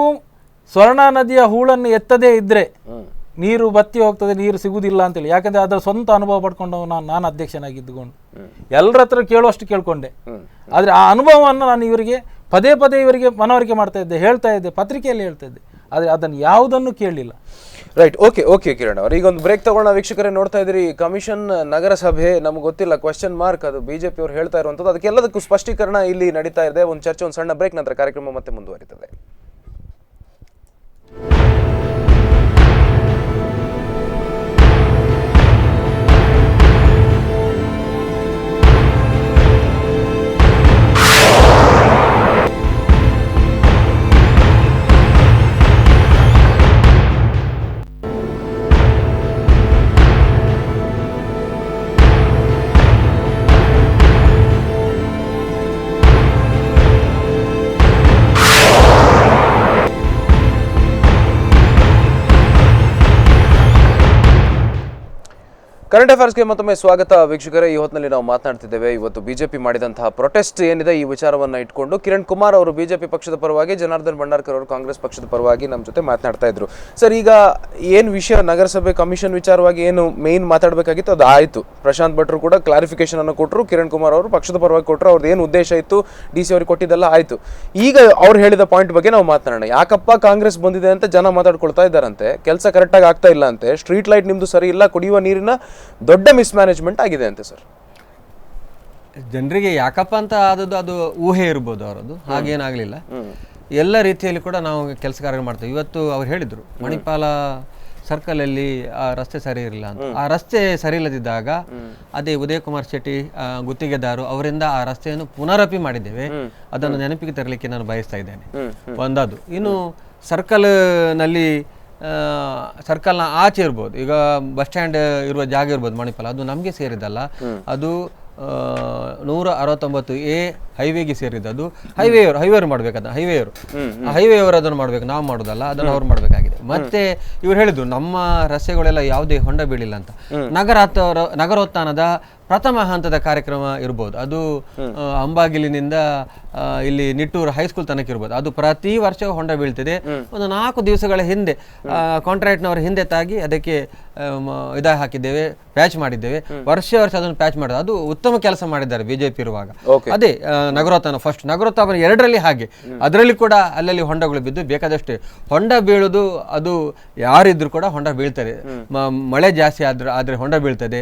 ಸ್ವರ್ಣ ನದಿಯ ಹೂಳನ್ನು ಎತ್ತದೇ ಇದ್ರೆ ನೀರು ಬತ್ತಿ ಹೋಗ್ತದೆ, ನೀರು ಸಿಗುವುದಿಲ್ಲ ಅಂತೇಳಿ. ಯಾಕಂದ್ರೆ ಅದರ ಸ್ವಂತ ಅನುಭವ ಪಡ್ಕೊಂಡು ನಾನು ಅಧ್ಯಕ್ಷನಾಗಿದ್ದುಕೊಂಡು ಎಲ್ಲರ ಹತ್ರ ಕೇಳುವಷ್ಟು ಕೇಳ್ಕೊಂಡೆ. ಆದರೆ ಆ ಅನುಭವವನ್ನು ನಾನು ಇವರಿಗೆ ಪದೇ ಇವರಿಗೆ ಮನವರಿಕೆ ಮಾಡ್ತಾ ಇದ್ದೆ, ಹೇಳ್ತಾ ಇದ್ದೆ, ಪತ್ರಿಕೆಯಲ್ಲಿ ಹೇಳ್ತಾ ಇದ್ದೆ. ಆದರೆ ಅದನ್ನು ಯಾವುದನ್ನು ಕೇಳಲಿಲ್ಲ. ರೈಟ್, ಓಕೆ ಕಿರಣ್ ಅವರು, ಈಗ ಒಂದು ಬ್ರೇಕ್ ತಗೊಳ್ಳೋಣ. ವೀಕ್ಷಕರೇ ನೋಡ್ತಾ ಇದ್ರಿ ಕಮಿಷನ್, ನಗರಸಭೆ, ನಮ್ಗೆ ಗೊತ್ತಿಲ್ಲ, ಕ್ವೆಶ್ಚನ್ ಮಾರ್ಕ್, ಅದು ಬಿಜೆಪಿ ಅವರು ಹೇಳ್ತಾ ಇರುವಂಥದ್ದು. ಅದಕ್ಕೆಲ್ಲದಕ್ಕೂ ಸ್ಪಷ್ಟೀಕರಣ ಇಲ್ಲಿ ನಡೀತಾ ಇದೆ. ಒಂದು ಚರ್ಚೆ, ಒಂದು ಸಣ್ಣ ಬ್ರೇಕ್, ನಂತರ ಕಾರ್ಯಕ್ರಮ ಮತ್ತೆ ಮುಂದುವರಿತದೆ. ಕರೆಂಟ್ ಅಫೇರ್ಸ್ಗೆ ಮತ್ತೊಮ್ಮೆ ಸ್ವಾಗತ ವೀಕ್ಷಕರೇ. ಈ ಹೊತ್ತಿನಲ್ಲಿ ನಾವು ಮಾತನಾಡ್ತಿದ್ದೇವೆ ಇವತ್ತು ಬಿಜೆಪಿ ಮಾಡಿದಂತಹ ಪ್ರೊಟೆಸ್ಟ್ ಏನಿದೆ ಈ ವಿಚಾರವನ್ನು ಇಟ್ಕೊಂಡು ಕಿರಣ್ ಕುಮಾರ್ ಅವರು ಬಿಜೆಪಿ ಪಕ್ಷದ ಪರವಾಗಿ, ಜನಾರ್ದನ್ ಭಂಡಾರ್ಕರ್ ಅವರು ಕಾಂಗ್ರೆಸ್ ಪಕ್ಷದ ಪರವಾಗಿ ನಮ್ಮ ಜೊತೆ ಮಾತನಾಡ್ತಾ ಇದ್ರು. ಸರ್, ಈಗ ಏನು ವಿಷಯ ನಗರಸಭೆ ಕಮಿಷನ್ ವಿಚಾರವಾಗಿ ಏನು ಮೇನ್ ಮಾತಾಡಬೇಕಾಗಿತ್ತು ಅದು ಆಯಿತು. ಪ್ರಶಾಂತ್ ಭಟ್ರು ಕೂಡ ಕ್ಲಾರಿಫಿಕೇಶನ್ ಅನ್ನು ಕೊಟ್ಟರು, ಕಿರಣ್ ಕುಮಾರ್ ಅವರು ಪಕ್ಷದ ಪರವಾಗಿ ಕೊಟ್ಟರು, ಅವ್ರದ್ದು ಏನು ಉದ್ದೇಶ ಇತ್ತು DC ಅವ್ರಿಗೆ ಕೊಟ್ಟಿದ್ದೆಲ್ಲ ಆಯಿತು. ಈಗ ಅವ್ರು ಹೇಳಿದ ಪಾಯಿಂಟ್ ಬಗ್ಗೆ ನಾವು ಮಾತನಾಡೋಣ. ಯಾಕಪ್ಪ ಕಾಂಗ್ರೆಸ್ ಬಂದಿದೆ ಅಂತ ಜನ ಮಾತಾಡ್ಕೊಳ್ತಾ ಇದ್ದಾರಂತೆ, ಕೆಲಸ ಕರೆಕ್ಟಾಗಿ ಆಗ್ತಾ ಇಲ್ಲ ಅಂತೆ, ಸ್ಟ್ರೀಟ್ ಲೈಟ್ ನಿಮ್ದು ಸರಿ ಇಲ್ಲ, ಕುಡಿಯುವ ನೀರಿನ ದೊಡ್ಡ ಮಿಸ್ಮ್ಯಾನೇಜ್ಮೆಂಟ್ ಆಗಿದೆ ಅಂತೆ ಸರ್. ಜನರಿಗೆ ಯಾಕಪ್ಪ ಅಂತ ಆದದ್ದು ಅದು ಊಹೆ ಇರ್ಬೋದು ಅವರದ್ದು, ಹಾಗೇನಾಗಲಿಲ್ಲ. ಎಲ್ಲ ರೀತಿಯಲ್ಲಿ ಕೂಡ ನಾವು ಕೆಲಸ ಕಾರ್ಯ ಮಾಡ್ತೇವೆ. ಇವತ್ತು ಅವ್ರು ಹೇಳಿದರು ಮಣಿಪಾಲ ಸರ್ಕಲಲ್ಲಿ ಆ ರಸ್ತೆ ಸರಿ ಇರಲಿಲ್ಲ ಅಂತ. ಆ ರಸ್ತೆ ಸರಿ ಇಲ್ಲದಿದ್ದಾಗ ಅದೇ ಉದಯ್ ಕುಮಾರ್ ಶೆಟ್ಟಿ ಗುತ್ತಿಗೆದಾರು ಅವರಿಂದ ಆ ರಸ್ತೆಯನ್ನು ಪುನರಪಿ ಮಾಡಿದ್ದೇವೆ. ಅದನ್ನು ನೆನಪಿಗೆ ತರಲಿಕ್ಕೆ ನಾನು ಬಯಸ್ತಾ ಇದ್ದೇನೆ. ಒಂದದು. ಇನ್ನು ಸರ್ಕಲ್ನಲ್ಲಿ ಸರ್ಕಲ್ನ ಆಚೆ ಇರ್ಬೋದು, ಈಗ ಬಸ್ ಸ್ಟ್ಯಾಂಡ್ ಇರುವ ಜಾಗ ಇರ್ಬೋದು ಮಣಿಪಾಲ, ಅದು ನಮಗೆ ಸೇರಿದಲ್ಲ, ಅದು 169A ಹೈವೇಗೆ ಸೇರಿದ್ದು. ಹೈವೇರು ಮಾಡ್ಬೇಕದ, ಹೈವೇಯವರು ಅದನ್ನು ಮಾಡ್ಬೇಕು, ನಾವು ಮಾಡೋದಲ್ಲ, ಅದನ್ನು ಅವ್ರು ಮಾಡಬೇಕಾಗಿದೆ. ಮತ್ತೆ ಇವ್ರು ಹೇಳಿದ್ರು ನಮ್ಮ ರಸ್ತೆಗಳೆಲ್ಲ ಯಾವುದೇ ಹೊಂಡ ಬೀಳಿಲ್ಲ ಅಂತ. ನಗರೋತ್ಥಾನದ ಪ್ರಥಮ ಹಂತದ ಕಾರ್ಯಕ್ರಮ ಇರ್ಬೋದು, ಅದು ಅಂಬಾಗಿಲಿನಿಂದ ಇಲ್ಲಿ ನಿಟ್ಟೂರು ಹೈಸ್ಕೂಲ್ ತನಕ ಇರ್ಬೋದು. ಅದು ಪ್ರತಿ ವರ್ಷ ಹೊಂಡ ಬೀಳ್ತಿದೆ. ಒಂದು 4 ದಿವಸಗಳ ಹಿಂದೆ ಕಾಂಟ್ರಾಕ್ಟ್ನವರ ಹಿಂದೆ ತಾಗಿ ಅದಕ್ಕೆ ಹಾಕಿದ್ದೇವೆ, ಪ್ಯಾಚ್ ಮಾಡಿದ್ದೇವೆ. ವರ್ಷ ಅದನ್ನು ಪ್ಯಾಚ್ ಮಾಡಿದೆ. ಅದು ಉತ್ತಮ ಕೆಲಸ ಮಾಡಿದ್ದಾರೆ ಬಿಜೆಪಿ ಇರುವಾಗ. ಅದೇ ನಗರೋತ್ಥಾನ ಫಸ್ಟ್, ನಗರೋತ್ಥಾನ 2ರಲ್ಲಿ ಹಾಗೆ, ಅದರಲ್ಲಿ ಕೂಡ ಅಲ್ಲಲ್ಲಿ ಹೊಂಡಗಳು ಬಿದ್ದು ಬೇಕಾದಷ್ಟೇ. ಹೊಂಡ ಬೀಳುದು ಅದು ಯಾರಿದ್ರು ಕೂಡ ಹೊಂಡ ಬೀಳ್ತಾರೆ. ಮಳೆ ಜಾಸ್ತಿ ಆದ್ರೆ ಹೊಂಡ ಬೀಳ್ತದೆ.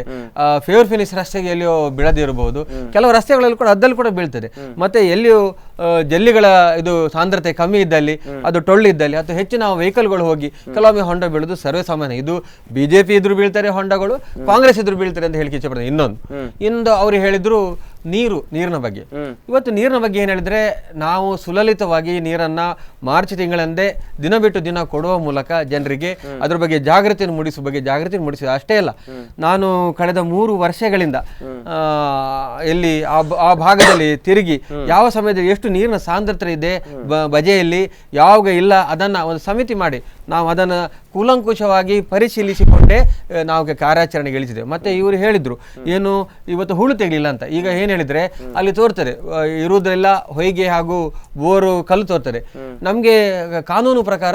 ಫೇವರ್ ಫಿನಿಶ್ ರಸ್ತೆಗೆ ಎಲ್ಲಿಯೋ ಬೀಳದಿರಬಹುದು, ಕೆಲವು ರಸ್ತೆಗಳಲ್ಲಿ ಕೂಡ ಅದ್ದಲ್ಲಿ ಕೂಡ ಬೀಳ್ತದೆ. ಮತ್ತೆ ಎಲ್ಲಿಯೂ ಜಲ್ಲಿಗಳ ಇದು ಸಾಂದ್ರತೆ ಕಮ್ಮಿ ಇದ್ದಲ್ಲಿ, ಅದು ಟೊಳ್ಳಿದ್ದಲ್ಲಿ ಅಥವಾ ಹೆಚ್ಚಿನ ವೆಹಿಕಲ್ಗಳು ಹೋಗಿ ಕೆಲವೊಮ್ಮೆ ಹೊಂಡ ಬೀಳುದು ಸರ್ವೇ ಸಾಮಾನ್ಯ. ಇದು ಬಿಜೆಪಿ ಇದ್ರು ಬೀಳ್ತಾರೆ ಹೊಂಡಗಳು, ಕಾಂಗ್ರೆಸ್ ಇದ್ರು ಬೀಳ್ತಾರೆ ಅಂತ ಹೇಳಿಕೆ ಇಷ್ಟಪಡ್ತಾರೆ. ಇನ್ನೊಂದು ಅವ್ರು ಹೇಳಿದ್ರು ನೀರಿನ ಬಗ್ಗೆ. ಇವತ್ತು ನೀರಿನ ಬಗ್ಗೆ ಏನ್ ಹೇಳಿದ್ರೆ, ನಾವು ಸುಲಲಿತವಾಗಿ ನೀರನ್ನ ಮಾರ್ಚ್ ತಿಂಗಳಂದೇ ದಿನ ಬಿಟ್ಟು ದಿನ ಕೊಡುವ ಮೂಲಕ ಜನರಿಗೆ ಅದ್ರ ಬಗ್ಗೆ ಜಾಗೃತಿ ಮೂಡಿಸುವ ಅಷ್ಟೇ ಅಲ್ಲ, ನಾನು ಕಳೆದ 3 ವರ್ಷಗಳಿಂದ ಎಲ್ಲಿ ಆ ಭಾಗದಲ್ಲಿ ತಿರುಗಿ ಯಾವ ಸಮಯದಲ್ಲಿ ಎಷ್ಟು ನೀರಿನ ಸಾಂದ್ರತೆ ಇದೆ ಬಜೆಯಲ್ಲಿ, ಯಾವಾಗ ಇಲ್ಲ, ಅದನ್ನ ಒಂದು ಸಮಿತಿ ಮಾಡಿ ನಾವು ಅದನ್ನು ಕೂಲಂಕುಷವಾಗಿ ಪರಿಶೀಲಿಸಿಕೊಂಡೇ ನಾವು ಕಾರ್ಯಾಚರಣೆಗೆ ಇಳಿಸಿದ್ದೇವೆ. ಮತ್ತು ಇವರು ಹೇಳಿದರು ಏನು ಇವತ್ತು ಹೂಳು ತೆಗಲಿಲ್ಲ ಅಂತ. ಈಗ ಏನು ಹೇಳಿದರೆ ಅಲ್ಲಿ ತೋರ್ತದೆ ಇರುವುದೆಲ್ಲ ಹೊಯ್ಗೆ ಹಾಗೂ ಬೋರು ಕಲ್ಲು ತೋರ್ತದೆ. ನಮಗೆ ಕಾನೂನು ಪ್ರಕಾರ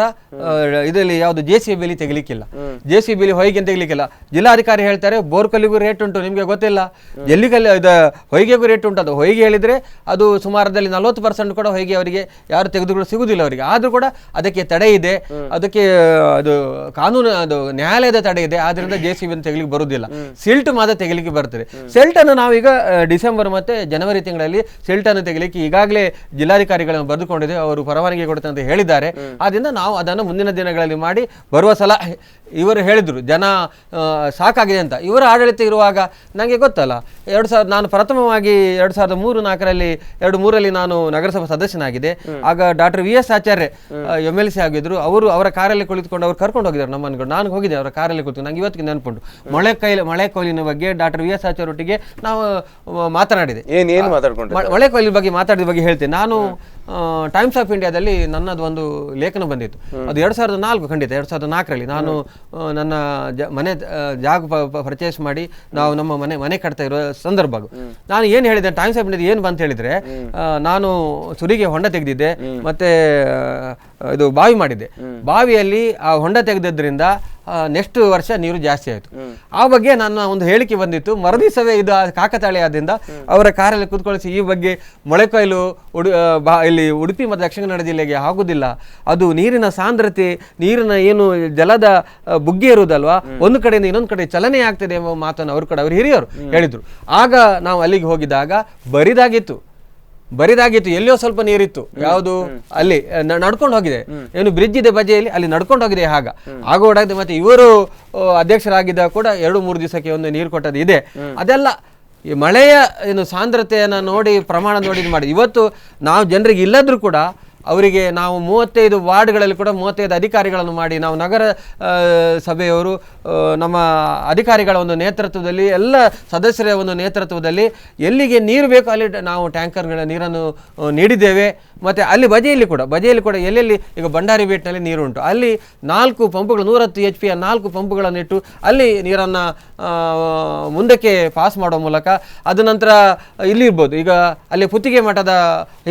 ಇದರಲ್ಲಿ ಯಾವುದು JCB ತೆಗಲಿಕ್ಕಿಲ್ಲ, JCB ಹೊಯ್ಗೆ ಅಂತ ತೆಗಲಿಕ್ಕಿಲ್ಲ. ಜಿಲ್ಲಾಧಿಕಾರಿ ಹೇಳ್ತಾರೆ ಬೋರ್ ಕಲ್ಲಿಗೂ ರೇಟ್ ಉಂಟು, ನಿಮಗೆ ಗೊತ್ತಿಲ್ಲ, ಎಲ್ಲಿ ಕಲ್ಲಿ ಇದು ಹೊಯ್ಗೆಗೂ ರೇಟ್ ಉಂಟು. ಅದು ಹೊಯ್ಗೆ ಹೇಳಿದರೆ ಅದು ಸುಮಾರದಲ್ಲಿ 40% ಕೂಡ ಹೊಯ್ಗೆ ಅವರಿಗೆ ಯಾರು ತೆಗೆದುಕೊಂಡು ಸಿಗುವುದಿಲ್ಲ ಅವರಿಗೆ. ಆದರೂ ಕೂಡ ಅದಕ್ಕೆ ತಡೆ ಇದೆ, ಅದಕ್ಕೆ ಅದು ಕಾನೂನು ಅದು ನ್ಯಾಯಾಲಯದ ತಡೆ ಇದೆ. ಆದ್ರಿಂದ JCB ತೆಗಲಿಕ್ಕೆ ಬರುವುದಿಲ್ಲ, ಸಿಲ್ಟ್ ಮಾತ್ರ ತೆಗಲಿಕ್ಕೆ ಬರ್ತದೆ. ಸಿಲ್ಟನ್ನು ನಾವೀಗ ಡಿಸೆಂಬರ್ ಮತ್ತು ಜನವರಿ ತಿಂಗಳಲ್ಲಿ ಸಿಲ್ಟನ್ನು ತೆಗಲಿಕ್ಕೆ ಈಗಾಗಲೇ ಜಿಲ್ಲಾಧಿಕಾರಿಗಳನ್ನು ಬರೆದುಕೊಂಡಿದೆ, ಅವರು ಪರವಾನಗಿ ಕೊಡುತ್ತೆ ಅಂತ ಹೇಳಿದ್ದಾರೆ. ಆದ್ದರಿಂದ ನಾವು ಅದನ್ನು ಮುಂದಿನ ದಿನಗಳಲ್ಲಿ ಮಾಡಿ ಬರುವ ಸಲ ಇವರು ಹೇಳಿದರು ಜನ ಸಾಕಾಗಿದೆ ಅಂತ. ಇವರ ಆಡಳಿತ ಇರುವಾಗ ನನಗೆ ಗೊತ್ತಲ್ಲ, ನಾನು ಪ್ರಥಮವಾಗಿ 2003-4ರಲ್ಲಿ 2003ರಲ್ಲಿ ನಾನು ನಗರಸಭಾ ಸದಸ್ಯನಾಗಿದೆ. ಆಗ ಡಾಕ್ಟರ್ VS ಆಚಾರ್ಯ MLC ಆಗಿದ್ರು. ಅವರ ಕಾರಲ್ಲಿ ಕುಳಿತುಕೊಂಡು ಅವ್ರು ಕರ್ಕೊಂಡು ಹೋಗಿದ್ದಾರೆ ನಮ್ಮನ್ನು. ನಾನು ಹೋಗಿದ್ದೆ ಅವರ ಕಾರಲ್ಲಿ ಕುಳಿತು, ನಂಗೆ ಇವತ್ತಿಗೆ ನೆನಪುಂಟು. ಮಳೆ ಕೊಯ್ಲಿನ ಬಗ್ಗೆ ಡಾಕ್ಟರ್ VS ಆಚಾರ್ಯ ಒಟ್ಟಿಗೆ ನಾವು ಮಾತನಾಡಿದೆ. ಮಳೆ ಕೊಯ್ಲಿನ ಬಗ್ಗೆ ಮಾತಾಡಿದ ಬಗ್ಗೆ ಹೇಳ್ತೇನೆ. ನಾನು ಟೈಮ್ಸ್ ಆಫ್ ಇಂಡಿಯಾದಲ್ಲಿ ನನ್ನದು ಒಂದು ಲೇಖನ ಬಂದಿತ್ತು. ಅದು 2004 ಖಂಡಿತ 2004ರಲ್ಲಿ ನಾನು ನನ್ನ ಮನೆ ಜಾಗ ಪರ್ಚೇಸ್ ಮಾಡಿ ನಾವು ನಮ್ಮ ಮನೆ ಕಟ್ತಾ ಇರೋ ಸಂದರ್ಭ. ನಾನು ಏನು ಹೇಳಿದೆ ಟೈಮ್ಸ್ ಆಫ್ ಇಂಡಿಯಾ ಏನು ಬಂತ ಹೇಳಿದರೆ, ನಾನು ಸುರಿಗೆ ಹೊಂಡ ತೆಗೆದಿದ್ದೆ ಮತ್ತು ಇದು ಬಾವಿ ಮಾಡಿದ್ದೆ. ಬಾವಿಯಲ್ಲಿ ಆ ಹೊಂಡ ತೆಗೆದಿದ್ದರಿಂದ ನೆಕ್ಸ್ಟ್ ವರ್ಷ ನೀರು ಜಾಸ್ತಿ ಆಯಿತು. ಆ ಬಗ್ಗೆ ನನ್ನ ಒಂದು ಹೇಳಿಕೆ ಬಂದಿತ್ತು. ಮರುದಿವಸವೇ ಇದು ಕಾಕತಾಳೀಯದಿಂದ ಅವರ ಕಾರಲ್ಲಿ ಕೂತ್ಕೊಳಿಸಿ ಈ ಬಗ್ಗೆ ಮೊಳೆಕೊಯ್ಲು ಇಲ್ಲಿ ಉಡುಪಿ ಮತ್ತು ದಕ್ಷಿಣ ಕನ್ನಡ ಜಿಲ್ಲೆಗೆ ಆಗುವುದಿಲ್ಲ, ಅದು ನೀರಿನ ಸಾಂದ್ರತೆ, ನೀರಿನ ಏನು ಜಲದ ಬುಗ್ಗೆ ಇರುವುದಲ್ವಾ, ಒಂದು ಕಡೆಯಿಂದ ಇನ್ನೊಂದು ಕಡೆ ಚಲನೆ ಆಗ್ತದೆ ಎಂಬ ಮಾತನ್ನು ಅವರು ಹಿರಿಯರು ಹೇಳಿದರು. ಆಗ ನಾವು ಅಲ್ಲಿಗೆ ಹೋಗಿದಾಗ ಬರಿದಾಗಿತ್ತು, ಎಲ್ಲಿಯೋ ಸ್ವಲ್ಪ ನೀರಿತ್ತು. ಯಾವುದು ಅಲ್ಲಿ ನಡ್ಕೊಂಡು ಹೋಗಿದೆ, ಏನು ಬ್ರಿಡ್ಜ್ ಇದೆ ಬಜೆಯಲ್ಲಿ, ಅಲ್ಲಿ ನಡ್ಕೊಂಡು ಹೋಗಿದೆ. ಆಗೋಡಾಗಿದೆ. ಮತ್ತೆ ಇವರು ಅಧ್ಯಕ್ಷರಾಗಿದ್ದ ಕೂಡ 2-3 ದಿವಸಕ್ಕೆ ಒಂದು ನೀರು ಕೊಟ್ಟದ್ದು ಇದೆ. ಅದೆಲ್ಲ ಈ ಮಳೆಯ ಏನು ಸಾಂದ್ರತೆಯನ್ನು ನೋಡಿ, ಪ್ರಮಾಣ ನೋಡಿ ಮಾಡಿ. ಇವತ್ತು ನಾವು ಜನರಿಗೆ ಇಲ್ಲದ್ರೂ ಕೂಡ ಅವರಿಗೆ ನಾವು 35 ವಾರ್ಡ್ಗಳಲ್ಲಿ ಕೂಡ 35 ಅಧಿಕಾರಿಗಳನ್ನು ಮಾಡಿ, ನಾವು ನಗರ ಸಭೆಯವರು ನಮ್ಮ ಅಧಿಕಾರಿಗಳ ಒಂದು ನೇತೃತ್ವದಲ್ಲಿ, ಎಲ್ಲ ಸದಸ್ಯರ ಒಂದು ನೇತೃತ್ವದಲ್ಲಿ ಎಲ್ಲಿಗೆ ನೀರು ಬೇಕು ಅಲ್ಲಿ ನಾವು ಟ್ಯಾಂಕರ್ಗಳ ನೀರನ್ನು ನೀಡಿದ್ದೇವೆ. ಮತ್ತು ಅಲ್ಲಿ ಬಜೆಯಲ್ಲಿ ಕೂಡ ಎಲ್ಲೆಲ್ಲಿ ಈಗ ಬಂಡಾರಿ ಬೇಟ್ನಲ್ಲಿ ನೀರು ಉಂಟು, ಅಲ್ಲಿ 4 ಪಂಪುಗಳು 110 HP 4 ಪಂಪುಗಳನ್ನು ಇಟ್ಟು ಅಲ್ಲಿ ನೀರನ್ನು ಮುಂದಕ್ಕೆ ಪಾಸ್ ಮಾಡೋ ಮೂಲಕ, ಅದು ನಂತರ ಇಲ್ಲಿರ್ಬೋದು, ಈಗ ಅಲ್ಲಿ ಪುತ್ತಿಗೆ ಮಠದ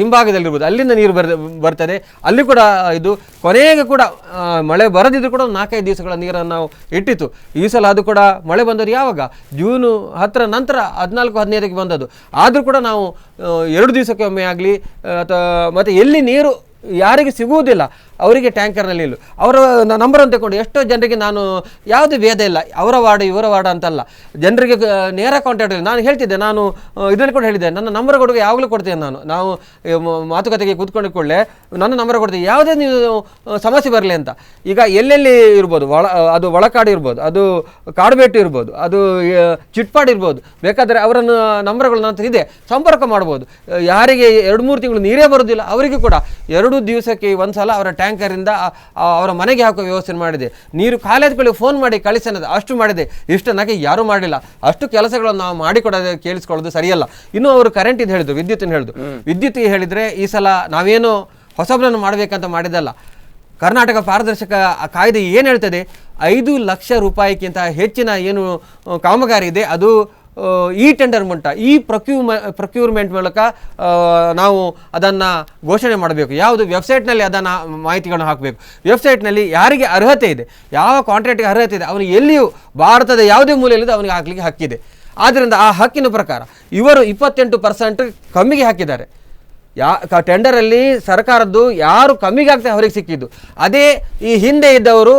ಹಿಂಭಾಗದಲ್ಲಿರ್ಬೋದು, ಅಲ್ಲಿಂದ ನೀರು ಬರ್ತದೆ. ಅಲ್ಲಿ ಕೂಡ ಇದು ಕೊನೆಗೆ ಕೂಡ ಮಳೆ ಬರದಿದ್ರು ಕೂಡ 4-5 ದಿವಸಗಳ ನೀರನ್ನು ನಾವು ಇಟ್ಟಿತ್ತು. ಈ ಸಲ ಅದು ಕೂಡ ಮಳೆ ಬಂದದ್ದು ಯಾವಾಗ, ಜೂನ್ 10 ನಂತರ 14-15ಕ್ಕೆ ಬಂದದ್ದು. ಆದರೂ ಕೂಡ ನಾವು 2 ದಿವಸಕ್ಕೆ ಒಮ್ಮೆ ಆಗಲಿ ಅಥವಾ ಮತ್ತು ಎಲ್ಲಿ ನೀರು ಯಾರಿಗೆ ಸಿಗುವುದಿಲ್ಲ ಅವರಿಗೆ ಟ್ಯಾಂಕರ್ನಲ್ಲಿ ಇಲ್ಲ. ಅವರ ನಂಬರನ್ನು ತಗೊಂಡು ಎಷ್ಟೋ ಜನರಿಗೆ ನಾನು ಯಾವುದೇ ಭೇದ ಇಲ್ಲ, ಅವರ ವಾರ್ಡ್ ಇವರ ವಾರ್ಡ್ ಅಂತಲ್ಲ, ಜನರಿಗೆ ನೇರ ಕಾಂಟ್ಯಾಕ್ಟ್ ಇಲ್ಲ. ನಾನು ಹೇಳ್ತಿದ್ದೆ, ನಾನು ಇದರಲ್ಲಿ ಕೂಡ ಹೇಳಿದ್ದೆ, ನನ್ನ ನಂಬರ್ ಕೊಡುಗೆ ಯಾವಾಗಲೂ ಕೊಡ್ತೇನೆ. ನಾವು ಮಾತುಕತೆಗೆ ಕೂತ್ಕೊಂಡಿಕೊಳ್ಳೆ ನನ್ನ ನಂಬರ್ ಕೊಡ್ತೇನೆ, ಯಾವುದೇ ನೀವು ಸಮಸ್ಯೆ ಬರಲಿ ಅಂತ. ಈಗ ಎಲ್ಲೆಲ್ಲಿ ಇರ್ಬೋದು, ಅದು ಒಳಕಾಡು ಇರ್ಬೋದು, ಅದು ಕಾಡುಬೇಟು ಇರ್ಬೋದು, ಅದು ಚಿಟ್ಪಾಡು ಇರ್ಬೋದು, ಬೇಕಾದರೆ ಅವರನ್ನು ನಂಬರ್ಗಳು ನಂತರ ಇದೆ, ಸಂಪರ್ಕ ಮಾಡ್ಬೋದು. ಯಾರಿಗೆ 2-3 ತಿಂಗಳು ನೀರೇ ಬರೋದಿಲ್ಲ ಅವರಿಗೂ ಕೂಡ 2 ದಿವಸಕ್ಕೆ ಒಂದು ಸಲ ಅವರ ಟ್ಯಾಂಕರಿಂದ ಅವರ ಮನೆಗೆ ಹಾಕುವ ವ್ಯವಸ್ಥೆ ಮಾಡಿದೆ. ನೀರು ಕಾಲೇಜ್ಗಳಿಗೆ ಫೋನ್ ಮಾಡಿ ಕಳಿಸೋದು ಅಷ್ಟು ಮಾಡಿದೆ. ಇಷ್ಟು ನನಗೆ ಯಾರೂ ಮಾಡಲಿಲ್ಲ. ಅಷ್ಟು ಕೆಲಸಗಳನ್ನು ನಾವು ಮಾಡಿಕೊಡೋದು ಕೇಳಿಸ್ಕೊಳ್ಳೋದು ಸರಿಯಲ್ಲ. ಇನ್ನೂ ಅವರು ಕರೆಂಟ್ ಇದು ಹೇಳಿದ್ರು, ವಿದ್ಯುತ್ ಹೇಳಿದರೆ ಈ ಸಲ ನಾವೇನು ಹೊಸಬ್ರನ್ನು ಮಾಡಬೇಕಂತ ಮಾಡಿದಲ್ಲ. ಕರ್ನಾಟಕ ಪಾರದರ್ಶಕ ಕಾಯ್ದೆ ಏನು ಹೇಳ್ತದೆ, 5 ಲಕ್ಷ ರೂಪಾಯಿಗಿಂತ ಹೆಚ್ಚಿನ ಏನು ಕಾಮಗಾರಿ ಇದೆ ಅದು ಈ ಟೆಂಡರ್ ಈ ಪ್ರೊಕ್ಯೂರ್ಮೆಂಟ್ ಮೂಲಕ ನಾವು ಅದನ್ನು ಘೋಷಣೆ ಮಾಡಬೇಕು. ಯಾವುದು ವೆಬ್ಸೈಟ್ನಲ್ಲಿ ಅದನ್ನು ಮಾಹಿತಿಗಳನ್ನು ಹಾಕಬೇಕು. ವೆಬ್ಸೈಟ್ನಲ್ಲಿ ಯಾರಿಗೆ ಅರ್ಹತೆ ಇದೆ, ಯಾವ ಕಾಂಟ್ರಾಕ್ಟ್ಗೆ ಅರ್ಹತೆ ಇದೆ, ಅವನಿಗೆ ಎಲ್ಲಿಯೂ ಭಾರತದ ಯಾವುದೇ ಮೂಲೆಯಲ್ಲಿದ್ದು ಅವನಿಗೆ ಹಾಕಲಿಕ್ಕೆ ಹಕ್ಕಿದೆ. ಆದ್ದರಿಂದ ಆ ಹಕ್ಕಿನ ಪ್ರಕಾರ ಇವರು 28% ಕಮ್ಮಿಗೆ ಹಾಕಿದ್ದಾರೆ. ಟೆಂಡರಲ್ಲಿ ಸರ್ಕಾರದ್ದು ಯಾರು ಕಮ್ಮಿಗೆ ಆಗ್ತದೆ ಅವರಿಗೆ ಸಿಕ್ಕಿದ್ದು. ಅದೇ ಈ ಹಿಂದೆ ಇದ್ದವರು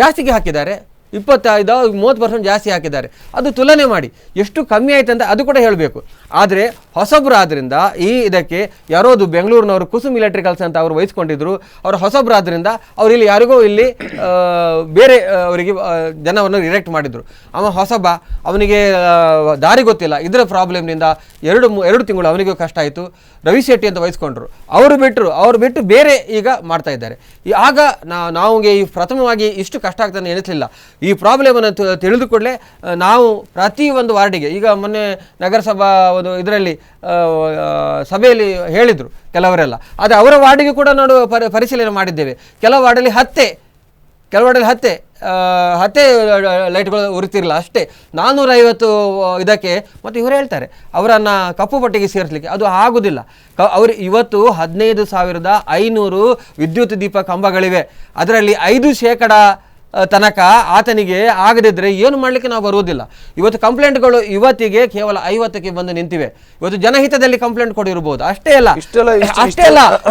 ಜಾಸ್ತಿಗೆ ಹಾಕಿದ್ದಾರೆ, 25-30% ಜಾಸ್ತಿ ಹಾಕಿದ್ದಾರೆ. ಅದು ತುಲನೆ ಮಾಡಿ ಎಷ್ಟು ಕಮ್ಮಿ ಆಯ್ತು ಅಂತ ಅದು ಕೂಡ ಹೇಳಬೇಕು. ಆದರೆ ಹೊಸಬ್ರಾದ್ರಿಂದ ಇದಕ್ಕೆ ಯಾರೋದು ಬೆಂಗಳೂರಿನವರು ಕುಸುಮ್ ಇಲೆಕ್ಟ್ರಿಕಲ್ಸ್ ಅಂತ ಅವರು ವಹಿಸ್ಕೊಂಡಿದ್ರು. ಅವರು ಹೊಸಬ್ರಾದ್ರಿಂದ ಅವರು ಇಲ್ಲಿ ಯಾರಿಗೋ ಇಲ್ಲಿ ಬೇರೆ ಅವರಿಗೆ ಜನವನ್ನು ಡಿರೆಕ್ಟ್ ಮಾಡಿದರು. ಹೊಸಬ, ಅವನಿಗೆ ದಾರಿ ಗೊತ್ತಿಲ್ಲ. ಇದರ ಪ್ರಾಬ್ಲಮ್ನಿಂದ 2 ತಿಂಗಳು ಅವನಿಗೂ ಕಷ್ಟ ಆಯಿತು. ರವಿ ಶೆಟ್ಟಿ ಅಂತ ವಹಿಸ್ಕೊಂಡ್ರು, ಅವರು ಬಿಟ್ಟು ಬೇರೆ ಈಗ ಮಾಡ್ತಾ ಇದ್ದಾರೆ. ಆಗ ನಮಗೆ ಈ ಪ್ರಥಮವಾಗಿ ಇಷ್ಟು ಕಷ್ಟ ಆಗ್ತದೆ ಎನಿಸಲಿಲ್ಲ. ಈ ಪ್ರಾಬ್ಲಮನ್ನು ತಿಳಿದು ಕೂಡಲೇ ನಾವು ಪ್ರತಿ ಒಂದು ವಾರ್ಡಿಗೆ, ಈಗ ಮೊನ್ನೆ ನಗರಸಭಾ ಒಂದು ಇದರಲ್ಲಿ ಸಭೆಯಲ್ಲಿ ಹೇಳಿದರು ಕೆಲವರೆಲ್ಲ, ಆದರೆ ಅವರ ವಾರ್ಡಿಗೆ ಕೂಡ ನಾವು ಪರಿಶೀಲನೆ ಮಾಡಿದ್ದೇವೆ. ಕೆಲವು ವಾರ್ಡಲ್ಲಿ 10 ಕೆಲವೆಡೆ ಹತ್ತೆ ಲೈಟ್ಗಳು ಉರಿತಿರಲಿಲ್ಲ ಅಷ್ಟೇ. 450 ಇದಕ್ಕೆ ಮತ್ತು ಇವರು ಹೇಳ್ತಾರೆ ಅವರನ್ನು ಕಪ್ಪು ಪಟ್ಟಿಗೆ ಸೇರಿಸಲಿಕ್ಕೆ ಅದು ಆಗುವುದಿಲ್ಲ. ಅವರು ಇವತ್ತು 15,500 ವಿದ್ಯುತ್ ದೀಪ ಕಂಬಗಳಿವೆ, ಅದರಲ್ಲಿ 5% ತನಕ ಆತನಿಗೆ ಆಗದಿದ್ದರೆ ಏನು ಮಾಡಲಿಕ್ಕೆ ನಾವು ಬರುವುದಿಲ್ಲ. ಇವತ್ತು ಕಂಪ್ಲೇಂಟ್ಗಳು ಇವತ್ತಿಗೆ ಕೇವಲ 50ಕ್ಕೆ ಬಂದು ನಿಂತಿವೆ. ಇವತ್ತು ಜನಹಿತದಲ್ಲಿ ಕಂಪ್ಲೇಂಟ್ ಕೊಡಿರ್ಬೋದು, ಅಷ್ಟೇ ಅಲ್ಲ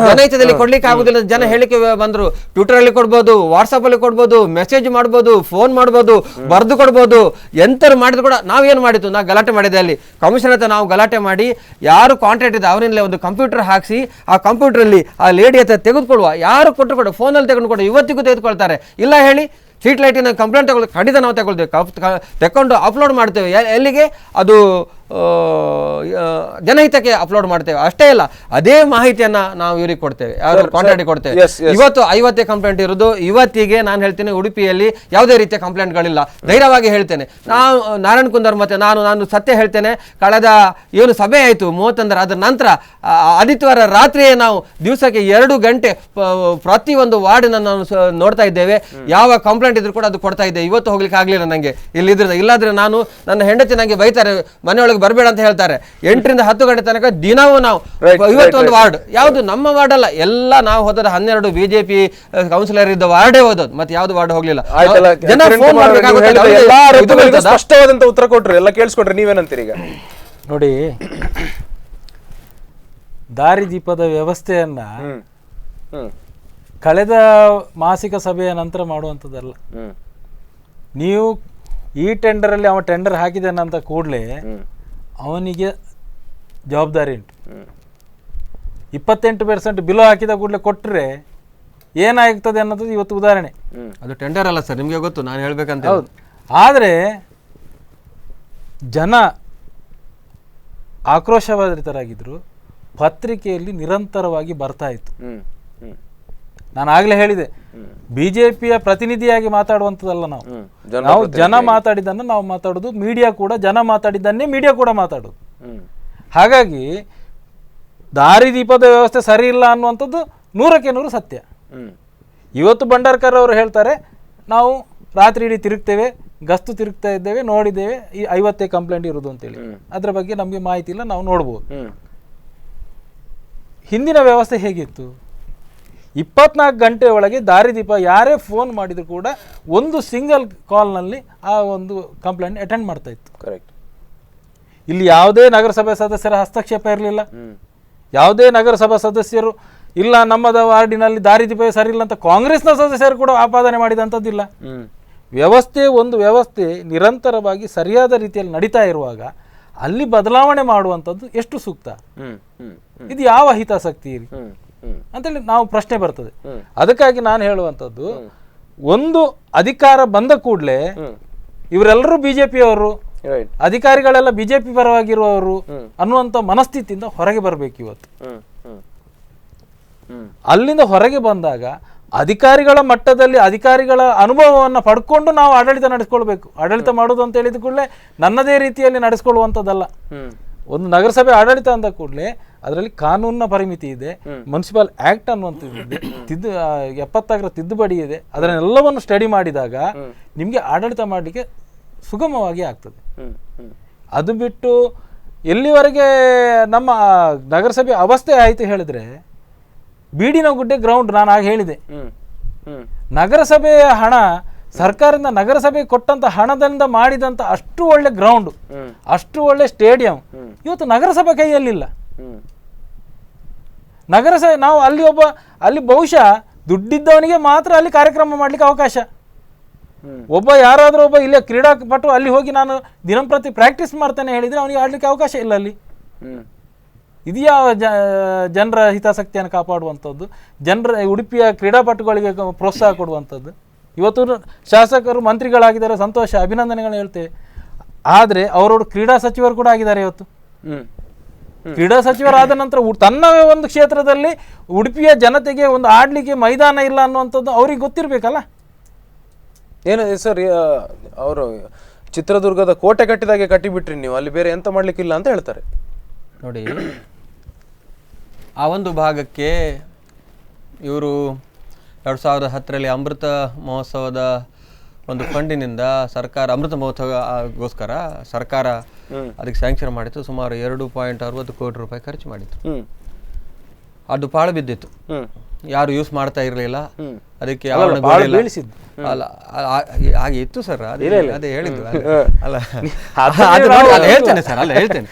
ಜನಹಿತದಲ್ಲಿ ಕೊಡ್ಲಿಕ್ಕೆ ಆಗುದಿಲ್ಲ. ಜನ ಹೇಳಿಕೆ ಬಂದರು, ಟ್ವಿಟರಲ್ಲಿ ಕೊಡ್ಬೋದು, ವಾಟ್ಸಪ್ಪಲ್ಲಿ ಕೊಡ್ಬೋದು, ಮೆಸೇಜ್ ಮಾಡ್ಬೋದು, ಫೋನ್ ಮಾಡ್ಬೋದು, ಬರೆದು ಕೊಡ್ಬೋದು, ಎಂಥರು ಮಾಡಿದ್ರು ಕೂಡ ನಾವೇನು ಮಾಡಿದ್ದು, ನಾವು ಗಲಾಟೆ ಮಾಡಿದೆ. ಅಲ್ಲಿ ಕಮಿಷನರ್ ಹತ್ರ ನಾವು ಗಲಾಟೆ ಮಾಡಿ ಯಾರು ಕಾಂಟ್ರಾಕ್ಟ್ ಇದೆ ಅವರಿಂದಲೇ ಒಂದು ಕಂಪ್ಯೂಟರ್ ಹಾಕಿಸಿ ಆ ಕಂಪ್ಯೂಟರಲ್ಲಿ ಆ ಲೇಡಿ ಹತ್ರ ತೆಗೆದುಕೊಳ್ಳುವ, ಯಾರು ಕೊಟ್ಟರು ಕೊಡು, ಫೋನಲ್ಲಿ ತೆಗೆದುಕೊಂಡು ಇವತ್ತಿಗೂ ತೆಗೆದುಕೊಳ್ತಾರೆ. ಇಲ್ಲ ಹೇಳಿ, ಸ್ಟ್ರೀಟ್ ಲೈಟಿನ ಕಂಪ್ಲೇಂಟ್ ಖಂಡಿತ ನಾವು ತಗೊಂಡು ಅಪ್ಲೋಡ್ ಮಾಡ್ತೇವೆ. ಎಲ್ಲಿಗೆ? ಅದು ಜನಹಿತಕ್ಕೆ ಅಪ್ಲೋಡ್ ಮಾಡ್ತೇವೆ. ಅಷ್ಟೇ ಅಲ್ಲ, ಅದೇ ಮಾಹಿತಿಯನ್ನ ನಾವು ಇವರಿಗೆ ಕೊಡ್ತೇವೆ, ಯಾರು ಕಾಂಟ್ರಾಕ್ಟ್ ಕೊಡ್ತೇವೆ. ಇವತ್ತು 50 ಕಂಪ್ಲೇಂಟ್ ಇರೋದು. ಇವತ್ತಿಗೆ ನಾನು ಹೇಳ್ತೇನೆ, ಉಡುಪಿಯಲ್ಲಿ ಯಾವುದೇ ರೀತಿಯ ಕಂಪ್ಲೇಂಟ್ಗಳಿಲ್ಲ, ಧೈರ್ಯವಾಗಿ ಹೇಳ್ತೇನೆ. ನಾವು ನಾರಾಯಣ್ ಕುಂದರ್ ಮತ್ತೆ ನಾನು ಸತ್ಯ ಹೇಳ್ತೇನೆ, ಕಳೆದ ಏನು ಸಭೆ ಆಯಿತು 31 ಅದರ ನಂತರ ಆದಿತ್ಯವಾರ ರಾತ್ರಿಯೇ ನಾವು ದಿವಸಕ್ಕೆ 2 ಗಂಟೆ ಪ್ರತಿಯೊಂದು ವಾರ್ಡನ್ನು ನಾವು ನೋಡ್ತಾ ಇದ್ದೇವೆ. ಯಾವ ಕಂಪ್ಲೇಂಟ್ ಇದ್ರು ಕೂಡ ಅದು ಕೊಡ್ತಾ ಇದ್ದೆ. ಇವತ್ತು ಹೋಗ್ಲಿಕ್ಕೆ ಆಗಲಿಲ್ಲ ನನಗೆ ಇಲ್ಲಿದ್ರೆ, ಇಲ್ಲಾದ್ರೆ ನಾನು ನನ್ನ ಹೆಂಡತಿ ನನಗೆ ಬೈತಾರೆ, ಮನೆಯೊಳಗೆ ಬರಬೇಡ ಅಂತ ಹೇಳ್ತಾರೆ. 8 ರಿಂದ 10 ಗಂಟೆ ತನಕ ದಿನವೂ ನಾವು 51 ವಾರ್ಡ್, ಯಾವುದು ನಮ್ಮ ವಾರ್ಡ್ ಅಲ್ಲ, ಎಲ್ಲ ನಾವು ಹೋದ 12 ಬಿಜೆಪಿ ಕೌನ್ಸಿಲರ್ ಇದ್ದ ವಾರ್ಡೇ ಹೋದದ್ದು, ಮತ್ತೆ ಯಾವ್ದು ವಾರ್ಡ್ ಹೋಗ್ಲಿಲ್ಲ. ಸ್ಪಷ್ಟವಾದಂತ ಉತ್ತರ ಕೊಟ್ರು, ಎಲ್ಲ ಕೇಳಿಸ್ಕೊಟ್ರೆ ನೀವೇನಂತೀರಿ? ಈಗ ನೋಡಿ, ದಾರಿದೀಪದ ವ್ಯವಸ್ಥೆಯನ್ನ ಕಳೆದ ಮಾಸಿಕ ಸಭೆಯ ನಂತರ ಮಾಡುವಂಥದ್ದಲ್ಲ. ನೀವು ಈ ಟೆಂಡರಲ್ಲಿ ಅವ ಟೆಂಡರ್ ಹಾಕಿದ್ದಾನೆ ಅಂತ ಕೂಡಲೇ ಅವನಿಗೆ ಜವಾಬ್ದಾರಿ ಉಂಟು. 28% ಬಿಲೋ ಹಾಕಿದ ಕೂಡಲೇ ಕೊಟ್ಟರೆ ಏನಾಗ್ತದೆ ಅನ್ನೋದು ಇವತ್ತು ಉದಾಹರಣೆ. ಅದು ಟೆಂಡರ್ ಅಲ್ಲ ಸರ್, ನಿಮಗೆ ಗೊತ್ತು, ನಾನು ಹೇಳ್ಬೇಕಂತ. ಹೌದು, ಆದರೆ ಜನ ಆಕ್ರೋಶಭರಿತರಾಗಿದ್ದರು. ಪತ್ರಿಕೆಯಲ್ಲಿ ನಿರಂತರವಾಗಿ ಬರ್ತಾ ಇತ್ತು. ನಾನು ಆಗಲೇ ಹೇಳಿದೆ, ಬಿಜೆಪಿಯ ಪ್ರತಿನಿಧಿಯಾಗಿ ಮಾತಾಡುವಂಥದ್ದಲ್ಲ ನಾವು ಜನ ಮಾತಾಡಿದ್ದನ್ನು ನಾವು ಮಾತಾಡೋದು, ಮೀಡಿಯಾ ಕೂಡ ಜನ ಮಾತಾಡಿದ್ದನ್ನೇ ಮೀಡಿಯಾ ಕೂಡ ಮಾತಾಡೋದು. ಹಾಗಾಗಿ ದಾರಿದೀಪದ ವ್ಯವಸ್ಥೆ ಸರಿ ಇಲ್ಲ ಅನ್ನುವಂಥದ್ದು 100ಕ್ಕೆ 100 ಸತ್ಯ. ಇವತ್ತು ಭಂಡಾರ್ಕರ್ ಅವರು ಹೇಳ್ತಾರೆ, ನಾವು ರಾತ್ರಿ ಇಡೀ ತಿರುಗ್ತೇವೆ, ಗಸ್ತು ತಿರುಗ್ತಾ ಇದ್ದೇವೆ, ನೋಡಿದ್ದೇವೆ, ಈ 50 ಕಂಪ್ಲೇಂಟ್ ಇರೋದು ಅಂತೇಳಿ. ಅದರ ಬಗ್ಗೆ ನಮಗೆ ಮಾಹಿತಿ ಇಲ್ಲ, ನಾವು ನೋಡ್ಬೋದು. ಹಿಂದಿನ ವ್ಯವಸ್ಥೆ ಹೇಗಿತ್ತು? 24 ಗಂಟೆ ಒಳಗೆ ದಾರಿದೀಪ ಯಾರೇ ಫೋನ್ ಮಾಡಿದ್ರು ಕೂಡ ಒಂದು ಸಿಂಗಲ್ ಕಾಲ್ನಲ್ಲಿ ಆ ಒಂದು ಕಂಪ್ಲೇಂಟ್ ಅಟೆಂಡ್ ಮಾಡ್ತಾ ಇತ್ತು. ಕರೆಕ್ಟ್. ಇಲ್ಲಿ ಯಾವುದೇ ನಗರಸಭೆ ಸದಸ್ಯರ ಹಸ್ತಕ್ಷೇಪ ಇರಲಿಲ್ಲ. ಯಾವುದೇ ನಗರಸಭಾ ಸದಸ್ಯರು ಇಲ್ಲ ನಮ್ಮದ ವಾರ್ಡಿನಲ್ಲಿ ದಾರಿದೀಪ ಸರಿ ಇಲ್ಲ ಅಂತ ಕಾಂಗ್ರೆಸ್ನ ಸದಸ್ಯರು ಕೂಡ ಆಪಾದನೆ ಮಾಡಿದಂಥದ್ದಿಲ್ಲ. ಒಂದು ವ್ಯವಸ್ಥೆ ನಿರಂತರವಾಗಿ ಸರಿಯಾದ ರೀತಿಯಲ್ಲಿ ನಡೀತಾ ಇರುವಾಗ ಅಲ್ಲಿ ಬದಲಾವಣೆ ಮಾಡುವಂಥದ್ದು ಎಷ್ಟು ಸೂಕ್ತ? ಇದು ಯಾವ ಹಿತಾಸಕ್ತಿ ಅಂತೇಳಿ ನಾವು ಪ್ರಶ್ನೆ ಬರ್ತದೆ. ಅದಕ್ಕಾಗಿ ನಾನು ಹೇಳುವಂಥದ್ದು, ಒಂದು ಅಧಿಕಾರ ಬಂದ ಕೂಡಲೇ ಇವರೆಲ್ಲರೂ ಬಿಜೆಪಿಯವರು, ಅಧಿಕಾರಿಗಳೆಲ್ಲ ಬಿಜೆಪಿ ಪರವಾಗಿರುವವರು ಅನ್ನುವಂಥ ಮನಸ್ಥಿತಿಯಿಂದ ಹೊರಗೆ ಬರಬೇಕು. ಇವತ್ತು ಅಲ್ಲಿಂದ ಹೊರಗೆ ಬಂದಾಗ ಅಧಿಕಾರಿಗಳ ಮಟ್ಟದಲ್ಲಿ ಅಧಿಕಾರಿಗಳ ಅನುಭವವನ್ನು ಪಡ್ಕೊಂಡು ನಾವು ಆಡಳಿತ ನಡೆಸ್ಕೊಳ್ಬೇಕು. ಆಡಳಿತ ಮಾಡೋದು ಅಂತ ಹೇಳಿದ ಕೂಡಲೇ ನನ್ನದೇ ರೀತಿಯಲ್ಲಿ ನಡೆಸ್ಕೊಳ್ಳುವಂಥದ್ದಲ್ಲ. ಒಂದು ನಗರಸಭೆ ಆಡಳಿತ ಅಂದ ಕೂಡಲೇ ಅದರಲ್ಲಿ ಕಾನೂನಿನ ಪರಿಮಿತಿ ಇದೆ, ಮುನ್ಸಿಪಲ್ ಆಕ್ಟ್ ಅನ್ನುವಂಥದ್ದು ಇದೆ, 70ರ ತಿದ್ದುಪಡಿ ಇದೆ. ಅದನ್ನೆಲ್ಲವನ್ನು ಸ್ಟಡಿ ಮಾಡಿದಾಗ ನಿಮಗೆ ಆಡಳಿತ ಮಾಡಲಿಕ್ಕೆ ಸುಗಮವಾಗಿ ಆಗ್ತದೆ. ಅದು ಬಿಟ್ಟು ಎಲ್ಲಿವರೆಗೆ ನಮ್ಮ ನಗರಸಭೆ ಅವಸ್ಥೆ ಆಯಿತು ಹೇಳಿದ್ರೆ, ಬೀಡಿನ ಗುಡ್ಡೆ ಗ್ರೌಂಡ್, ನಾನು ಆಗ ಹೇಳಿದೆ, ನಗರಸಭೆಯ ಹಣ, ಸರ್ಕಾರದಿಂದ ನಗರಸಭೆ ಕೊಟ್ಟಂತ ಹಣದಿಂದ ಮಾಡಿದಂತ ಅಷ್ಟು ಒಳ್ಳೆ ಗ್ರೌಂಡ್, ಅಷ್ಟು ಒಳ್ಳೆ ಸ್ಟೇಡಿಯಂ ಇವತ್ತು ನಗರಸಭೆ ಕೈಯಲ್ಲಿಲ್ಲ. ನಗರಸಭೆ ನಾವು ಅಲ್ಲಿ ಬಹುಶಃ ದುಡ್ಡಿದ್ದವನಿಗೆ ಮಾತ್ರ ಅಲ್ಲಿ ಕಾರ್ಯಕ್ರಮ ಮಾಡ್ಲಿಕ್ಕೆ ಅವಕಾಶ. ಯಾರಾದ್ರೂ ಒಬ್ಬ ಇಲ್ಲೇ ಕ್ರೀಡಾಪಟು ಅಲ್ಲಿ ಹೋಗಿ ನಾನು ದಿನಂಪ್ರತಿ ಪ್ರಾಕ್ಟೀಸ್ ಮಾಡ್ತೇನೆ ಹೇಳಿದ್ರೆ ಅವನಿಗೆ ಆಡ್ಲಿಕ್ಕೆ ಅವಕಾಶ ಇಲ್ಲ ಅಲ್ಲಿ. ಇದು ಯಾವ ಜನರ ಹಿತಾಸಕ್ತಿಯನ್ನು ಕಾಪಾಡುವಂಥದ್ದು, ಉಡುಪಿಯ ಕ್ರೀಡಾಪಟುಗಳಿಗೆ ಪ್ರೋತ್ಸಾಹ ಕೊಡುವಂಥದ್ದು. ಇವತ್ತು ಶಾಸಕರು ಮಂತ್ರಿಗಳಾಗಿದ್ದಾರೆ, ಸಂತೋಷ, ಅಭಿನಂದನೆಗಳು ಹೇಳ್ತೇವೆ. ಆದರೆ ಅವರೋಡು ಕ್ರೀಡಾ ಸಚಿವರು ಕೂಡ ಆಗಿದ್ದಾರೆ. ಇವತ್ತು ಕ್ರೀಡಾ ಸಚಿವರಾದ ನಂತರ ತನ್ನ ಒಂದು ಕ್ಷೇತ್ರದಲ್ಲಿ ಉಡುಪಿಯ ಜನತೆಗೆ ಒಂದು ಆಡ್ಲಿಕ್ಕೆ ಮೈದಾನ ಇಲ್ಲ ಅನ್ನುವಂಥದ್ದು ಅವ್ರಿಗೆ ಗೊತ್ತಿರಬೇಕಲ್ಲ. ಏನು ಸರ್, ಅವರು ಚಿತ್ರದುರ್ಗದ ಕೋಟೆ ಕಟ್ಟಿದಾಗೆ ಕಟ್ಟಿಬಿಟ್ರಿ ನೀವು, ಅಲ್ಲಿ ಬೇರೆ ಎಂತ ಮಾಡ್ಲಿಕ್ಕಿಲ್ಲ ಅಂತ ಹೇಳ್ತಾರೆ. ನೋಡಿ, ಆ ಒಂದು ಭಾಗಕ್ಕೆ ಇವರು 2010ರಲ್ಲಿ ಅಮೃತ ಮಹೋತ್ಸವದ ಒಂದು ಫಂಡಿನಿಂದ ಸರ್ಕಾರ ಅಮೃತ ಮಹೋತ್ಸವಗೋಸ್ಕರ ಸರ್ಕಾರ ಅದಕ್ಕೆ ಸ್ಯಾಂಕ್ಷನ್ ಮಾಡಿತ್ತು. ಸುಮಾರು 2.60 ಕೋಟಿ ರೂಪಾಯಿ ಖರ್ಚು ಮಾಡಿತ್ತು. ಅದು ಪಾಳು ಬಿದ್ದಿತ್ತು, ಯಾರು ಯೂಸ್ ಮಾಡ್ತಾ ಇರಲಿಲ್ಲ. ಅದಕ್ಕೆ ಅಲ್ಲ ಹಾಗೆ ಇತ್ತು ಸರ್, ಅದೇ ಹೇಳಿದ್ದು ಅಲ್ಲ ಹೇಳ್ತೇನೆ ಸರ್, ಅಲ್ಲ ಹೇಳ್ತೇನೆ.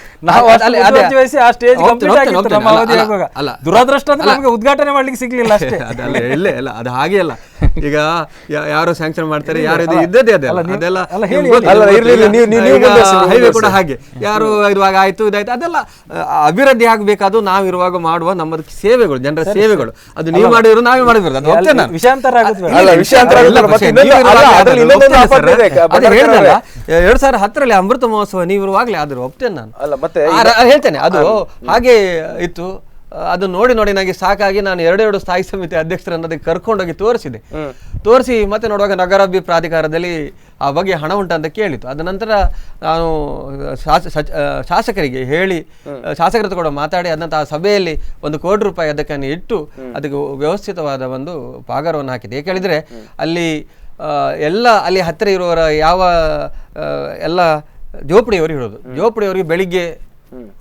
ದುರಾದೃಷ್ಟ ಉದ್ಘಾಟನೆ ಮಾಡ್ಲಿಕ್ಕೆ ಸಿಗ್ಲಿಲ್ಲ ಅಷ್ಟೇ. ಅದಲ್ಲ ಇಲ್ಲೇ ಅಲ್ಲ, ಅದು ಹಾಗೆ ಅಲ್ಲ. ಈಗ ಯಾರು ಸ್ಯಾಂಕ್ಷನ್ ಮಾಡ್ತಾರೆ, ಯಾರು ಇದ್ದದೇ ಅದೆಲ್ಲ ಹೈವೇ ಕೂಡ ಹಾಗೆ, ಯಾರು ಇರುವಾಗ ಆಯ್ತು ಇದಾಯ್ತು ಅದೆಲ್ಲ ಅಭಿವೃದ್ಧಿ ಆಗ್ಬೇಕಾದ್ರು ನಾವು ಇರುವಾಗ ಮಾಡುವ ನಮ್ಮ ಸೇವೆಗಳು, ಜನರ ಸೇವೆಗಳು. ಅದು ನೀವು ಮಾಡಿದ್ರು ನಾವೇ ಮಾಡಿದ್ರು, ಅದು ಹೋಗ್ತೇನೆ ನಾನು. ವಿಷಯಾಂತರ 2010ರಲ್ಲಿ ಅಮೃತ ಮಹೋತ್ಸವ ನೀವು ಇರುವಾಗಲೇ ಆದ್ರೂ ಒಪ್ತೇನೆ ನಾನು, ಹೇಳ್ತೇನೆ. ಅದು ಹಾಗೆ ಇತ್ತು. ಅದು ನೋಡಿ ನನಗೆ ಸಾಕಾಗಿ ನಾನು 2 ಸ್ಥಾಯಿ ಸಮಿತಿ ಅಧ್ಯಕ್ಷರನ್ನು ಅದಕ್ಕೆ ಕರ್ಕೊಂಡೋಗಿ ತೋರಿಸಿ ಮತ್ತೆ ನೋಡುವಾಗ ನಗರಾಭಿವೃದ್ಧಿ ಪ್ರಾಧಿಕಾರದಲ್ಲಿ ಆ ಬಗ್ಗೆ ಹಣ ಉಂಟಂತ ಕೇಳಿತು. ಅದ ನಂತರ ನಾನು ಶಾಸಕರಿಗೆ ಹೇಳಿ, ಶಾಸಕರ ಹತ್ರ ಕೂಡ ಮಾತಾಡಿ, ಅದಂತ ಆ ಸಭೆಯಲ್ಲಿ 1 ಕೋಟಿ ರೂಪಾಯಿ ಅದಕ್ಕೆ ಇಟ್ಟು ಅದಕ್ಕೆ ವ್ಯವಸ್ಥಿತವಾದ ಒಂದು ಪಾಗಾರವನ್ನು ಹಾಕಿದೆ. ಏಕೆ ಹೇಳಿದ್ರೆ ಅಲ್ಲಿ ಅಲ್ಲಿ ಹತ್ತಿರ ಇರುವವರ ಯಾವ ಎಲ್ಲ ಜೋಪಡಿಯವರು ಇರೋದು, ಜೋಪಡಿಯವರಿಗೆ ಬೆಳಿಗ್ಗೆ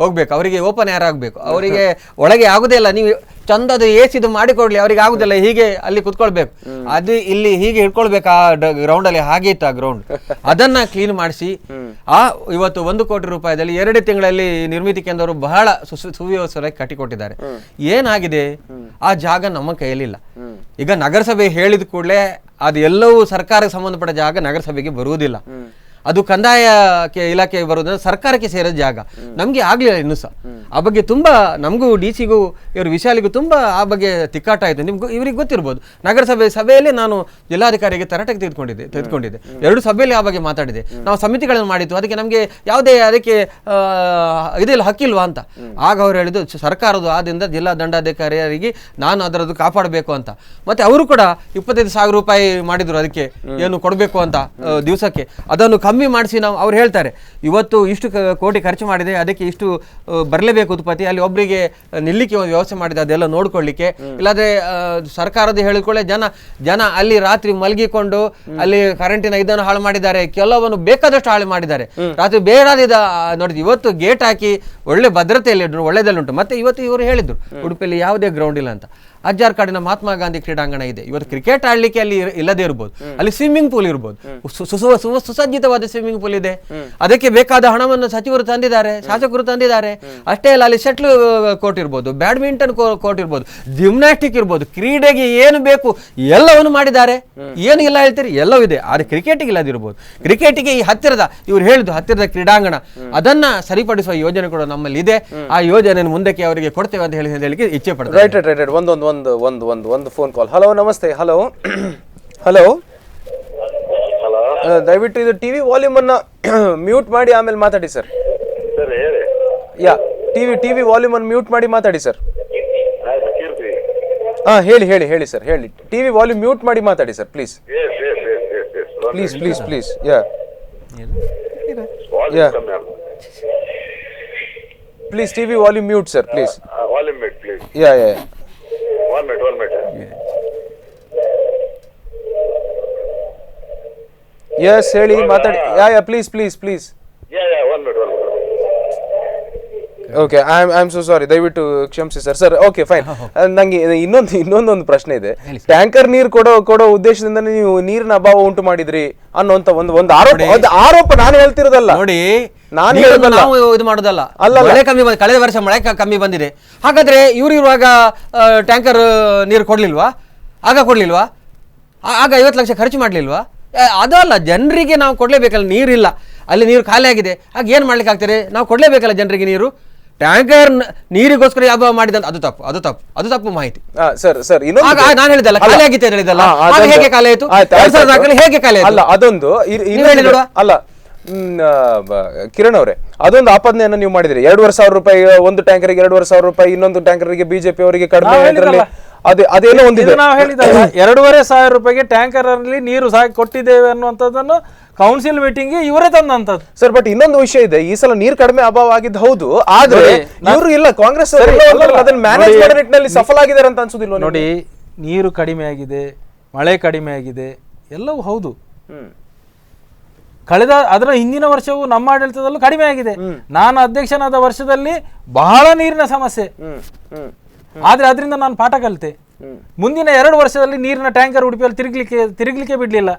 ಹೋಗ್ಬೇಕು, ಅವರಿಗೆ ಓಪನ್ ಏರ್ ಆಗಬೇಕು, ಅವರಿಗೆ ಒಳಗೆ ಆಗುದೇ ಇಲ್ಲ. ನೀವು ಚಂದದ ಎಸಿದು ಮಾಡಿಕೊಡ್ಲಿ, ಅವ್ರಿಗೆ ಆಗುದಿಲ್ಲ, ಹೀಗೆ ಅಲ್ಲಿ ಕುತ್ಕೊಳ್ಬೇಕು. ಅದು ಇಲ್ಲಿ ಹೀಗೆ ಹಿಡ್ಕೊಳ್ಬೇಕು, ಆ ಗ್ರೌಂಡ್ ಅಲ್ಲಿ ಹಾಗೆ ಇತ್ತು ಆ ಗ್ರೌಂಡ್. ಅದನ್ನ ಕ್ಲೀನ್ ಮಾಡಿಸಿ ಇವತ್ತು 1 ಕೋಟಿ ರೂಪಾಯಿದಲ್ಲಿ 2 ತಿಂಗಳಲ್ಲಿ ನಿರ್ಮಿತಿ ಕೇಂದ್ರವರು ಬಹಳ ಸುವ್ಯವಸ್ಥೆಯಾಗಿ ಕಟ್ಟಿಕೊಟ್ಟಿದ್ದಾರೆ. ಏನಾಗಿದೆ, ಆ ಜಾಗ ನಮ್ಮ ಕೈಯಲ್ಲಿಲ್ಲ. ಈಗ ನಗರಸಭೆ ಹೇಳಿದ ಕೂಡಲೇ ಅದು ಎಲ್ಲವೂ ಸರ್ಕಾರಕ್ಕೆ ಸಂಬಂಧಪಟ್ಟ ಜಾಗ ನಗರಸಭೆಗೆ ಬರುವುದಿಲ್ಲ. ಅದು ಕಂದಾಯ ಇಲಾಖೆಗೆ ಬರೋದ್ರೆ ಸರ್ಕಾರಕ್ಕೆ ಸೇರಿದ ಜಾಗ, ನಮ್ಗೆ ಆಗ್ಲಿಲ್ಲ ಇನ್ನೂ ಸಹ. ಆ ಬಗ್ಗೆ ತುಂಬಾ ನಮಗೂ DC-ಗೂ ಇವ್ರ ವಿಶಾಲಿಗೂ ತುಂಬಾ ಆ ಬಗ್ಗೆ ತಿಕ್ಕಾಟ ಆಯ್ತು. ಇವ್ರಿಗೆ ಗೊತ್ತಿರ್ಬೋದು, ನಗರಸಭೆ ಸಭೆಯಲ್ಲಿ ನಾನು ಜಿಲ್ಲಾಧಿಕಾರಿಗೆ ತರಾಟೆಗೆ ತೆಗೆದುಕೊಂಡಿದ್ದೆ. 2 ಸಭೆಯಲ್ಲಿ ಆ ಬಗ್ಗೆ ಮಾತಾಡಿದೆ. ನಾವು ಸಮಿತಿಗಳನ್ನು ಮಾಡಿದ್ದು, ಅದಕ್ಕೆ ನಮಗೆ ಯಾವುದೇ ಅದಕ್ಕೆ ಇದೆಲ್ಲ ಹಕ್ಕಿಲ್ವಾ ಅಂತ. ಆಗ ಅವ್ರು ಹೇಳಿದ್ದು ಸರ್ಕಾರದ ಆದಿಂದ ಜಿಲ್ಲಾ ದಂಡಾಧಿಕಾರಿಯರಿಗೆ ನಾನು ಅದರದ್ದು ಕಾಪಾಡಬೇಕು ಅಂತ. ಮತ್ತೆ ಅವರು ಕೂಡ 25,000 ರೂಪಾಯಿ ಮಾಡಿದ್ರು ಅದಕ್ಕೆ ಏನು ಕೊಡಬೇಕು ಅಂತ ದಿವಸಕ್ಕೆ. ಅದನ್ನು ಕಮ್ಮಿ ಮಾಡಿಸಿ ನಾವು ಅವ್ರು ಹೇಳ್ತಾರೆ, ಇವತ್ತು ಇಷ್ಟು ಕೋಟಿ ಖರ್ಚು ಮಾಡಿದೆ, ಅದಕ್ಕೆ ಇಷ್ಟು ಬರಲೇಬೇಕು ಉತ್ಪತ್ತಿ, ಅಲ್ಲಿ ಒಬ್ಬರಿಗೆ ನಿಲ್ಲಿಕ್ಕೆ ಒಂದು ವ್ಯವಸ್ಥೆ ಮಾಡಿದೆ, ಅದೆಲ್ಲ ನೋಡ್ಕೊಳ್ಳಿಕ್ಕೆ. ಇಲ್ಲಾಂದ್ರೆ ಸರ್ಕಾರದ ಹೇಳಿಕೊಳ್ಳೆ ಜನ ಅಲ್ಲಿ ರಾತ್ರಿ ಮಲಗಿಕೊಂಡು ಅಲ್ಲಿ ಕರೆಂಟಿನ ಇದನ್ನು ಹಾಳು ಮಾಡಿದ್ದಾರೆ, ಕೆಲವನ್ನು ಬೇಕಾದಷ್ಟು ಹಾಳು ಮಾಡಿದ್ದಾರೆ. ರಾತ್ರಿ ಬೇಡಾದಿದ ನೋಡಿ, ಇವತ್ತು ಗೇಟ್ ಹಾಕಿ ಒಳ್ಳೆ ಭದ್ರತೆಯಲ್ಲಿ ಒಳ್ಳೆದಲ್ಲುಂಟು. ಮತ್ತೆ ಇವತ್ತು ಇವರು ಹೇಳಿದ್ರು ಉಡುಪಿಯಲ್ಲಿ ಯಾವುದೇ ಗ್ರೌಂಡ್ ಇಲ್ಲ ಅಂತ. ಅಜ್ಜಾರ್ ಕಾಡಿನ ಮಹಾತ್ಮ ಗಾಂಧಿ ಕ್ರೀಡಾಂಗಣ ಇದೆ. ಇವತ್ತು ಕ್ರಿಕೆಟ್ ಆಡ್ಲಿಕ್ಕೆ ಅಲ್ಲಿ ಇಲ್ಲದೆ ಇರ್ಬೋದು, ಅಲ್ಲಿ ಸ್ವಿಮ್ಮಿಂಗ್ ಪೂಲ್ ಇರ್ಬೋದು, ಸುಸಜ್ಜಿತವಾದ ಸ್ವಿಮ್ಮಿಂಗ್ ಪೂಲ್ ಇದೆ. ಅದಕ್ಕೆ ಬೇಕಾದ ಹಣವನ್ನು ಸಚಿವರು ತಂದಿದ್ದಾರೆ, ಶಾಸಕರು ತಂದಿದ್ದಾರೆ. ಅಷ್ಟೇ ಅಲ್ಲ, ಅಲ್ಲಿ ಶಟ್ಲ್ ಕೋರ್ಟ್ ಇರ್ಬೋದು, ಬ್ಯಾಡ್ಮಿಂಟನ್ ಕೋರ್ಟ್ ಇರ್ಬೋದು, ಜಿಮ್ನಾಸ್ಟಿಕ್ ಇರ್ಬೋದು, ಕ್ರೀಡೆಗೆ ಏನು ಬೇಕು ಎಲ್ಲವನ್ನು ಮಾಡಿದ್ದಾರೆ. ಏನು ಇಲ್ಲ ಹೇಳ್ತೀರಿ, ಎಲ್ಲವೂ ಇದೆ. ಆದ್ರೆ ಕ್ರಿಕೆಟಿಗೆ ಇಲ್ಲದಿರ್ಬೋದು. ಕ್ರಿಕೆಟಿಗೆ ಈ ಇವ್ರು ಹೇಳಿದ್ದು ಹತ್ತಿರದ ಕ್ರೀಡಾಂಗಣ, ಅದನ್ನ ಸರಿಪಡಿಸುವ ಯೋಜನೆ ಕೂಡ ನಮ್ಮಲ್ಲಿ ಇದೆ. ಆ ಯೋಜನೆ ಮುಂದಕ್ಕೆ ಅವರಿಗೆ ಕೊಡ್ತೇವೆ ಅಂತ ಹೇಳಿಕ್ಕೆ ಇಚ್ಛೆ ಪಡ್ತಾರೆ. ಒಂದು ಫೋನ್ ಕಾಲ್. ಹಲೋ, ನಮಸ್ತೆ. ಹಲೋ, ದಯವಿಟ್ಟು ಇದು ಟಿವಿ ವಾಲ್ಯೂಮ್ ಅನ್ನ ಮ್ಯೂಟ್ ಮಾಡಿ ಆಮೇಲೆ ಮಾತಾಡಿ ಸರ್. ಟಿವಿ ವಾಲ್ಯೂಮ್ ಅನ್ನು ಮ್ಯೂಟ್ ಮಾಡಿ ಮಾತಾಡಿ ಸರ್. ಹೇಳಿ ಸರ್, ಹೇಳಿ. ಟಿವಿ ವಾಲ್ಯೂಮ್ ಮ್ಯೂಟ್ ಮಾಡಿ ಮಾತಾಡಿ sir, please. Please TV volume mute sir, please. One minute. Yes, ಹೇಳಿ, ಮಾತಾಡಿ. Please. One minute. Okay, I am so sorry, ದಯವಿಟ್ಟು ಕ್ಷಮಿಸಿ ಸರ್. Okay, fine. ನಂಗೆ ಇನ್ನೊಂದೊಂದು ಪ್ರಶ್ನೆ ಇದೆ. ಟ್ಯಾಂಕರ್ ನೀರು ಕೊಡೋ ಉದ್ದೇಶದಿಂದ ನೀವು ನೀರಿನ ಅಭಾವ ಉಂಟು ಮಾಡಿದ್ರಿ ಅನ್ನೋಂತ ಒಂದು ಆರೋಪ ನಾನು ಹೇಳ್ತಿರೋದಲ್ಲ. ನೋಡಿ, ನಾವು ಇದು ಮಾಡೋದಲ್ಲ. ಮಳೆ ಕಮ್ಮಿ ಬಂದ, ಕಳೆದ ವರ್ಷ ಮಳೆ ಕಮ್ಮಿ ಬಂದಿದೆ. ಹಾಗಾದ್ರೆ ಇವ್ರು ಇರುವಾಗ ಟ್ಯಾಂಕರ್ ನೀರು ಕೊಡ್ಲಿಲ್ವಾ? ಆಗ 50 ಲಕ್ಷ ಖರ್ಚು ಮಾಡ್ಲಿಲ್ವಾ? ಅದಲ್ಲ, ಜನರಿಗೆ ನಾವು ಕೊಡ್ಲೇಬೇಕಲ್ಲ. ನೀರಿಲ್ಲ, ಅಲ್ಲಿ ನೀರು ಖಾಲಿ ಆಗಿದೆ. ಆಗ ಏನ್ ಮಾಡ್ಲಿಕ್ಕೆ ಆಗ್ತಾರೆ? ನಾವು ಕೊಡ್ಲೇಬೇಕಲ್ಲ ಜನರಿಗೆ ನೀರು. ಟ್ಯಾಂಕರ್ ನೀರಿಗೋಸ್ಕರ ಅಭಾವ ಮಾಡಿದಂತ ಅದು ತಪ್ಪು ಮಾಹಿತಿ ಸರ್. ನಾನು ಹೇಳಿದಲ್ಲ, ಖಾಲಿ ಆಗಿತ್ತು ಹೇಳಿದಲ್ಲ, ಹೇಗೆ ಖಾಲಿ ಆಯ್ತು? 2004 ಹೇಗೆ ಖಾಲಿ ಆಯ್ತು? ಅಲ್ಲ, ಅದೊಂದು ಅಲ್ಲ ಕಿರಣ್ ಅವರೇ, ಅದೊಂದು ಆಪಾದನೆಯನ್ನು ನೀವು ಮಾಡಿದ್ರಿ. 2,500 ರೂಪಾಯಿ ಒಂದು ಟ್ಯಾಂಕರ್ಗೆ, 2,500 ರೂಪಾಯಿ ಇನ್ನೊಂದು ಟ್ಯಾಂಕರ್ಗೆ ಬಿಜೆಪಿ ಅವರಿಗೆ ಕಡಿಮೆ. ಅದೇನೋ ಒಂದಿದೆ, ನಾವು ಹೇಳಿದಾಗ 2,500 ರೂಪಾಯಿಗೆ ಟ್ಯಾಂಕರ್ ಅಲ್ಲಿ ನೀರು ಕೊಟ್ಟಿದ್ದೇವೆ ಅನ್ನುವಂಥದ್ದನ್ನು ಕೌನ್ಸಿಲ್ ಮೀಟಿಂಗ್ ಇವರೇ ತಂದಂತದ್ದು ಸರ್. ಬಟ್ ಇನ್ನೊಂದು ವಿಷಯ ಇದೆ, ಈ ಸಲ ನೀರು ಕಡಿಮೆ ಅಭಾವ ಆಗಿದ್ದು ಹೌದು, ಆದ್ರೆ ಇವರು ಇಲ್ಲ, ಕಾಂಗ್ರೆಸ್ ಅದನ್ನ ಮ್ಯಾನೇಜ್ ಮಾಡೋ ನಿಟ್ಟಿನಲ್ಲಿ ಸಫಲ ಆಗಿದ್ದಾರೆ ಅಂತ ಅನ್ಸುದಿಲ್ವ? ನೋಡಿ, ನೀರು ಕಡಿಮೆ ಆಗಿದೆ, ಮಳೆ ಕಡಿಮೆ ಆಗಿದೆ, ಎಲ್ಲವೂ ಹೌದು. ಕಳೆದ ಅದರ ಹಿಂದಿನ ವರ್ಷವೂ ನಮ್ಮ ಆಡಳಿತದಲ್ಲೂ ಕಡಿಮೆ ಆಗಿದೆ. ನಾನು ಅಧ್ಯಕ್ಷನಾದ ವರ್ಷದಲ್ಲಿ ಬಹಳ ನೀರಿನ ಸಮಸ್ಯೆ, ಆದ್ರೆ ಅದರಿಂದ ನಾನು ಪಾಠ ಕಲಿತೆ. ಮುಂದಿನ 2 ವರ್ಷದಲ್ಲಿ ನೀರಿನ ಟ್ಯಾಂಕರ್ ಉಡುಪಿಯಲ್ಲಿ ತಿರುಗಲಿಕ್ಕೆ ಬಿಡ್ಲಿಲ್ಲ.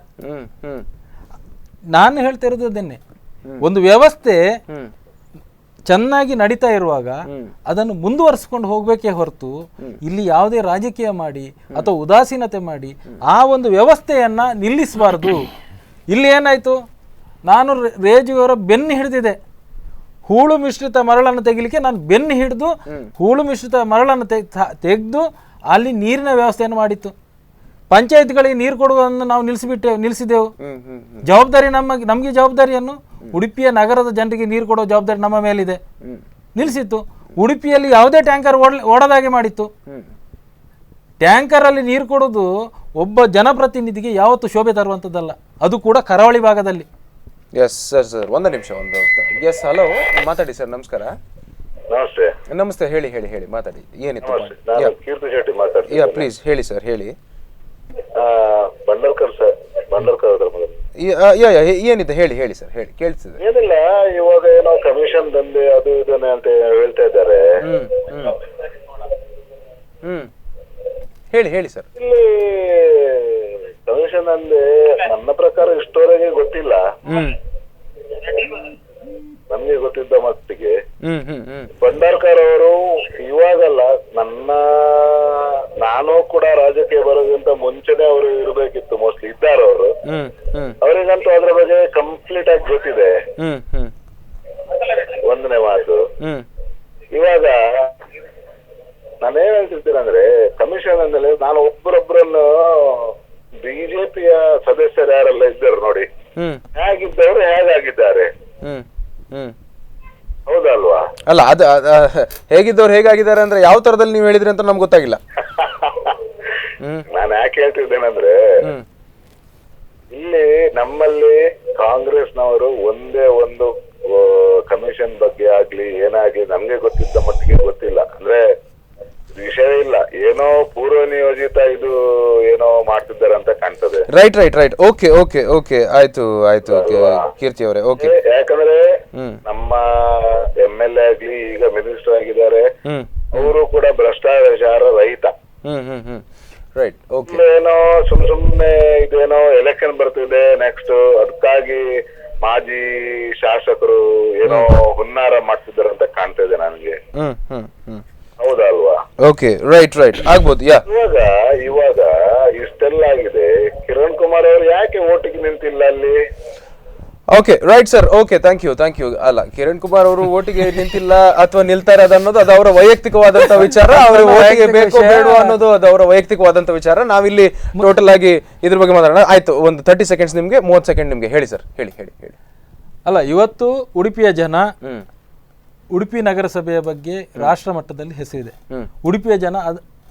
ನಾನು ಹೇಳ್ತಾ ಇರೋದು ಅದನ್ನೇ, ಒಂದು ವ್ಯವಸ್ಥೆ ಚೆನ್ನಾಗಿ ನಡೀತಾ ಇರುವಾಗ ಅದನ್ನು ಮುಂದುವರಿಸಿಕೊಂಡು ಹೋಗ್ಬೇಕೇ ಹೊರತು ಇಲ್ಲಿ ಯಾವುದೇ ರಾಜಕೀಯ ಮಾಡಿ ಅಥವಾ ಉದಾಸೀನತೆ ಮಾಡಿ ಆ ಒಂದು ವ್ಯವಸ್ಥೆಯನ್ನ ನಿಲ್ಲಿಸಬಾರದು. ಇಲ್ಲಿ ಏನಾಯ್ತು, ನಾನು ರೇಜುವರ ಬೆನ್ನು ಹಿಡಿದಿದೆ, ಹೂಳು ಮಿಶ್ರಿತ ಮರಳನ್ನು ತೆಗಿಲಿಕ್ಕೆ ನಾನು ಬೆನ್ನು ಹಿಡಿದು ಹೂಳು ಮಿಶ್ರಿತ ಮರಳನ್ನು ತೆಗೆದು ಅಲ್ಲಿ ನೀರಿನ ವ್ಯವಸ್ಥೆಯನ್ನು ಮಾಡಿತ್ತು. ಪಂಚಾಯತ್ಗಳಿಗೆ ನೀರು ಕೊಡುವುದನ್ನು ನಾವು ನಿಲ್ಲಿಸಿದೆವು. ಜವಾಬ್ದಾರಿ ನಮಗೆ ಜವಾಬ್ದಾರಿಯನ್ನು ಉಡುಪಿಯ ನಗರದ ಜನರಿಗೆ ನೀರು ಕೊಡೋ ಜವಾಬ್ದಾರಿ ನಮ್ಮ ಮೇಲಿದೆ, ನಿಲ್ಲಿಸಿತ್ತು. ಉಡುಪಿಯಲ್ಲಿ ಯಾವುದೇ ಟ್ಯಾಂಕರ್ ಓಡದಾಗೆ ಮಾಡಿತ್ತು. ಟ್ಯಾಂಕರ್ ಅಲ್ಲಿ ನೀರು ಕೊಡೋದು ಒಬ್ಬ ಜನಪ್ರತಿನಿಧಿಗೆ ಯಾವತ್ತು ಶೋಭೆ ತರುವಂಥದ್ದಲ್ಲ, ಅದು ಕೂಡ ಕರಾವಳಿ ಭಾಗದಲ್ಲಿ. ಎಸ್ ಸರ್, ಒಂದು ನಿಮಿಷ. ಎಸ್, ಹಲೋ, ಮಾತಾಡಿ ಸರ್. ನಮಸ್ಕಾರ. ನಮಸ್ತೆ. ನಮಸ್ತೆ, ಹೇಳಿ ಮಾತಾಡಿ. ಏನಿತ್ತು? ಕೀರ್ತಿ ಶೆಟ್ಟಿ ಮಾತಾಡ್ತೀನಿ. ಪ್ಲೀಸ್ ಹೇಳಿ ಸರ್, ಹೇಳಿ. ಬಂಡಲ್ಕರ್ ಏನಿದೆ ಹೇಳಿ ಸರ್, ಹೇಳಿ, ಕೇಳಿಸಿದೆ. ಏನಿಲ್ಲ, ಇವಾಗ ಏನೋ ಕಮಿಷನ್ ದಂಧೆ ಅದು ಇದನ್ನೇ ಅಂತ ಹೇಳ್ತಾ ಇದ್ದಾರೆ. ಹೇಳಿ ಸರ್. ಇಲ್ಲಿ ಕಮಿಷನ್ ಅಂದ್ರೆ ನನ್ನ ಪ್ರಕಾರ ಇಷ್ಟವರೆಗೆ ಗೊತ್ತಿಲ್ಲ, ನಮ್ಗೆ ಗೊತ್ತಿದ್ದ ಮಟ್ಟಿಗೆ ಭಂಡಾರ್ಕರ್ ಅವರು ಇವಾಗಲ್ಲ, ನಾನು ಕೂಡ ರಾಜಕೀಯ ಬರೋದ್ಕಿಂತ ಮುಂಚೆನೆ ಅವರು ಇರಬೇಕಿತ್ತು, ಮೋಸ್ಟ್ಲಿ ಇದ್ದಾರೆ ಅವರು. ಅವರಿಗಂತೂ ಅದ್ರ ಬಗ್ಗೆ ಕಂಪ್ಲೀಟ್ ಆಗಿ ಗೊತ್ತಿದೆ. ಒಂದನೇ ಮಾತು, ಇವಾಗ ನಾನೇನ್ ಹೇಳ್ತಿರ್ತೀನಂದ್ರೆ ಕಮಿಷನ್ ಅಂದ್ರೆ ನಾನು ಒಬ್ಬರೊಬ್ಬರನ್ನು ಬಿಜೆಪಿಯ ಸದಸ್ಯರು ಯಾರೆಲ್ಲ ಇದ್ದಾರೆ ನೋಡಿ, ಹೇಗಿದ್ದವರು ಹೇಗಾಗಿದ್ದಾರೆ, ಹೌದಲ್ವಾ? ಅಲ್ಲ, ಅದು ಹೇಗಿದ್ದವ್ರು ಹೇಗಾಗಿದ್ದಾರೆ ಅಂದ್ರೆ ಯಾವ ತರದಲ್ಲಿ ನೀವು ಹೇಳಿದ್ರಿ ಅಂತ ನಮ್ಗೆ ಗೊತ್ತಾಗಿಲ್ಲ. ನಾನು ಯಾಕೆ ಹೇಳ್ತಿದ್ದೇನೆಂದ್ರೆ, ಇಲ್ಲಿ ನಮ್ಮಲ್ಲಿ ಕಾಂಗ್ರೆಸ್ನವರು ಒಂದೇ ಒಂದು ಕಮಿಷನ್ ಬಗ್ಗೆ ಆಗ್ಲಿ ಏನಾಗ್ಲಿ ನಮ್ಗೆ ಗೊತ್ತಿದ್ದ ಮಟ್ಟಿಗೆ ಗೊತ್ತಿಲ್ಲ. ಅಂದ್ರೆ ವಿಷಯ ಇಲ್ಲ, ಏನೋ ಪೂರ್ವ ನಿಯೋಜಿತ ಇದು ಏನೋ ಮಾಡ್ತಿದ್ದಾರೆ ಅಂತ ಕಾಣ್ತದೆ. ರೈಟ್. ಓಕೆ, ಆಯ್ತು ಕೀರ್ತಿ ಅವರೇ. ಓಕೆ, ಯಾಕಂದ್ರೆ ನಮ್ಮ MLA ಆಗ್ಲಿ ಈಗ ಮಿನಿಸ್ಟರ್ ಆಗಿದ್ದಾರೆ, ಅವರು ಕೂಡ ಭ್ರಷ್ಟಾಚಾರ ರಹಿತ. ರೈಟ್. ಓಕೆ, ಏನೋ ಸುಮ್ನೆ ಇದೇನೋ ಎಲೆಕ್ಷನ್ ಬರ್ತಿದೆ ನೆಕ್ಸ್ಟ್, ಅದಕ್ಕಾಗಿ ಮಾಜಿ ಶಾಸಕರು ಏನೋ ಹುನ್ನಾರ ಮಾಡ್ತಿದ್ದಾರೆ ಅಂತ ಕಾಣ್ತಾ ಇದೆ ನನಗೆ. ಹೌದಲ್ವಾ? ಓಕೆ, ರೈಟ್ ಆಗ್ಬೋದು. ಇವಾಗ ಇಷ್ಟೆಲ್ಲ ಆಗಿದೆ, ಕಿರಣ್ ಕುಮಾರ್ ಅವರು ಯಾಕೆ ಓಟಿಗೆ ನಿಂತಿಲ್ಲ ಅಲ್ಲಿ? Okay, right sir. Okay, thank you. ಅಲ್ಲ, ಕಿರಣ್ ಕುಮಾರ್ ಅವರು ಓಟಿಗೆ ನಿಂತಿಲ್ಲ ಅಥವಾ ನಿಲ್ತಾರೆ ಅನ್ನೋದು ಅದು ಅವರ ವೈಯಕ್ತಿಕವಾದಂತ ವಿಚಾರ. ಅವರು ಓಟಿಗೆ ಬೇಕೋ ಬೇಡೋ ಅನ್ನೋದು ಅದು ಅವರ ವೈಯಕ್ತಿಕವಾದಂತ ವಿಚಾರ. ನಾವಿಲ್ಲಿ ಟೋಟಲ್ ಆಗಿ ಇದ್ರ ಬಗ್ಗೆ ಮಾತಾಡೋಣ. ಆಯ್ತು, ಒಂದು 30 ಸೆಕೆಂಡ್ಸ್ ನಿಮ್ಗೆ, 30 ಸೆಕೆಂಡ್ ನಿಮ್ಗೆ. ಹೇಳಿ ಸರ್, ಹೇಳಿ. ಅಲ್ಲ, ಇವತ್ತು ಉಡುಪಿಯ ಜನ ಉಡುಪಿ ನಗರಸಭೆಯ ಬಗ್ಗೆ ರಾಷ್ಟ್ರ ಮಟ್ಟದಲ್ಲಿ ಹೆಸರಿದೆ. ಉಡುಪಿಯ ಜನ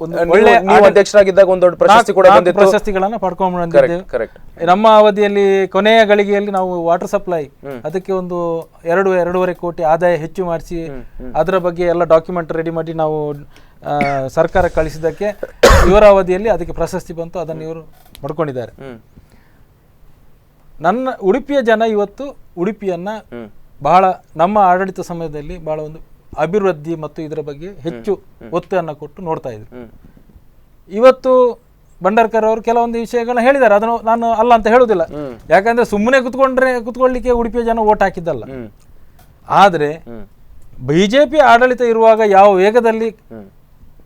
ಒಂದು ಒಳ್ಳೆ ಅಧ್ಯಕ್ಷರಾಗಿದ್ದಾಗ ಒಂದು ದೊಡ್ಡ ಪ್ರಶಸ್ತಿ ಕೂಡ ಬಂದಿತ್ತು, ಪ್ರಶಸ್ತಿಗಳನ್ನ ಪಡ್ಕೊಂಡು ಬಂದಿದ್ದೇವೆ. ನಮ್ಮ ಅವಧಿಯಲ್ಲಿ ಕೊನೆಯ ಗಳಿಗೆಯಲ್ಲಿ ನಾವು ವಾಟರ್ ಸಪ್ಲೈ ಅದಕ್ಕೆ ಒಂದು 2.5 ಕೋಟಿ ಆದಾಯ ಹೆಚ್ಚು ಮಾಡಿಸಿ ಅದರ ಬಗ್ಗೆ ಎಲ್ಲ ಡಾಕ್ಯುಮೆಂಟ್ ರೆಡಿ ಮಾಡಿ ನಾವು ಸರ್ಕಾರ ಕಳಿಸಿದ್ದಕ್ಕೆ ಇವರ ಅವಧಿಯಲ್ಲಿ ಅದಕ್ಕೆ ಪ್ರಶಸ್ತಿ ಬಂತು, ಅದನ್ನು ಇವರು ಪಡ್ಕೊಂಡಿದ್ದಾರೆ. ನನ್ನ ಉಡುಪಿಯ ಜನ ಇವತ್ತು ಉಡುಪಿಯನ್ನ ಬಹಳ ನಮ್ಮ ಆಡಳಿತ ಸಮಯದಲ್ಲಿ ಬಹಳ ಒಂದು ಅಭಿವೃದ್ಧಿ ಮತ್ತು ಇದರ ಬಗ್ಗೆ ಹೆಚ್ಚು ಒತ್ತನ್ನು ಕೊಟ್ಟು ನೋಡ್ತಾ ಇದ್ರು. ಇವತ್ತು ಭಂಡಾರ್ಕರ್ ಅವರು ಕೆಲವೊಂದು ವಿಷಯಗಳನ್ನ ಹೇಳಿದ್ದಾರೆ, ಅದನ್ನು ನಾನು ಅಲ್ಲ ಅಂತ ಹೇಳುವುದಿಲ್ಲ. ಯಾಕಂದ್ರೆ ಸುಮ್ಮನೆ ಕುತ್ಕೊಳ್ಳಿಕ್ಕೆ ಉಡುಪಿಯ ಜನ ಓಟ್ ಹಾಕಿದ್ದಲ್ಲ. ಆದ್ರೆ ಬಿಜೆಪಿ ಆಡಳಿತ ಇರುವಾಗ ಯಾವ ವೇಗದಲ್ಲಿ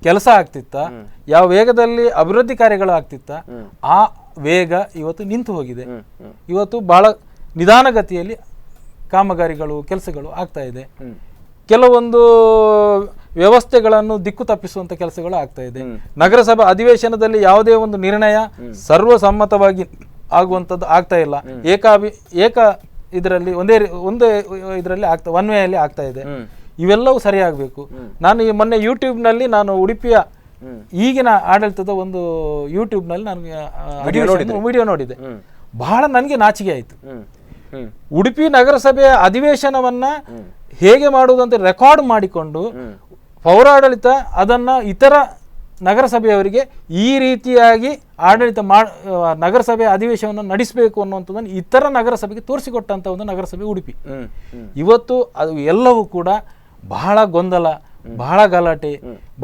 ಕೆಲಸ ಆಗ್ತಿತ್ತ, ಯಾವ ವೇಗದಲ್ಲಿ ಅಭಿವೃದ್ಧಿ ಕಾರ್ಯಗಳು ಆಗ್ತಿತ್ತ, ಆ ವೇಗ ಇವತ್ತು ನಿಂತು ಹೋಗಿದೆ. ಇವತ್ತು ಬಹಳ ನಿಧಾನಗತಿಯಲ್ಲಿ ಕಾಮಗಾರಿಗಳು ಕೆಲಸಗಳು ಆಗ್ತಾ ಇದೆ. ಕೆಲವೊಂದು ವ್ಯವಸ್ಥೆಗಳನ್ನು ದಿಕ್ಕು ತಪ್ಪಿಸುವಂತ ಕೆಲಸಗಳು ಆಗ್ತಾ ಇದೆ. ನಗರಸಭಾ ಅಧಿವೇಶನದಲ್ಲಿ ಯಾವುದೇ ಒಂದು ನಿರ್ಣಯ ಸರ್ವಸಮ್ಮತವಾಗಿ ಆಗುವಂಥದ್ದು ಆಗ್ತಾ ಇಲ್ಲ. ಏಕ ಇದರಲ್ಲಿ ಒಂದೇ ಇದರಲ್ಲಿ ಒನ್ ವೇಯಲ್ಲಿ ಆಗ್ತಾ ಇದೆ. ಇವೆಲ್ಲವೂ ಸರಿಯಾಗಬೇಕು. ನಾನು ಮೊನ್ನೆ ಯೂಟ್ಯೂಬ್ನಲ್ಲಿ ನಾನು ಉಡುಪಿಯ ಈಗಿನ ಆಡಳಿತದ ಒಂದು ಯೂಟ್ಯೂಬ್ನಲ್ಲಿ ನಾನು ವಿಡಿಯೋ ನೋಡಿದೆ. ಬಹಳ ನನಗೆ ನಾಚಿಕೆ ಆಯಿತು. ಉಡುಪಿ ನಗರಸಭೆಯ ಅಧಿವೇಶನವನ್ನ ಹೇಗೆ ಮಾಡುವುದಂತ ರೆಕಾರ್ಡ್ ಮಾಡಿಕೊಂಡು ಪೌರಾಡಳಿತ ಅದನ್ನ ಇತರ ನಗರಸಭೆಯವರಿಗೆ ಈ ರೀತಿಯಾಗಿ ಆಡಳಿತ ನಗರಸಭೆ ಅಧಿವೇಶನವನ್ನು ನಡೆಸಬೇಕು ಅನ್ನುವಂಥದ್ದನ್ನು ಇತರ ನಗರಸಭೆಗೆ ತೋರಿಸಿಕೊಟ್ಟಂಥ ಒಂದು ನಗರಸಭೆ ಉಡುಪಿ. ಇವತ್ತು ಅದು ಎಲ್ಲವೂ ಕೂಡ ಬಹಳ ಗೊಂದಲ, ಬಹಳ ಗಲಾಟೆ,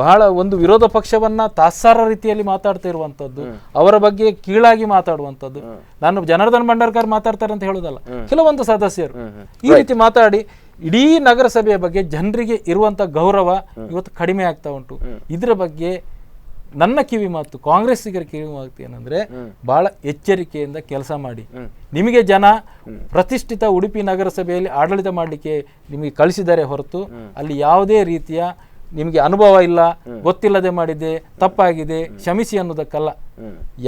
ಬಹಳ ಒಂದು ವಿರೋಧ ಪಕ್ಷವನ್ನ ತಾತ್ಸಾರ ರೀತಿಯಲ್ಲಿ ಮಾತಾಡ್ತಾ ಇರುವಂತದ್ದು, ಅವರ ಬಗ್ಗೆ ಕೀಳಾಗಿ ಮಾತಾಡುವಂಥದ್ದು. ನಾನು ಜನಾರ್ದನ್ ಭಂಡಾರ್ಕರ್ ಮಾತಾಡ್ತಾರೆ ಅಂತ ಹೇಳೋದಲ್ಲ, ಕೆಲವೊಂದು ಸದಸ್ಯರು ಈ ರೀತಿ ಮಾತಾಡಿ ಇಡೀ ನಗರಸಭೆಯ ಬಗ್ಗೆ ಜನರಿಗೆ ಇರುವಂತ ಗೌರವ ಇವತ್ತು ಕಡಿಮೆ ಆಗ್ತಾ ಉಂಟು. ಇದರ ಬಗ್ಗೆ ನನ್ನ ಕಿವಿ ಮಾತು, ಕಾಂಗ್ರೆಸ್ಸಿಗರ ಕಿವಿ ಮಾತು ಏನಂದ್ರೆ, ಬಹಳ ಎಚ್ಚರಿಕೆಯಿಂದ ಕೆಲಸ ಮಾಡಿ. ನಿಮಗೆ ಜನ ಪ್ರತಿಷ್ಠಿತ ಉಡುಪಿ ನಗರಸಭೆಯಲ್ಲಿ ಆಡಳಿತ ಮಾಡಲಿಕ್ಕೆ ನಿಮಗೆ ಕಳಿಸಿದರೆ ಹೊರತು ಅಲ್ಲಿ ಯಾವುದೇ ರೀತಿಯ ನಿಮಗೆ ಅನುಭವ ಇಲ್ಲ, ಗೊತ್ತಿಲ್ಲದೆ ಮಾಡಿದೆ, ತಪ್ಪಾಗಿದೆ, ಕ್ಷಮಿಸಿ ಅನ್ನೋದಕ್ಕಲ್ಲ.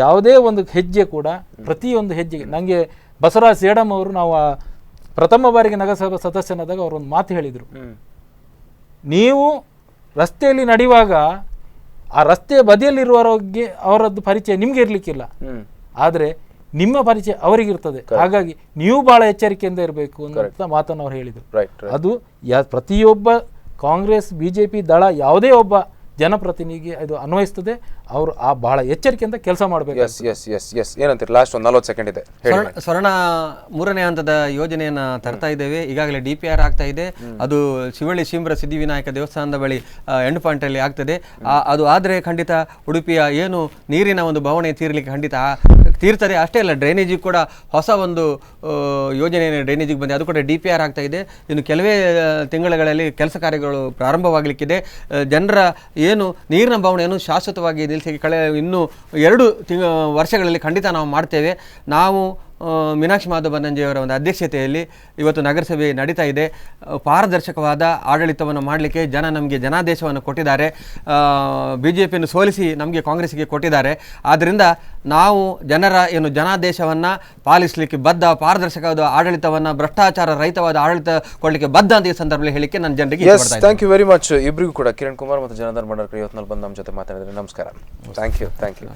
ಯಾವುದೇ ಒಂದು ಹೆಜ್ಜೆ ಕೂಡ, ಪ್ರತಿಯೊಂದು ಹೆಜ್ಜೆಗೆ ನನಗೆ ಬಸವರಾಜ್ ಸೇಡಮ್ ಅವರು, ನಾವು ಪ್ರಥಮ ಬಾರಿಗೆ ನಗರಸಭಾ ಸದಸ್ಯನಾದಾಗ ಅವರು ಒಂದು ಮಾತು ಹೇಳಿದರು, ನೀವು ರಸ್ತೆಯಲ್ಲಿ ನಡೆಯುವಾಗ ಆ ರಸ್ತೆಯ ಬದಿಯಲ್ಲಿರುವವರಿಗೆ ಅವರದ್ದು ಪರಿಚಯ ನಿಮ್ಗೆ ಇರ್ಲಿಕ್ಕಿಲ್ಲ, ಆದ್ರೆ ನಿಮ್ಮ ಪರಿಚಯ ಅವರಿಗಿರ್ತದೆ. ಹಾಗಾಗಿ ನೀವು ಬಹಳ ಎಚ್ಚರಿಕೆಯಿಂದ ಇರಬೇಕು ಅಂತ ಮಾತನ್ನು ಅವ್ರು ಹೇಳಿದರು. ಅದು ಪ್ರತಿಯೊಬ್ಬ ಕಾಂಗ್ರೆಸ್ ಬಿಜೆಪಿ ದಳ ಯಾವುದೇ ಒಬ್ಬ ಜನಪ್ರತಿನಿಧಿಗೆ ಅದು ಅನ್ವಯಿಸ್ತದೆ. ಅವರು ಆ ಬಹಳ ಎಚ್ಚರಿಕೆಯಿಂದ ಕೆಲಸ ಮಾಡಬೇಕು. ಏನಂತೀರಿ? ಲಾಸ್ಟ್ ಒಂದು 40 ಸೆಕೆಂಡ್ ಇದೆ. ಸ್ವರ್ಣ 3ನೇ ಹಂತದ ಯೋಜನೆಯನ್ನ ತರ್ತಾ ಇದ್ದೇವೆ. ಈಗಾಗಲೇ DPR ಆಗ್ತಾ ಇದೆ. ಅದು ಶಿವಳ್ಳಿ ಶಿಂಬ್ರ ಸಿದ್ಧಿವಿನಾಯಕ ದೇವಸ್ಥಾನದ ಬಳಿ ಎಂಡ್ ಪಾಯಿಂಟ್ ಅಲ್ಲಿ ಆಗ್ತದೆ. ಅದು ಆದ್ರೆ ಖಂಡಿತ ಉಡುಪಿಯ ಏನು ನೀರಿನ ಒಂದು ಬವಣೆ ತೀರ್ಲಿಕ್ಕೆ ಖಂಡಿತ ತೀರ್ತದೆ. ಅಷ್ಟೇ ಅಲ್ಲ, ಡ್ರೈನೇಜಿಗೆ ಕೂಡ ಹೊಸ ಒಂದು ಯೋಜನೆಯನ್ನು ಡ್ರೈನೇಜಿಗೆ ಬಂದಿದೆ, ಅದು ಕೂಡ DPR ಆಗ್ತಾ ಇದೆ. ಇನ್ನು ಕೆಲವೇ ತಿಂಗಳುಗಳಲ್ಲಿ ಕೆಲಸ ಕಾರ್ಯಗಳು ಪ್ರಾರಂಭವಾಗಲಿಕ್ಕಿದೆ. ಜನರ ಏನು ನೀರಿನ ಬವಣೆಯನ್ನು ಶಾಶ್ವತವಾಗಿ ನಿಲ್ಲಿಸಿ ಇನ್ನು 2 ವರ್ಷಗಳಲ್ಲಿ ಖಂಡಿತ ನಾವು ಮಾಡ್ತೇವೆ. ನಾವು ಮೀನಾಕ್ಷಿ ಮಾಧವ ಬನ್ನಂಜೆಯವರ ಒಂದು ಅಧ್ಯಕ್ಷತೆಯಲ್ಲಿ ಇವತ್ತು ನಗರಸಭೆ ನಡೀತಾ ಇದೆ. ಪಾರದರ್ಶಕವಾದ ಆಡಳಿತವನ್ನು ಮಾಡಲಿಕ್ಕೆ ಜನ ನಮಗೆ ಜನಾದೇಶವನ್ನು ಕೊಟ್ಟಿದ್ದಾರೆ. BJPಯನ್ನು ಸೋಲಿಸಿ ನಮಗೆ ಕಾಂಗ್ರೆಸ್ಗೆ ಕೊಟ್ಟಿದ್ದಾರೆ. ಆದ್ದರಿಂದ ನಾವು ಜನರ ಏನು ಜನಾದೇಶವನ್ನು ಪಾಲಿಸಲಿಕ್ಕೆ ಬದ್ಧ, ಪಾರದರ್ಶಕವಾದ ಆಡಳಿತವನ್ನು, ಭ್ರಷ್ಟಾಚಾರ ರಹಿತವಾದ ಆಡಳಿತ ಕೊಡಲಿಕ್ಕೆ ಬದ್ಧ ಅಂತ ಈ ಸಂದರ್ಭದಲ್ಲಿ ಹೇಳಿಕ್ಕೆ ನಾನು ಜನರಿಗೆ ಥ್ಯಾಂಕ್ ಯು ವೆರಿ ಮಚ್ ಇಬ್ಬರಿಗೂ ಕೂಡ. ಕಿರಣ್ ಕುಮಾರ್ ಮತ್ತು ಜನಾರ್ದನ್ ಭಂಡಾರ್ಕರ್ ಇವತ್ತಿನಲ್ಲಿ ಬಂದು ನಮ್ಮ ಜೊತೆ ಮಾತಾಡಿದ್ರೆ ನಮಸ್ಕಾರ. Thank you.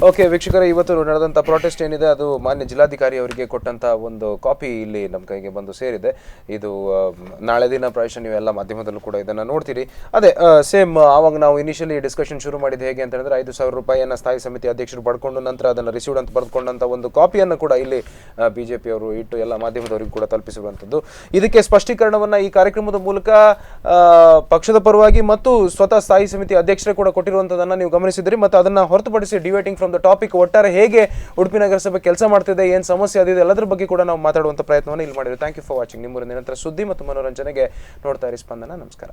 ಓಕೆ ವೀಕ್ಷಕರೇ, ಇವತ್ತು ನಡೆದಂಥ ಪ್ರೊಟೆಸ್ಟ್ ಏನಿದೆ ಅದು ಮಾನ್ಯ ಜಿಲ್ಲಾಧಿಕಾರಿ ಅವರಿಗೆ ಕೊಟ್ಟಂತ ಒಂದು ಕಾಪಿ ಇಲ್ಲಿ ನಮ್ಮ ಕೈಗೆ ಬಂದು ಸೇರಿದೆ. ಇದು ನಾಳೆ ದಿನ ಪ್ರಾಯಶಃ ನೀವೆಲ್ಲ ಮಾಧ್ಯಮದಲ್ಲೂ ಕೂಡ ಇದನ್ನು ನೋಡ್ತೀರಿ. ಅದೇ ಸೇಮ್ ಆವಾಗ ನಾವು ಇನಿಷಿಯಲಿ ಡಿಸ್ಕಷನ್ ಶುರು ಮಾಡಿದ್ದು ಹೇಗೆ ಅಂತ ಹೇಳಿದ್ರೆ, 5,000 ರೂಪಾಯಿಯನ್ನು ಸ್ಥಾಯಿ ಸಮಿತಿ ಅಧ್ಯಕ್ಷರು ಪಡ್ಕೊಂಡು ನಂತರ ಅದನ್ನು ರಿಸೀವ್ಡ್ ಅಂತ ಬರೆದುಕೊಂಡಂಥ ಒಂದು ಕಾಪಿಯನ್ನು ಕೂಡ ಇಲ್ಲಿ BJP ಅವರು ಇಟ್ಟು ಎಲ್ಲ ಮಾಧ್ಯಮದವರಿಗೂ ಕೂಡ ತಲುಪಿಸುವಂಥದ್ದು. ಇದಕ್ಕೆ ಸ್ಪಷ್ಟೀಕರಣವನ್ನು ಈ ಕಾರ್ಯಕ್ರಮದ ಮೂಲಕ ಪಕ್ಷದ ಪರವಾಗಿ ಮತ್ತು ಸ್ವತಃ ಸ್ಥಾಯಿ ಸಮಿತಿ ಅಧ್ಯಕ್ಷರೇ ಕೂಡ ಕೊಟ್ಟಿರುವಂಥದ್ದನ್ನು ನೀವು ಗಮನಿಸಿದ್ರಿ. ಮತ್ತು ಅದನ್ನು ಹೊರತುಪಡಿಸಿ ಡಿವೇಟಿಂಗ್ ಫ್ರಮ್ ದ ಟಾಪಿಕ್, ಒಟ್ಟಾರೆ ಹೇಗೆ ಉಡುಪಿ ನಗರಸಭೆ ಕೆಲಸ ಮಾಡ್ತಿದೆ, ಏನು ಸಮಸ್ಯೆ ಅದಿದೆ, ಎಲ್ಲದರ ಬಗ್ಗೆ ಕೂಡ ನಾವು ಮಾತಾಡುವಂಥ ಪ್ರಯತ್ನವನ್ನು ಇಲ್ಲಿ ಮಾಡಿದ್ವಿ. Thank you for watching. ನಿಮ್ಮ ನಿರಂತರ ಸುದ್ದಿ ಮತ್ತು ಮನೋರಂಜನೆಗೆ ನೋಡ್ತಾ ಇರಿ ಸ್ಪಂದನ. ನಮಸ್ಕಾರ.